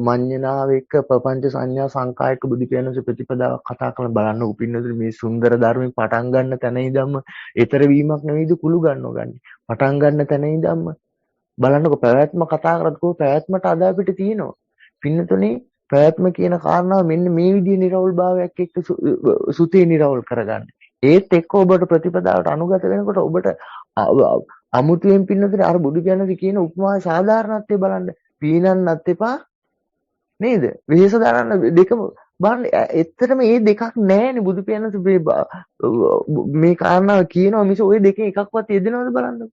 මඤ්ඤණාව එක්ක ප්‍රපංච සංඥා සංකායක බුදු පියාණන්සේ ප්‍රතිපදාවක් කතා කරලා බලන්න උපින්නතුනේ මේ සුන්දර ධර්මේ පටන් ගන්න තැන ඉඳන්ම ඊතර වීමක් නෙවෙයිද කුළු ගන්නව ගන්න. පටන් ගන්න තැන ඉඳන්ම බලන්නකො පැවැත්ම කතා කරද්දී පැවැත්මට අද අපිට තියෙනවා. පින්නතුනේ පැවැත්ම කියන කාරණාව මෙන්න මේ විදිහේ නිර්වෘල් භාවයක් එක්ක සුතේ නිර්වෘල් කරගන්න. ඒත් එක්ක ඔබට ප්‍රතිපදාවට අනුගත වෙනකොට ඔබට අමුතුවෙන් පින්නතුනේ අර බුදු පියාණන්සේ කියන උපමාවේ සාධාරණත්වය බලන්න. පීනන්නත් එපා නේද? වෙහෙස දරන්න දෙකම බලන්න. ඇත්තටම මේ දෙකක් නැහැනේ බුදු පියාණන්සේ මේ කාරණාව කියනවා මිස ওই දෙකෙන් එකක්වත් යෙදෙනවද බලන්න.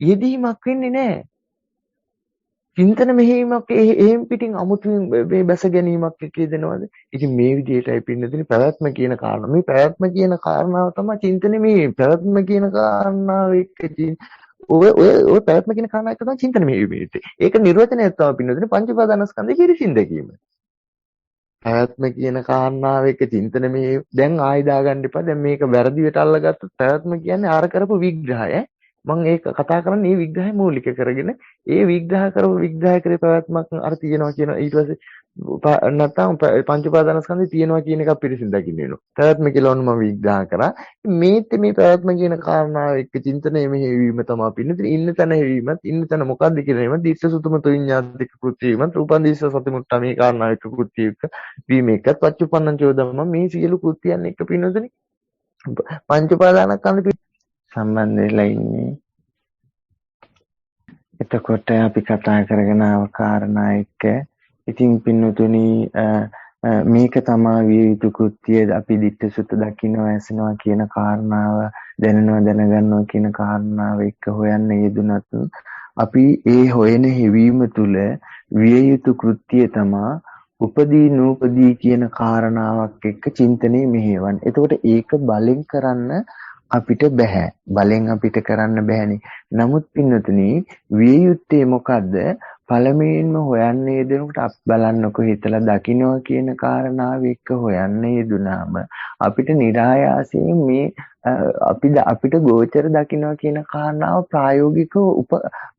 යෙදීමක් වෙන්නේ නැහැ. චින්තන මෙහෙයීමක් එහෙම් පිටින් අමුතුවෙන් මේ බැස ගැනීමක් කියදෙනවද? ඉතින් මේ විදිහටයි පින්නදින පැවැත්ම කියන කාරණා. මේ පැවැත්ම කියන කාරණාව තමයි චින්තන මේ පැවැත්ම කියන කාරණාව එක්ක ඔය පැවැත්ම කියන කාරණා එක තමයි චින්තන මෙහෙයීම. ඒක නිර්වචනය තමයි පින්නදින පංච උපාදානස්කන්ධේ පිරිසින් දැකීම. පැවැත්ම කියන කාරණාව එක්ක චින්තන මේ දැන් ආයෙ දාගන්න එපා. දැන් මේක වැරදිවට අල්ලගත්තොත් පැවැත්ම කියන්නේ ආර කරපු විග්‍රහය. මම ඒක කතා කරන්නේ මේ විග්‍රහය මූලික කරගෙන ඒ විග්‍රහ කරපු විග්‍රහ කරේ පැවැත්මක් අර තියෙනවා කියන ඊට පස්සේ නැත්නම් පංච උපාදානස්කන්ධේ තියෙනවා කියන එක පිරිසිදු දකින්න වෙනවා. පැවැත්ම කියලා මම විග්‍රහ කරා. මේ පැවැත්ම කියන කාරණාව එක්ක චින්තනයේ මෙහෙවීම තමයි පින්නතින් ඉන්න තැන හැවීමත් ඉන්න තැන මොකද්ද කියන ඒවා දිස්ස සුතුමතු විඤ්ඤාතික කෘත්‍යීමත් රූපන් දිස්ස සතිමුට්ඨා මේ කාරණාව එක්ක කෘත්‍යයක වීම එක්කත් පච්චුප්පන්නං චෝදම මේ සියලු කෘත්‍යයන් එක්ක පින්නතින් පංච උපාදානස්කන්ධ සම්බන්ධ වෙලා ඉන්නේ. එතකොට අපි කතා කරගෙන ආව කාරණා එක්ක ඉතින් පින්නතුනි මේක තමයි විය යුතු කෘත්‍යය. අපි දිට්ඨ සුත දකින්නවා ඇසෙනවා කියන කාරණාව දැනනවා දැනගන්නවා කියන කාරණාව එක්ක හොයන්න යෙදුනත් අපි ඒ හොයන හැවීම තුළ විය යුතු කෘත්‍යය තමයි උපදී නූපදී කියන කාරණාවක් එක්ක චින්තනයේ මෙහෙවන්න. එතකොට ඒක බලෙන් කරන්න අපිට බෑ. බලෙන් අපිට කරන්න බෑනේ. නමුත් පින්නතුනි විය යුත්තේ මොකද්ද? පළමුවෙන්ම හොයන්නේ යෙදෙනකොට අපි බලන්නකො හිතලා දකින්නවා කියන කාරණාව එක්ක හොයන්නේ යෙදුනාම අපිට નિરાයාසයෙන් මේ අපිට ගෝචර දකින්නවා කියන කාරණාව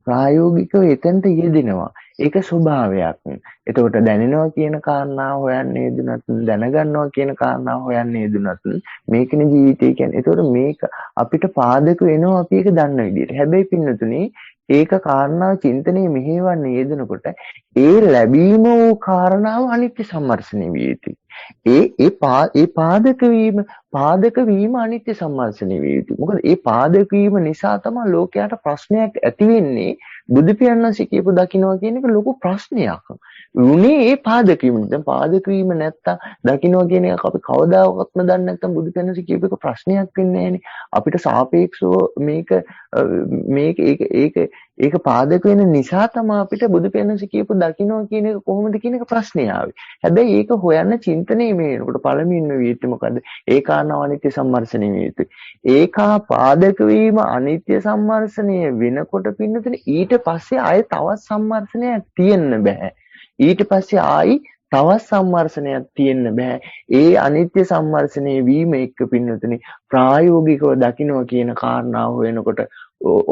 ප්‍රායෝගිකව එතනට යෙදෙනවා. ඒක ස්වභාවයක්. එතකොට දැනෙනවා කියන කාරණාව හොයන්නේ යෙදුනත් දැනගන්නවා කියන කාරණාව හොයන්නේ යෙදුනත් මේකනේ ජීවිතය කියන්නේ. එතකොට මේක අපිට පාදක වෙනවා අපි ඒක දන්න විදිහට. හැබැයි පින්නතුනේ ඒක කාරණාව චින්තනයේ මෙහෙවන්නේ යෙදෙනකොට ඒ ලැබීම වූ කාරණාව අනිත්‍ය සම්මර්ෂණය විය යුතුයි. ඒ පාදක වීම අනිත්‍ය සම්මර්ෂණය විය යුතුයි. මොකද ඒ පාදක වීම නිසා තමයි ලෝකයට ප්‍රශ්නයක් ඇති වෙන්නේ. බුදු පියාණන්සේ කියපු දකින්නවා කියන එක ලොකු ප්‍රශ්නයක්. උනේ ඒ පාදක වීම. දැන් පාදක වීම නැත්තම් දකින්නවා කියන එක අපි කවදාකවත්ම දන්නේ නැත්තම් බුදු පියාණන්සේ කියපු එක ප්‍රශ්නයක් වෙන්නේ නැහැනේ. අපිට සාපේක්ෂව ඒක පාදක වෙන නිසා තමයි අපිට බුදු පියාණන්සේ කියපු දකින්නවා කියන එක කොහොමද කියන එක ප්‍රශ්නේ ආවේ. හැබැයි ඒක හොයන්න චින්තනයේ මේනකොට පළමුවෙන්ම වියත් මොකද්ද? ඒ කාරණාව අනිත්‍ය සම්මර්ෂණය විය යුතුයි. ඒකා පාදක වීම අනිත්‍ය සම්මර්ෂණය වෙනකොට පින්නතුනේ ඊට පස්සේ ආයෙ තවත් සම්මර්ෂණයක් තියෙන්න බෑ. ඊට පස්සේ ආයි තවත් සම්මර්ෂණයක් තියෙන්න බෑ. ඒ අනිත්‍ය සම්මර්ෂණය වීම එක්ක පින්නතුනේ ප්‍රායෝගිකව දකින්නවා කියන කාරණාව වෙනකොට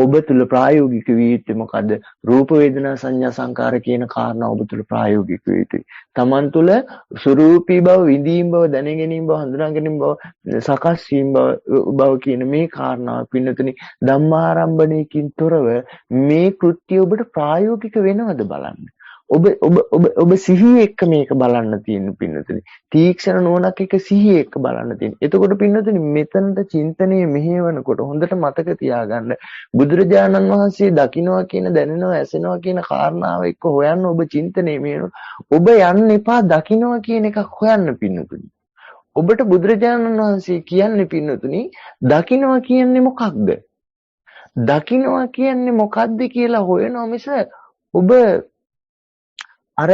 ඔබ තුල ප්‍රායෝගික විය යුත්තේ මොකද්ද? රූප වේදනා සංඥා සංකාර කියන කාරණා ඔබ තුල ප්‍රායෝගික විය යුතුයි. Taman තුල ස්වરૂපී බව, විඳීම් බව, දැනගැනීම බව, හඳුනා ගැනීම බව, සකස් වීම බව කියන මේ කාරණා පින්නතුනි ධම්මාරම්භණයකින් තොරව මේ කෘත්‍ය ඔබට ප්‍රායෝගික වෙනවද බලන්න. ඔබ සිහිය එක්ක මේක බලන්න තියෙන පින්නතුනි. තීක්ෂණ නුවණක් එක්ක සිහිය එක්ක බලන්න තියෙන. එතකොට පින්නතුනි මෙතනට චින්තනයේ මෙහෙවනකොට හොඳට මතක තියාගන්න බුදුරජාණන් වහන්සේ දකින්නවා කියන දැනෙනවා ඇසෙනවා කියන කාරණාව එක්ක හොයන්න ඔබ චින්තනයේ මෙහෙවන. ඔබ යන්න එපා දකින්නවා කියන එකක් හොයන්න පින්නතුනි. ඔබට බුදුරජාණන් වහන්සේ කියන්නේ පින්නතුනි දකින්නවා කියන්නේ මොකක්ද? දකින්නවා කියන්නේ මොකක්ද කියලා හොයනවා මිස ඔබ අර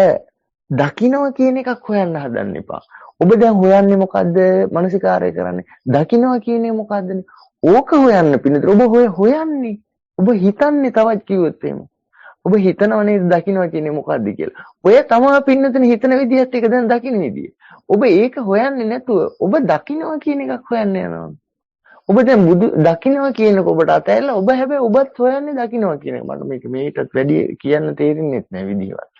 දකින්නවා කියන එකක් හොයන්න හදන්න එපා. ඔබ දැන් හොයන්නේ මොකද්ද? මානසිකාරය කරන්නේ. දකින්නවා කියන්නේ මොකද්දනේ? ඕක හොයන්න පින්නතර. ඔබ හොයන්නේ. ඔබ හිතන්නේ තවත් කිව්වොත් එහෙම. ඔබ හිතනව නේද දකින්නවා කියන්නේ මොකද්ද කියලා. ඔය තමයි පින්නතනේ හිතන විදිහත් එක දැන් දකින්න විදිය. ඔබ ඒක හොයන්නේ නැතුව ඔබ දකින්නවා කියන එකක් හොයන්න යනවා. ඔබ දැන් දකින්නවා කියනක ඔබට අතහැරලා ඔබ හැබැයි ඔබත් හොයන්නේ දකින්නවා කියන එක. මට මේක මේකටත් වැඩි කියන්න තේරෙන්නේ නැහැ විදිහවත්.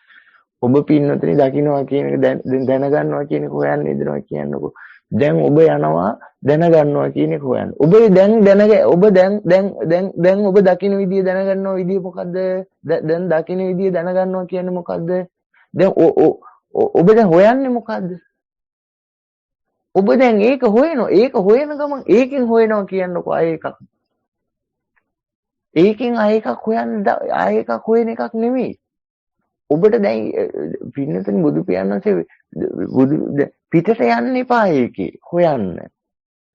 ඔබ පින්නතනේ දකින්නවා කියන එක දැනගන්නවා කියන එක හොයන්න ඉදනවා කියන්නකො. දැන් ඔබ යනවා දැනගන්නවා කියන එක හොයන්න. ඔබ දැන් ඔබ දකින්න විදිය දැනගන්නවා විදිය මොකද්ද? දැන් දකින්න විදිය දැනගන්නවා කියන්නේ මොකද්ද? දැන් ඔබ දැන් හොයන්නේ මොකද්ද? ඔබ දැන් ඒක හොයනවා. ඒක හොයන ගමන් ඒකෙන් හොයනවා කියන්නකො ආයෙ එකක්. ඒකෙන් ආයෙ එකක් හොයන්න ආයෙ එකක් හොයන එකක් නෙමෙයි. ඔබට දැන් පින්නතනේ බුදු පියාණන්සේ පිටට යන්න එපා ඒකේ හොයන්න.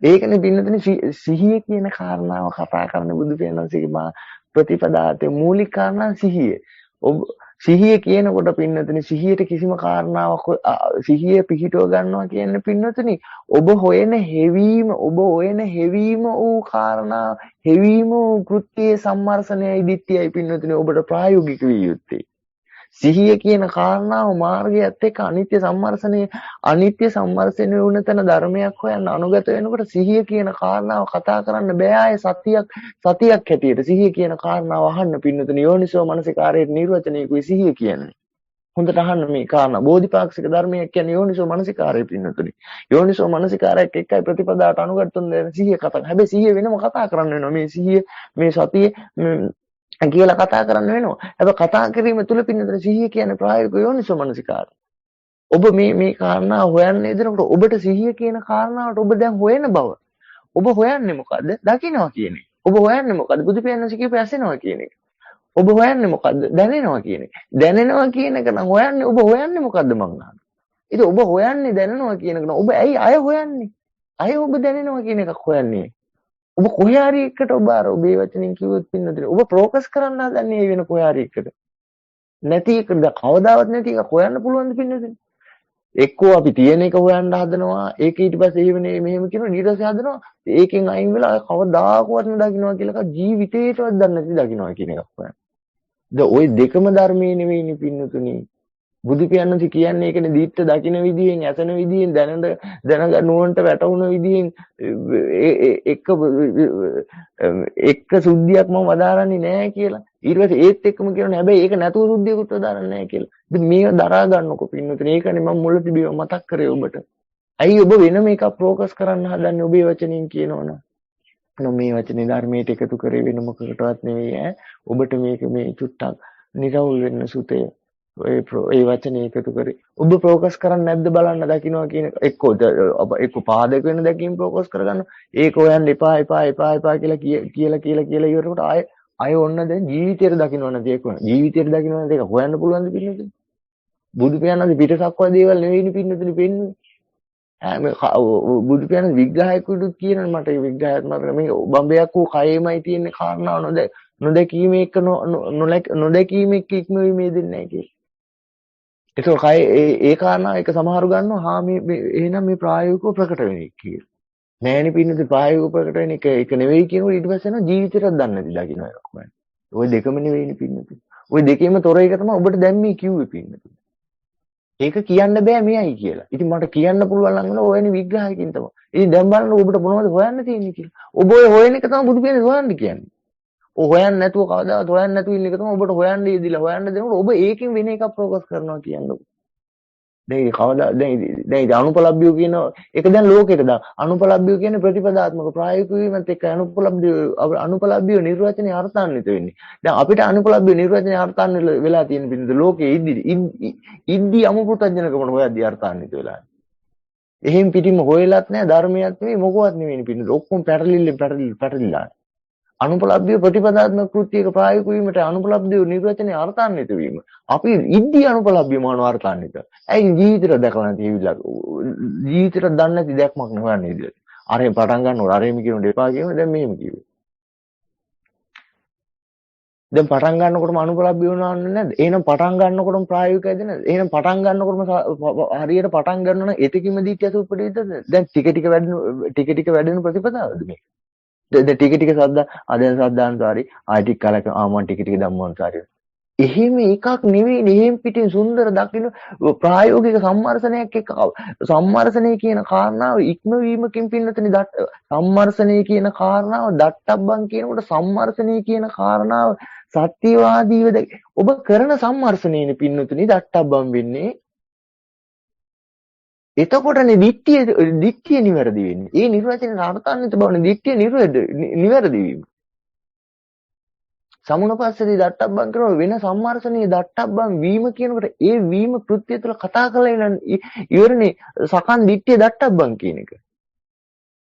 ඒකනේ පින්නතනේ සිහිය කියන කාරණාව කතා කරන බුදු පියාණන්සේගේ ප්‍රතිපදාවේ මූලික කාරණා සිහිය. ඔබ සිහිය කියනකොට පින්නතුනි සිහියට කිසිම කාරණාවක් සිහිය පිහිටව ගන්නවා කියන්නේ පින්නතුනි ඔබ හොයන හෙවීම වූ කාරණා හෙවීම වූ කෘත්‍යයේ සම්මර්ෂණයයි දිට්ඨියයි පින්නතුනි ඔබට ප්‍රායෝගික විය යුත්තේ. සිහිය කියන කාරණාව මාර්ගයත් එක්ක අනිත්‍ය සම්මර්ෂණය වුණ තැන ධර්මයක් හොයන්න අනුගත වෙනකොට සිහිය කියන කාරණාව කතා කරන්න බෑ ආයේ සතියක් හැටියට සිහිය කියන කාරණාව අහන්න පින්නතුනි යෝනිසෝ මනසිකාරයේ නිර්වචනයකුයි සිහිය කියන්නේ. හොඳට අහන්න මේ කාරණා බෝධිපාක්ෂික ධර්මයක් කියන්නේ යෝනිසෝ මනසිකාරය පින්නතුනි. යෝනිසෝ මනසිකාරයක් එක්කයි ප්‍රතිපදාවට අනුගතතුන් දෙන සිහිය කතා. හැබැයි සිහිය වෙනම කතා කරන්න වෙනවා. මේ සිහිය මේ සතිය කියලා කතා කරන්න වෙනවා. හැබැයි කතා කිරීම තුල පින්නතර සිහිය කියන්නේ ප්‍රායෝගික යෝනිසෝ මනසිකාරය. ඔබ මේ කාරණා හොයන්න ඉදනකොට ඔබට සිහිය කියන කාරණාවට ඔබ දැන් හොයන බව. ඔබ හොයන්නේ මොකද්ද? දකින්නවා කියන එක. ඔබ හොයන්නේ මොකද්ද? බුදු පියාණන් කියපු ඇසෙනවා කියන එක. ඔබ හොයන්නේ මොකද්ද? දැනෙනවා කියන එක. දැනෙනවා කියන එක නම් හොයන්නේ ඔබ හොයන්නේ මොකද්ද මං අහන්නේ. ඉතින් ඔබ හොයන්නේ දැනෙනවා කියන එක නම් ඔබ ඇයි අය හොයන්නේ? අය ඔබ දැනෙනවා කියන එකක් හොයන්නේ. ඔබ කොහේ හරි එකට ඔබ අර ඔබේ වචනින් කිව්වොත් පින්නතුනේ ඔබ ප්‍රෝකස් කරන්න හදන්නේ වෙන කොහේ හරි එකට. නැති එකද කවදාවත් නැති එක හොයන්න පුළුවන් ද පින්නතුනේ? එක්කෝ අපි තියෙන එක හොයන්න හදනවා ඒක ඊට පස්සේ එහෙමනේ මෙහෙම කියනවා ඊට පස්සේ හදනවා ඒකෙන් අයින් වෙලා කවදාකවත් දකින්නවා කියලා ජීවිතේටවත් දන්නේ නැති දකින්නවා කියන එකක් හොයන්න. ওই දෙකම ධර්මයේ නෙවෙයිනේ පින්නතුනේ. බුදු පියාණන් කියන්නේ ඒකනේ දීත්ත දකින්න විදියෙන් ඇසෙන විදියෙන් දැනගන්න නුවන්ට වැටුණ විදියෙන් එක සුද්ධියක් මම වදාරන්නේ නැහැ කියලා. ඊට පස්සේ ඒත් එක්කම කියනවා හැබැයි ඒක නැතුව සුද්ධියකුත් වදාරන්නේ නැහැ කියලා. ඉතින් මේක දරා ගන්නකො පින්නතුනේ. ඒකනේ මම මුලදී මතක් කරේ ඔබට. ඇයි ඔබ වෙනම එකක් ફોકસ කරන්න හදන්නේ ඔබේ වචනින් කියනවනම්? මේ වචනේ ධර්මයට එකතු කරේ වෙන මොකකටවත් නෙවෙයි ඈ. ඔබට මේක මේ චුට්ටක් නිරවුල් වෙන්න සුතේ. ඒ වචනේ එකතු කරේ. ඔබ ફોકસ කරන්නේ නැද්ද බලන්න දකින්නවා කියන එක්ක පාදක වෙන දැකීම ફોકસ කරගන්න. ඒක හොයන්න එපා කියලා ඉවරනකොට ආය ඔන්න දැන් ජීවිතේට දකින්නව නැති එක වෙන. ජීවිතේට දකින්නව නැති එක හොයන්න පුළුවන්ද පින්නතුනේ? බුදු පියාණන්ගේ පිටසක්වා දේවල් නෙවෙයිනේ පින්නතුනේ පෙන්නේ. බුදු පියාණන් විග්‍රහයකුත් කියනවා මට ඒ විග්‍රහයත් මත මේ බම්බයක් වූ කයෙමයි තියෙන කාරණාව නොදැකීම එක්ක නොදැකීම එක්ක ඉක්මවීමේ දෙන්නේ නැහැ කියලා. ඒක කය ඒ කාරණාව එක සමහරු ගන්නවා මේ එහෙනම් මේ ප්‍රායෝගිකව ප්‍රකට වෙන එක කියලා. නෑනේ පින්නතුනේ ප්‍රායෝගිකව ප්‍රකට වෙන එක නෙවෙයි කියනකොට ඊට පස්සේ යනවා ජීවිතේටත් දන්නේ නැති දකින්න එක කොහොමද? ওই දෙකම නෙවෙයිනේ පින්නතුනේ. ওই දෙකේම තොර එක තමයි ඔබට දැන් මේ කිව්වේ පින්නතුනේ. ඒක කියන්න බෑ මෙයයි කියලා. ඉතින් මට කියන්න පුළුවන් නම් නෝ ඔයනේ විග්‍රහයකින් තමයි. ඉතින් දැන් බලන්න ඔබට මොනවද හොයන්න තියෙන්නේ කියලා. ඔබ ඔය හොයන එක තමයි බුදු පියාණන් හොයන්න කියන්නේ. ඔය හොයන්න නැතුව කවදාවත් හොයන්න නැතුව ඉන්න එක තමයි ඔබට හොයන්න ඉදිලා හොයන්න දෙනකොට ඔබ ඒකෙන් වෙන එකක් ફોકસ කරනවා කියන්නේ. දැන් අනුපලබ්බිය කියන එක දැන් ලෝකෙට දා අනුපලබ්බිය කියන්නේ ප්‍රතිපදාත්මක ප්‍රායෝගික වීමත් එක්ක අනුපලබ්බිය නිර්වචනයේ අර්ථාන්විත වෙන්නේ. දැන් අපිට අනුපලබ්බිය නිර්වචනයේ අර්ථාන්විත වෙලා තියෙන බින්ද ලෝකයේ ඉද්දි අමුපෘතඥකම හොයද්දී අර්ථාන්විත වෙලා. එහෙන් පිටින්ම හොයලත් නැහැ ධර්මයක් නෙවෙයි මොකවත් නෙවෙයි පිටින්. ඔක්කොම පැටලිලා. අනුපලබ්ධිය ප්‍රතිපදාත්මක කෘත්‍යයක ප්‍රායෝගික වීමට අනුපලබ්ධිය නිර්වචනයේ අර්ථාන්විත වීම. අපි ඉද්දි අනුපලබ්ධිය මොනවා අර්ථාන්විත. ඇයි ජීවිතේට දැකලා නැති ඉවිලා ජීවිතේට දන්නේ නැති දැක්මක් නෙවන්නේ ඉතින්. අරෙන් පටන් ගන්නකොට අරෙම කියනකොට එපා කියනවා දැන් මෙහෙම කිව්වේ. දැන් පටන් ගන්නකොටම අනුපලබ්ධිය වුණාන්නේ නැද්ද? එහෙනම් පටන් ගන්නකොටම ප්‍රායෝගිකයිද නැද්ද? එහෙනම් පටන් ගන්නකොටම හරියට පටන් ගන්න නම් එතකින්ම දීත්‍යස උපදෙයිද? දැන් ටික ටික වැඩෙන ප්‍රතිපදාවද මේ? දැන් ටික සද්දා ආදෙන් සද්දාන්තරි ආටි කලක ආමන් ටික ධම්මෝන්තරි. එහෙම එකක් නෙවෙයි. එහෙම පිටින් සුන්දර දකින්න ප්‍රායෝගික සම්මර්ෂණයක් එක්ක සම්මර්ෂණය කියන කාරණාව ඉක්මවීමකින් පින්නතනේ සම්මර්ෂණය කියන කාරණාව දට්ටබ්බන් කියනකොට සම්මර්ෂණය කියන කාරණාව සත්‍යවාදීව ඔබ කරන සම්මර්ෂණයනේ පින්නතුනේ දට්ටබ්බන් වෙන්නේ. එතකොටනේ දිට්ඨිය නිවැරදි වෙන්නේ. ඒ නිර්වචනයේ අර්ථාන්විත බවනේ දිට්ඨිය නිවැරදි වීම. සමුණපස්සදී දට්ටබ්බන් කරන වෙන සම්මර්ෂණයේ දට්ටබ්බන් වීම කියනකොට ඒ වීම කෘත්‍ය තුළ කතා කරලා ඉවරනේ සකන් දිට්ඨිය දට්ටබ්බන් කියන එක.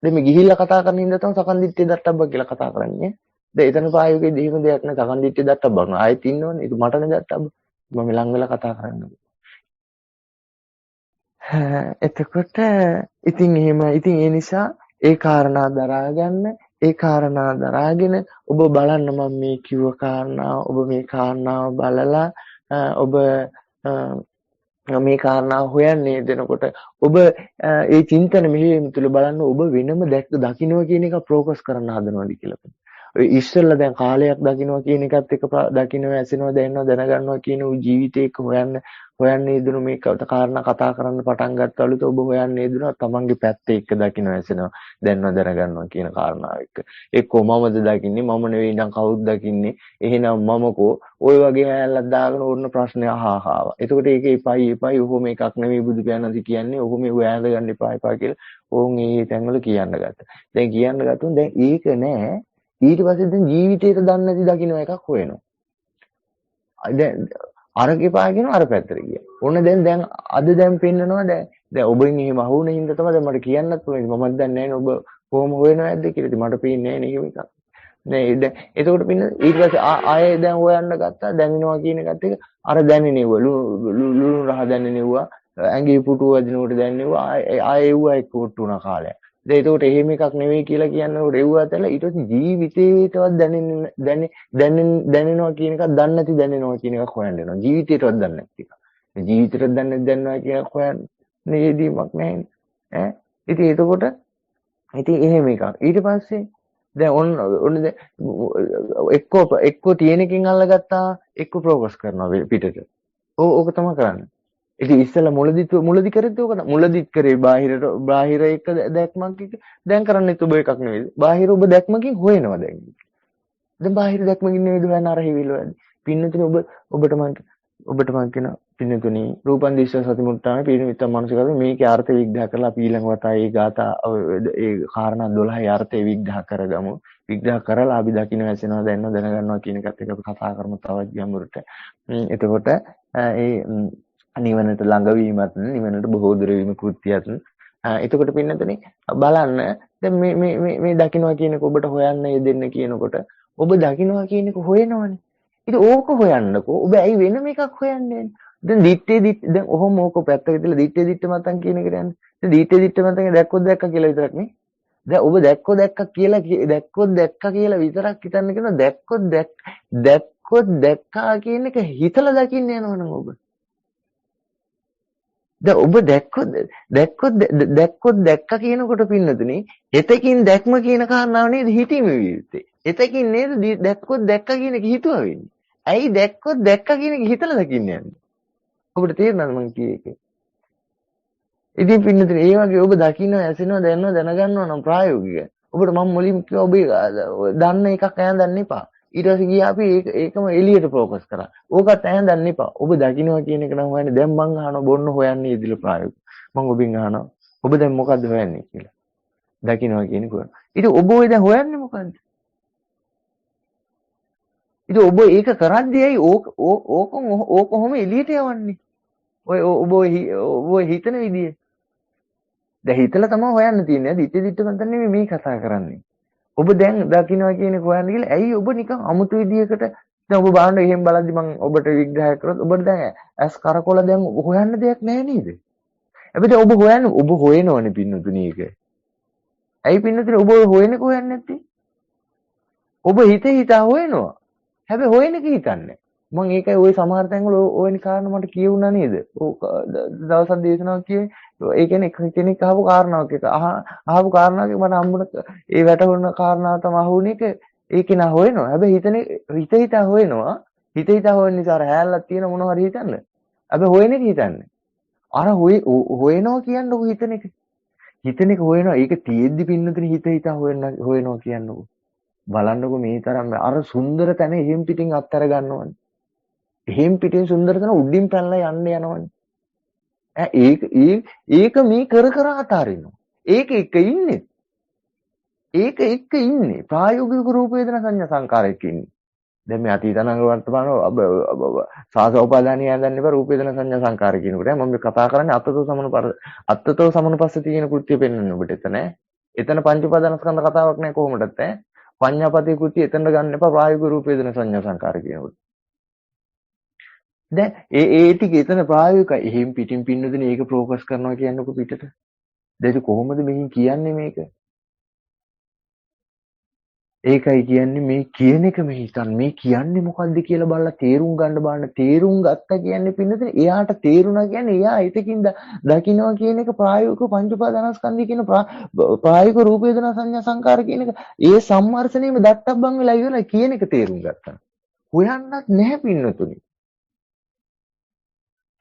දැන් මේ ගිහිල්ලා කතා කරන ඉඳලා තමයි සකන් දිට්ඨිය දට්ටබ්බන් කියලා කතා කරන්නේ. දැන් එතන පායුගේ දෙහිම දෙයක් නෑ සකන් දිට්ඨිය දට්ටබ්බන්. ආයෙත් ඉන්නවනේ. ඒක මටනේ දට්ටබ්බන්. මම ලඟ වෙලා කතා කරන්නේ. එතකොට ඉතින් එහෙම ඉතින් ඒ නිසා ඒ කාරණා දරාගෙන ඔබ බලන්න මම මේ කිව්ව කාරණාව ඔබ මේ කාරණාව බලලා ඔබ මේ කාරණා හොයන්නේ දෙනකොට ඔබ ඒ චින්තන මෙහෙයීම තුළ බලන්න ඔබ වෙනම දකින්නවා කියන එක ප්‍රෝග්‍රස් කරන්න හදනවාද කියලා. ඔය ඉස්සෙල්ලා දැන් කාලයක් දකින්නවා කියන එකත් එක දකින්නවා ඇසෙනවා දැනනවා දැනගන්නවා කියන ජීවිතේක හොයන්නේ ඉදු මේ කාරණා කතා කරන්න පටන් ගත්තලුත් ඔබ හොයන්නේ ඉදු තමන්ගේ පැත්තේ එක දකින්නවා ඇසෙනවා දැනනවා දැනගන්නවා කියන කාරණාව එක්ක. එක්කෝ මමද දකින්නේ මම නෙවෙයි නම් කවුද දකින්නේ එහෙනම් මමකෝ ඔය වගේ හැලක් දාගෙන ඕන ප්‍රශ්න අහහාවා. එතකොට ඒක එපයි ඔහොම එකක් නෙවෙයි බුදු පියාණන්සි කියන්නේ ඔහොම හොයන්න ගන්න එපා කියලා ඕන් ඒ තැන්වල කියන්න ගත්තා. දැන් කියන්න ගත්තොත් දැන් ඒක නෑ ඊට පස්සේ දැන් ජීවිතේට දන්නේ නැති දකින්න එකක් හොයනවා. දැන් අරගේ පාගෙන අර පැත්තට ගියා. ඔන්න දැන් අද පෙන්නනවා දැන් ඔබෙන් එහෙම අහුවුන හින්දා තමයි දැන් මට කියන්නත් පුළුවන්. මමත් දන්නේ නැහැ ඔබ කොහොම හොයනවද කියලා. ඉතින් මට පේන්නේ නැහැ නේ මේක. නේ දැන් එතකොට පින්න ඊට පස්සේ ආයෙ දැන් හොයන්න ගත්තා දැනෙනවා කියන එකත් එක අර දැනෙනව ලුණු රහ දැනෙනවා ඇඟේ පුටුව වදිනකොට දැනෙනවා ආයෙ එව්වා එක්ක කොට්ටු වුණා කාලයක්. දැන් එතකොට එහෙම එකක් නෙවෙයි කියලා කියනකොට එව්වා තැල ඊට පස්සේ ජීවිතේටවත් දැනෙනවා කියන එකක් දන්නේ නැති දැනෙනවා කියන එකක් හොයන්න යනවා. ජීවිතේටවත් දන්නේ නැති එක. ජීවිතේටවත් දැනනවා කියන එක හොයන්නේ යෙදීමක් නැහැ ඈ. ඉතින් එතකොට ඉතින් එහෙම එකක්. ඊට පස්සේ දැන් ඔන්න දැන් එක්කෝ තියෙනකින් අල්ලගත්තා එක්කෝ ප්‍රෝග්‍රස් කරනවා පිටට. ඕක තමයි කරන්නේ. ඉතින් ඉස්සෙල්ලා මුලදි කරද්දී ඕක මුලදිත් කරේ බාහිර එක දැක්මක් එක දැන් කරන්නේ ඔබ එකක් නෙවෙයි. බාහිර ඔබ දැක්මකින් හොයනවා දැන්. දැන් බාහිර දැක්මකින් නෙවෙයි හොයන අර හිවිලවද. පින්නතුනේ ඔබට මම කියනවා පින්නතුනි රූපන් දිස්ස සතිමුත්තානේ පිරිමිත්ත මනසකද මේකේ අර්ථ විග්‍රහ කරලා අපි ඊළඟ වතාවේ ඒ ગાථා ඒ කාරණා 12යි අර්ථය විග්‍රහ කරගමු. විග්‍රහ කරලා අපි දකින්න වැසෙනවා දැනනවා දැනගන්නවා කියන එකත් එක අපි කතා කරමු තවත් ගැඹුරට. එතකොට ඒ නිවනට ළඟවීමත් නිවනට බොහෝ දුර වීම කෘත්‍යයත් එතකොට පින්නතුනේ බලන්න දැන් මේ දකින්නවා කියන එක ඔබට හොයන්න යෙදෙන්න කියනකොට ඔබ දකින්නවා කියන එක හොයනවනේ. ඉතින් ඕක හොයන්නකෝ ඔබ ඇයි වෙනම එකක් හොයන්නේ? දැන් දැන් ඔහොම ඕක පැත්තක දාලා දිත්තේ මතන් කියන එකට යන්නේ. දැන් දිත්තේ මතන් දැක්කොත් දැක්කා කියලා විතරක් නේ. දැන් ඔබ දැක්කොත් දැක්කා කියලා විතරක් හිතන්න කියන දැක්කොත් දැක්කා කියන එක හිතලා දකින්න යනවනම් ඔබ. දැන් ඔබ දැක්කොත් දැක්කා කියනකොට පින්නතුනේ එතකින් දැක්ම කියන කාරණාව නේද හිතීම විවිධයි. එතකින් නේද දැක්කොත් දැක්කා කියන එක හිතුවා වෙන්නේ. ඇයි දැක්කොත් දැක්කා කියන එක හිතලා දකින්න යන්නේ? ඔබට තේරෙනවද මං කියේ එක? ඉතින් පින්නතුනේ ඒ වගේ ඔබ දකින්න ඇසෙනවා දැනනවා දැනගන්නවා නම් ප්‍රායෝගිකයි. ඔබට මම මුලින්ම කිව්වා ඔබ දන්න එකක් ඈඳන්න එපා. ඊට පස්සේ ගියා අපි ඒකම එළියට ફોකස් කරා. ඕකත් ඈඳන්න එපා. ඔබ දකින්නවා කියන එක නම් හොයන්නේ දැන් මං අහනවා බොන්න හොයන්නේ ඉදිරිය ප්‍රායෝගික. මං ඔබෙන් අහනවා ඔබ දැන් මොකද්ද හොයන්නේ කියලා. දකින්නවා කියන එක. ඉතින් ඔබ ඔය දැන් හොයන්නේ මොකද්ද? ඉතින් ඔබ ඒක කරද්දී ඇයි ඕක කොහොම එළියට යවන්නේ? ඔබ හිතන විදිය. දැන් හිතලා තමයි හොයන්න තියෙන්නේ. දිත්තේ මතන් නෙමෙයි මේ කතා කරන්නේ. ඔබ දැන් දකින්නවා කියන එක හොයන්න ගිහලා ඇයි ඔබ නිකන් අමුතු විදියකට දැන් ඔබ බලන්න එහෙම බලද්දි මම ඔබට විග්‍රහ කරොත් ඔබට දැන් ඇස් කරකොල දැන් හොයන්න දෙයක් නැහැ නේද? හැබැයි ඔබ හොයනවනේ පින්නතුණී ඒක. ඇයි පින්නතුණී ඔබ හොයන්නේ නැත්තේ? ඔබ හිතා හොයනවා. හැබැයි හොයන එක හිතන්නේ. මම ඒකයි ওই සමහර තැන්වල ওইනි කාරණා මට කියුණා නේද? දවසක් දේශනාවක් කියේ. ඒ කියන්නේ කෙනෙක් අහපු කාරණාවක් එක. අහපු කාරණාවක මට හම්බුන ඒ වැටහුණ කාරණාව තමයි අහුනේ එක. ඒකේ නා හොයනවා. හැබැයි හිතා හොයනවා. හිතා හොයන නිසා අර හැල්ලක් තියෙන මොනවා හරි හිතන්න. හැබැයි හොයන එක හිතන්නේ. අර හොයනවා කියන්නේ ඔය හිතන එක. හිතන එක හොයනවා. ඒක තියෙද්දි පින්නතුනේ හිතා හොයනවා කියන්නේ. බලන්නකො මේ තරම් අර සුන්දර තැන එහෙම් පිටින් අත්තර ගන්නවනේ. එහෙම් පිටින් සුන්දර තැන උඩින් පැනලා යන්න යනවනේ. ඒක මේ කර අතාරිනවා. ඒක එක ඉන්නේ. ප්‍රායෝගික රූප වේදනා සංඥා සංකාරයක ඉන්නේ. දැන් මේ අතීත අනාගත වර්තමාන සාසෝපාදානිය යඳන්න එපා රූප වේදනා සංඥා සංකාර කියනකොට මම මේ කතා කරන්නේ අත්තතෝ සමනුපස්ස තියෙන කෘත්‍ය පෙන්වන්න ඔබට එතන. එතන පංච උපාදානස්කන්ධ කතාවක් නෑ කොහොමදත් ඈ. පඤ්ඤාපතේ කෘත්‍ය එතනට ගන්න එපා ප්‍රායෝගික රූප වේදනා සංඥා සංකාර කියනකොට. දැන් ඒ ටික එතන ප්‍රායෝගිකයි. එහෙම් පිටින් පින්නදුනේ ඒක ફોකස් කරනවා කියන්නකො පිටට. දැන් කොහොමද මෙහින් කියන්නේ මේක? ඒකයි කියන්නේ මේ කියන එක මේ හිතන්න මේ කියන්නේ මොකද්ද කියලා බලලා තේරුම් ගන්න බලන්න තේරුම් ගත්තා කියන්නේ පින්නතේ එයාට තේරුණා කියන්නේ එයා හිතකින් දකින්නවා කියන එක ප්‍රායෝගික පංච උපාදානස්කන්ධය කියන ප්‍රායෝගික රූප වේදනා සංඥා සංකාර කියන එක ඒ සම්මර්ෂණයෙම දත්තබ්බන් වෙලා ඉවරයි කියන එක තේරුම් ගත්තා. හොයන්නත් නැහැ පින්නතුනි.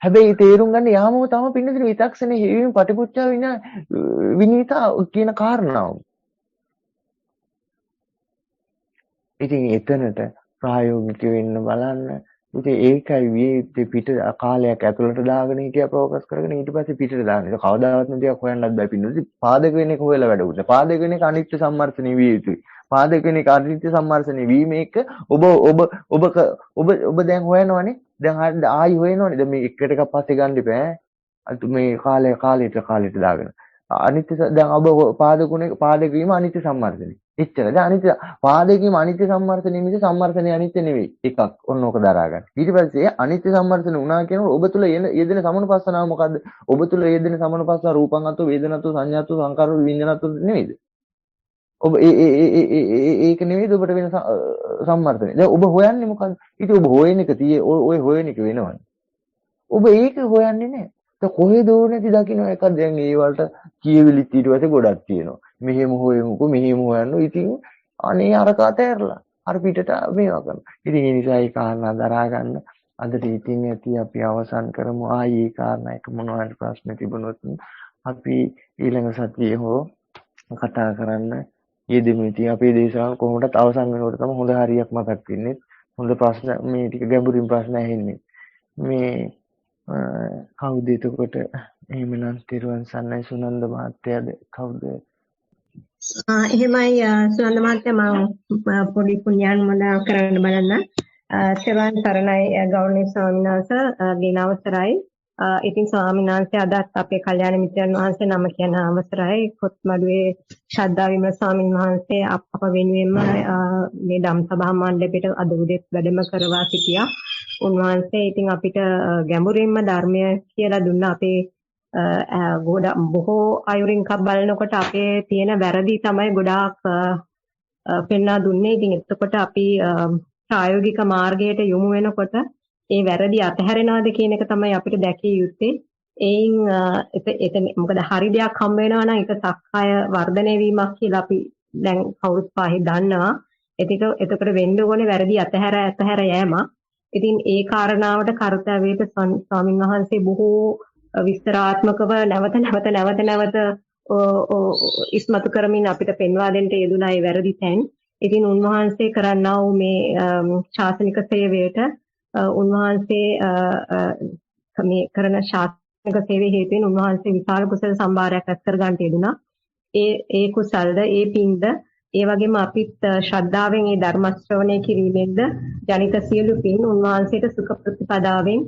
හැබැයි තේරුම් ගන්න යාමම තම පින්නතේ විතක්ෂණේ හේවීම පටිපුච්චා විනීතා කියන කාරණාව. ඉතින් එතනට ප්‍රායෝගික වෙන්න බලන්න. ඉතින් ඒකයි වියේ පිට කාලයක් ඇතුළට දාගෙන හිටියා ප්‍රෝකස් කරගෙන ඊට පස්සේ පිටට දාන්න. ඒක කවදාවත් නෙතියක් හොයන්නත් බෑ පින්නොත්. පාදක වෙන එක හොයලා වැඩ උන්නේ. පාදක වෙන එක අනිත්‍ය සම්මර්ෂණය විය යුතුයි. පාදක වෙන එක අනිත්‍ය සම්මර්ෂණය වීම එක ඔබ දැන් හොයනවනේ. දැන් ආයි හොයනවනේ. දැන් මේ එකට එකක් පස්සේ ගන්න ඉපෑ. මේ කාලයට දාගෙන. අනිත්‍ය දැන් ඔබ පාදක වීම අනිත්‍ය සම්මර්ෂණය. එච්චර. දැන් අනිත්‍ය පාදකීම අනිත්‍ය සම්මර්ෂණය මිස සම්මර්ෂණය අනිත්‍ය නෙවෙයි. එකක් ඔන්න ඕක දරා ගන්න. ඊට පස්සේ අනිත්‍ය සම්මර්ෂණය වුණා කියනකොට ඔබ තුල යෙදෙන සමනුපස්සනාව මොකද්ද? ඔබ තුල යෙදෙන සමනුපස්සනාව රූපං අත්ව වේදනත්ව සංඥාත්ව සංකාරව විඤ්ඤාණත්ව නෙවෙයිද? ඔබ ඒක නෙවෙයිද ඔබට වෙන සම්මර්ෂණය. දැන් ඔබ හොයන්නේ මොකද්ද? ඉතින් ඔබ හොයන එක ඔය හොයන එක වෙනවනේ. ඔබ ඒක හොයන්නේ නැහැ. කොහෙද ඕනේද දකින්න එක දැන් ඒ වලට කියවිලිත් ඊට පස්සේ ගොඩක් තියෙනවා. මෙහෙම හොයමුකෝ මෙහෙම හොයන්න. ඉතින් අනේ අර කතෑරලා අර පිටට මේවා කරනවා. ඉතින් ඒ නිසා ඒ කාරණා දරා ගන්න අදට ඉතින් ඇති අපි අවසන් කරමු. ආයි ඒ කාරණා එක මොනවද ප්‍රශ්න තිබුණොත් අපි ඊළඟ සතියේ හෝ කතා කරන්න යෙදෙමු. ඉතින් අපේ දේශනාව කොහොමදත් අවසන් වෙනකොට තමයි හොඳ හරියක් මතක් වෙන්නේ. හොඳ ප්‍රශ්න මේ ටික ගැඹුරින් ප්‍රශ්න ඇහෙන්නේ. මේ කවුද එතකොට එහෙමනම් තිරුවන් සරණයි සුනන්ද මහත්තයාද කවුද? එහෙමයි සුනන්ද මහත්තයා මම පොඩි පුණ්‍යානුමෝදනා කරන්න බලන්න. සර්වන් සරණයි ගෞරවනීය ස්වාමීන් වහන්සේ ගෙන අවසරයි. ඉතින් ස්වාමීන් වහන්සේ අදත් අපේ කල්යාණ මිත්‍රයන් වහන්සේ නම කියන අවසරයි. කොත්මඩුවේ ශ්‍රද්ධා විමල ස්වාමීන් වහන්සේ අප වෙනුවෙන්ම මේ ධම්ම සභා මණ්ඩපයට අද උදේ වැඩම කරවා සිටියා. උන්වහන්සේ ඉතින් අපිට ගැඹුරින්ම ධර්මය කියලා දුන්න අපේ බොහෝ අයුරින් බලනකොට අපේ තියෙන වැරදි තමයි ගොඩාක් පෙන්වා දුන්නේ. ඉතින් එතකොට අපි ප්‍රායෝගික මාර්ගයට යොමු වෙනකොට ඒ වැරදි අතහැරෙනවද කියන එක තමයි අපිට දැකිය යුත්තේ. එතන මොකද හරි දෙයක් හම් වෙනවා නම් ඒක සක්කාය වර්ධනය වීමක් කියලා අපි දැන් කවුරුත් පහේ දන්නවා. එතකොට වෙන්න ඕනේ වැරදි අතහැර යෑමක්. ඉතින් ඒ කාරණාවට කර්තව්‍යයට ස්වාමින් වහන්සේ බොහෝ විස්තරාත්මකව නැවත ඉස්මතු කරමින් අපිට පෙන්වා දෙන්න යෙදුනා ඒ වැරදි තැන්. ඉතින් උන්වහන්සේ කරන්නා වූ මේ ශාසනික සේවයට උන්වහන්සේ මේ කරන ශාසනික සේවයේ හේතුවෙන් උන්වහන්සේ විශාල කුසල සම්භාරයක් රැස් කර ගන්නට යෙදුනා. ඒ කුසල්ද ඒ පින්ද ඒ වගේම අපිත් ශ්‍රද්ධාවෙන් මේ ධර්ම ශ්‍රවණය කිරීමෙන්ද ජනිත සියලු පින් උන්වහන්සේට සුඛ ප්‍රතිපදාවෙන්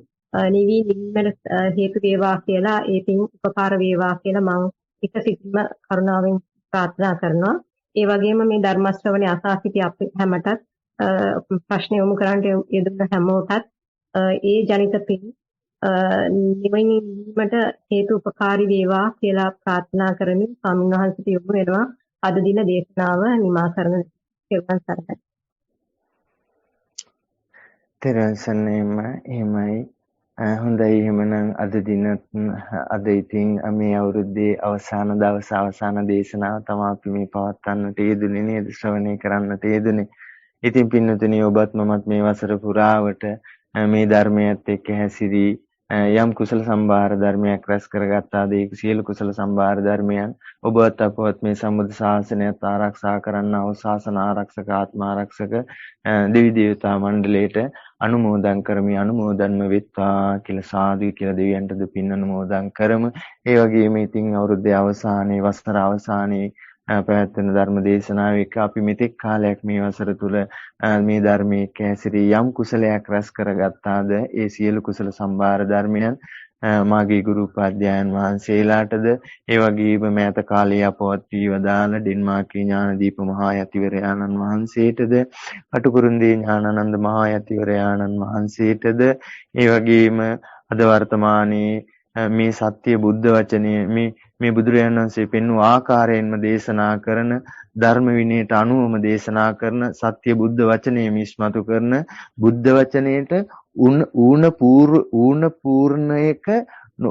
නිවි නිවීමට හේතු වේවා කියලා ඒ පින් උපකාර වේවා කියලා මම එක සිතින්ම කරුණාවෙන් ප්‍රාර්ථනා කරනවා. ඒ වගේම මේ ධර්ම ශ්‍රවණය අසා සිටි අප හැමතත් ප්‍රශ්න යොමු කරන්න යෙදුන හැමෝටත් ඒ ජනිත පින් නිවීමට හේතු උපකාරී වේවා කියලා ප්‍රාර්ථනා කරමින් ස්වාමීන් වහන්සේට යොමු වෙනවා. අද දින දේශනාව නිමා කරන තෙරුවන් සරණයි. තෙරුවන් සරණයිම එහෙමයි. හොඳයි එහෙමනම් අද ඉතින් මේ අවුරුද්දේ අවසාන දවස් අවසාන දේශනාව තමයි අපි මේ පවත්වන්නට යෙදුනේ නේද? ශ්‍රවණය කරන්නට යෙදුනේ. ඉතින් පින්නතුනි ඔබත් මමත් මේ වසර පුරාවට මේ ධර්මයත් එක්ක හැසිරී යම් කුසල සම්භාර ධර්මයක් රැස් කරගත්තාද ඒ සියලු කුසල සම්භාර ධර්මයන් ඔබත් අපවත් මේ සම්බුද්ධ ශාසනයත් ආරක්ෂා කරන්නා වූ ශාසන ආරක්ෂක ආත්ම ආරක්ෂක දෙවි දේවතා මණ්ඩලයට අනුමෝදන් කරමි. අනුමෝදන්ම වෙත්වා කියලා සාදු කියලා දෙවියන්ටද පින් අනුමෝදන් කරමු. ඒ වගේම ඉතින් අවුරුද්දේ අවසානයේ වසර අවසානයේ පැවැත්වෙන ධර්ම දේශනාව එක අපි මෙතෙක් කාලයක් මේ වසර තුල මේ ධර්මයේ කැසිරී යම් කුසලයක් රැස් කරගත්තාද ඒ සියලු කුසල සම්භාර ධර්මයන් මාගේ ගුරු උපාධ්‍යයන් වහන්සේලාටද ඒ වගේම මෑත කාලයේ අපවත් වී වදාළ ඩෙන්මාර්කේ ඥානදීප මහා යතිවරයාණන් වහන්සේටද කටුකුරුන්දී ඥානানন্দ මහා යතිවරයාණන් වහන්සේටද ඒ වගේම අද වර්තමානයේ මේ සත්‍ය බුද්ධ වචනය මේ මේ බුදුරජාණන් වහන්සේ පෙන්වූ ආකාරයෙන්ම දේශනා කරන ධර්ම විනයට අනුවම දේශනා කරන සත්‍ය බුද්ධ වචනේ මිස්මතු කරන බුද්ධ වචනයේට ඌණ පූර්ණයක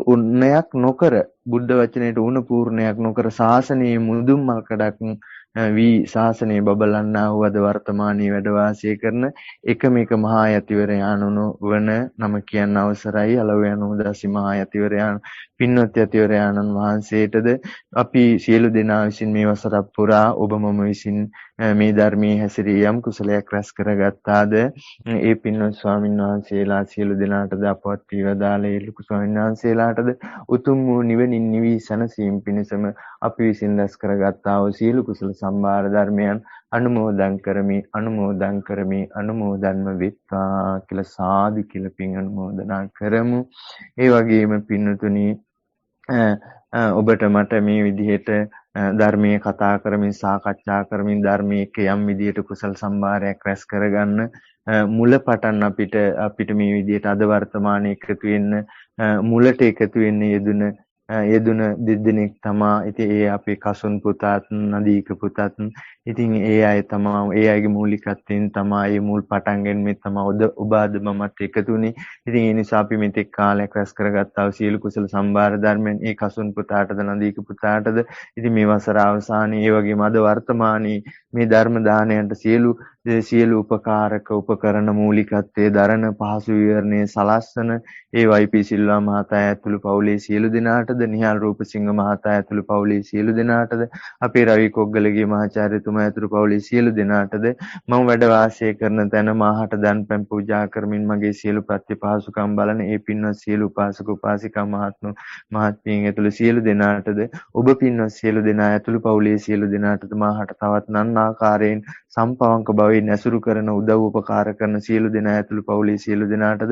උන්නයක් නොකර බුද්ධ වචනයට ඌණ පූර්ණයක් නොකර ශාසනයේ මුදුන් මල්කඩක් වී ශාසනයේ බබලන්නා වූ අද වර්තමානයේ වැඩ වාසය කරන එකමෙක මහා යතිවරයාණන් වන නම කියන්න අවසරයි. අලව්‍යන උදාසි මහා යතිවරයාණන් පින්වත් යතිවරයාණන් වහන්සේටද අපි සියලු දෙනා විසින් මේ වසර පුරා ඔබ මම විසින් මේ ධර්මයේ හැසිරී යම් කුසලයක් රැස් කරගත්තාද ඒ පින්වත් ස්වාමීන් වහන්සේලා සියලු දෙනාටද අපවත් වේවදාලේ ලොකු ස්වාමීන් වහන්සේලාටද උතුම් වූ නිවනින් නිවි සැනසීම පිණිසම අපි විසින් රැස් කරගත්තා වූ සියලු කුසල සම්භාර ධර්මයන් අනුමෝදන් කරමි වෙත්වා කියලා සාදු කියලා පින් අනුමෝදනා කරමු. ඒ වගේම පින්තුණි ඔබට මට මේ විදිහට ධර්මයේ කතා කරමින් සාකච්ඡා කරමින් ධර්මයේ යම් විදිහට කුසල සම්භාරයක් රැස් කරගන්න මුලපටන් අපිට මේ විදිහට අද වර්තමානයේ එකතු වෙන්න මුලට එකතු වෙන්න යෙදුන දෙදෙනෙක් තමා. ඉතින් ඒ අපේ කසුන් පුතත් නදීක පුතත් ඉතින් ඒ අය තමා ඒ අයගේ මූලිකත්වයෙන් තමයි මේ මුල් පටන් ගන්නේ තමයි ඔබ අද මමත් එකතුනේ. ඉතින් ඒ නිසා අපි මෙතෙක් කාලයක් රැස් කරගත්තා වූ සීල කුසල සම්භාර ධර්මයන් ඒ කසුන් පුතාටද නදීක පුතාටද ඉතින් මේ වසර අවසානයේ ඒ වගේම අද වර්තමානයේ මේ ධර්ම දානයන්ට සියලු උපකාරක උපකරණ මූලිකත්වයේ දරන පහසු විවරණයේ සලස්සන ඒ වයිපී සිල්වා මහතා ඇතුළු පවුලේ සියලු දෙනාටද නිහාල් රූපසිංහ මහතා ඇතුළු පවුලේ සියලු දෙනාටද අපේ රවි කොග්ගලගේ මහාචාර්යතුමා ඇතුළු පවුලේ සියලු දෙනාටද මම වැඩ වාසය කරන තැන මාහට දන් පැන් පූජා කරමින් මගේ සියලු ප්‍රත්‍ය පහසුකම් බලන ඒ පින්වත් සියලු උපාසක උපාසිකා මහත්මීන් ඇතුළු සියලු දෙනාටද ඔබ පින්වත් සියලු දෙනා ඇතුළු පවුලේ සියලු දෙනාටද මාහට තවත් නන් ආකාරයෙන් සම්පවංක භවයෙන් ඇසුරු කරන උදව් උපකාර කරන සියලු දෙනා ඇතුළු පවුලේ සියලු දෙනාටද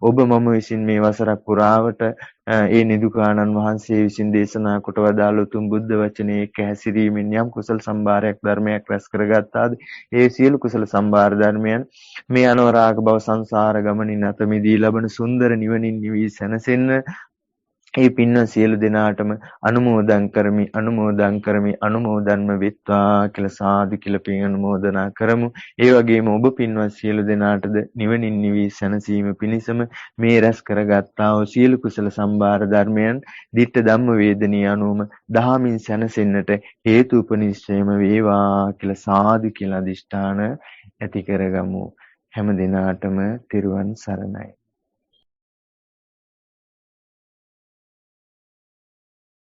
ඔබ මම විසින් මේ වසරක් පුරාවට ඒ නිදුකානන් වහන්සේ විසින් දේශනා කොට වදාළ උතුම් බුද්ධ වචනේ එක්ක හැසිරීමෙන් යම් කුසල සම්භාරයක් ධර්මයක් රැස් කරගත්තාද ඒ සියලු කුසල සම්භාර ධර්මයන් මේ අනවරාග භව සංසාර ගමනින් අත මිදී ලබන සුන්දර නිවනින් නිවි සැනසෙන්න ඒ පින්න සියලු දෙනාටම අනුමෝදන් කරමි වෙත්වා කියලා සාදු කියලා පින් අනුමෝදනා කරමු. ඒ වගේම ඔබ පින්වත් සියලු දෙනාටද නිවනින් නිවි සැනසීම පිණිසම මේ රැස් කරගත්තා වූ සියලු කුසල සම්භාර ධර්මයන් ditta ධම්ම වේදනී අනුවම දහමින් සැනසෙන්නට හේතු උපනිශ්චයම වේවා කියලා සාදු කියලා අදිෂ්ඨාන ඇති කරගමු. හැම දිනාටම තෙරුවන් සරණයි.